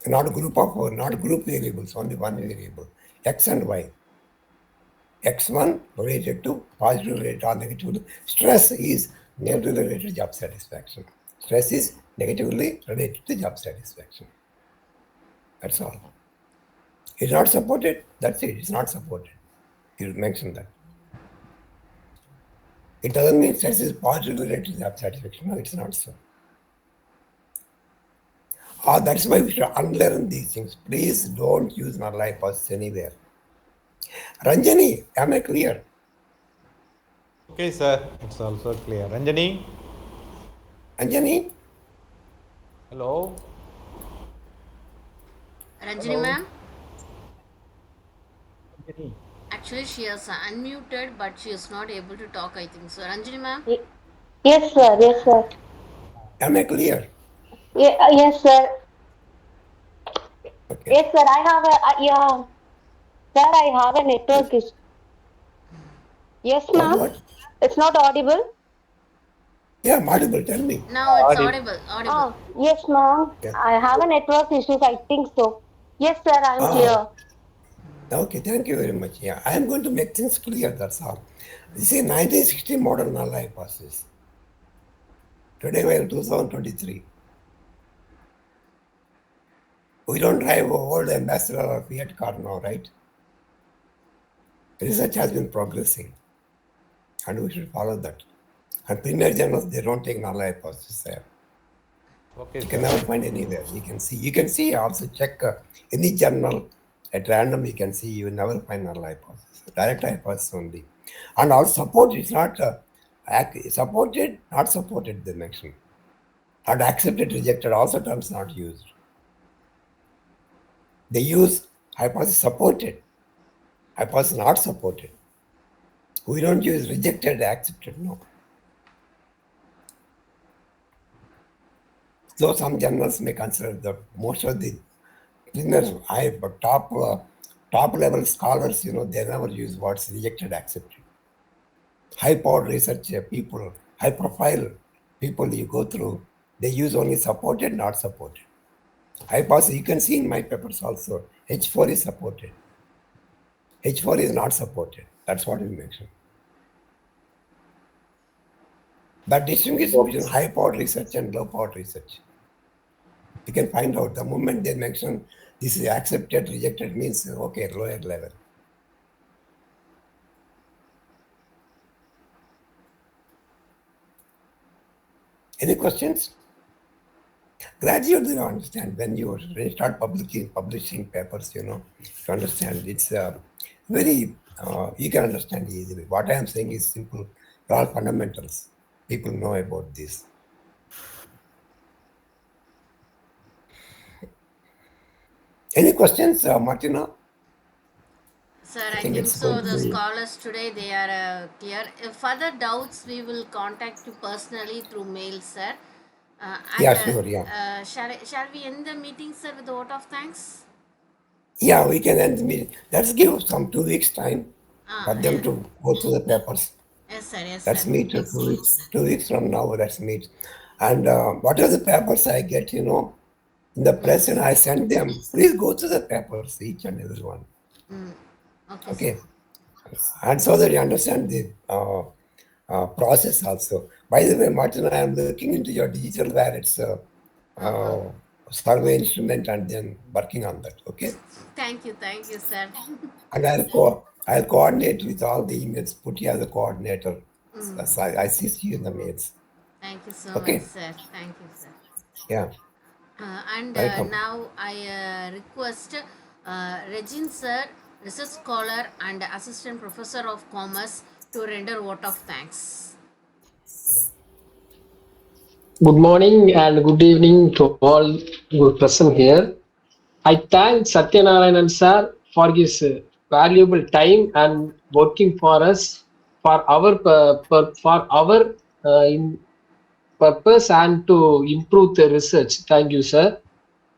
Not group variables, only one variable, X and Y. X1 related to positive related or negative. Stress is negatively related to job satisfaction. Stress is negatively related to job satisfaction. That's all. It's not supported, that's it, it's not supported. You mentioned that. It doesn't mean stress is positively related to job satisfaction. No, it's not so. That's why we should unlearn these things. Please don't use null hypothesis anywhere. Ranjani, am I clear? Okay, sir. It's also clear. Ranjani? Anjani? Hello? Ranjini ma'am? Ranjani? Actually, she is unmuted, but she is not able to talk, I think. So, Ranjini ma'am? Yes, sir. Yes, sir. Am I clear? Yes, sir. Okay. Yes, sir. I have a yeah. Sir, I have a network issue. Yes, ma'am. What? It's not audible. Yeah, I'm audible. Tell me. Now it's audible. Yes, ma'am. Yeah. I have a network issues. I think so. Yes, sir. I'm clear. Okay, thank you very much. Yeah, I am going to make things clear, that's all. This is 1960 model null hypothesis. Today we are in 2023. We don't drive a old ambassador or Fiat car now, right? Research has been progressing and we should follow that. And premier journals, they don't take null hypothesis there. Okay, you can never find anywhere. You can see also check any journal at random, you can see you will never find null hypothesis. Direct hypothesis only. And also support is not supported, not supported, they mention. And accepted, rejected, also terms not used. They use hypothesis supported, hypothesis not supported. We don't use rejected, accepted, no. Though some journals may consider that most of the beginners, top level scholars, they never use words rejected, accepted. High powered research people, high profile people you go through, they use only supported, not supported. High pass, you can see in my papers also, H4 is supported. H4 is not supported. That's what we mentioned. That distinguishes between high powered research and low powered research. You can find out the moment they mention this is accepted, rejected means okay, lower level. Any questions? Gradually you understand when you start publishing papers, to understand it's very, you can understand easily. What I am saying is simple, all fundamentals. People know about this. Any questions, Martina? Sir, I think so. The scholars today, they are clear. If further doubts, we will contact you personally through mail, sir. Sure, yeah. Shall we end the meeting, sir, with a vote of thanks? Yeah, we can end the meeting. Let's give some 2 weeks time for them to go through the papers. Yes, sir. Yes, let's sir. meet 2 weeks. 2 weeks from now, let's meet. And whatever the papers I get, in the press, and I send them, please go through the papers, each and every one. Okay. And so that you understand the process also. By the way, Martin, I am looking into your digital wallets survey instrument and then working on that. Okay. Thank you, sir. And I'll coordinate with all the emails. Put you as a coordinator. I see you in the mails. Thank you so much, sir. Thank you, sir. Yeah. And now I request Regine sir, research scholar and assistant professor of commerce, to render vote of thanks. Good morning and good evening to all who are present here. I thank Satyanarayana sir for his valuable time and working for us for our purpose and to improve the research. Thank you, sir.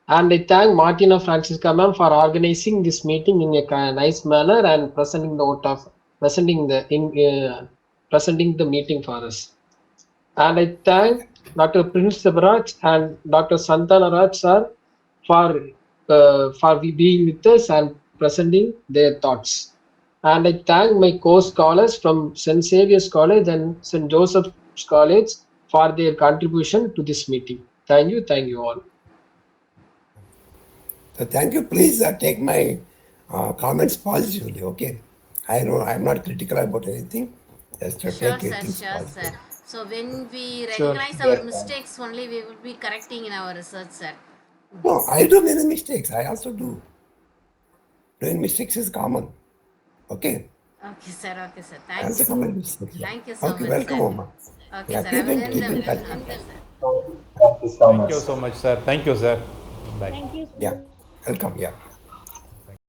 And I thank Martina Francisca ma'am for organizing this meeting in a nice manner and presenting the meeting for us. And I thank Dr. Prince Sabaraj and Dr. Satyanarayana sir for being with us and presenting their thoughts. And I thank my co-scholars from St. Xavier's College and St. Joseph's College for their contribution to this meeting. Thank you all. So thank you. Please take my comments positively, okay? I know I'm not critical about anything. Just to Sure, take sir. So when we recognize our mistakes, only we will be correcting in our research, sir. No, I do many mistakes. I also do. Doing mistakes is common. Okay. Okay, sir. Thank you. Thank you so much. Okay, welcome, Oma. Okay, sir. Keep in touch. Thank you so much. Thank you so much, sir. Thank you, sir. Bye. Thank you. Yeah, welcome. Yeah.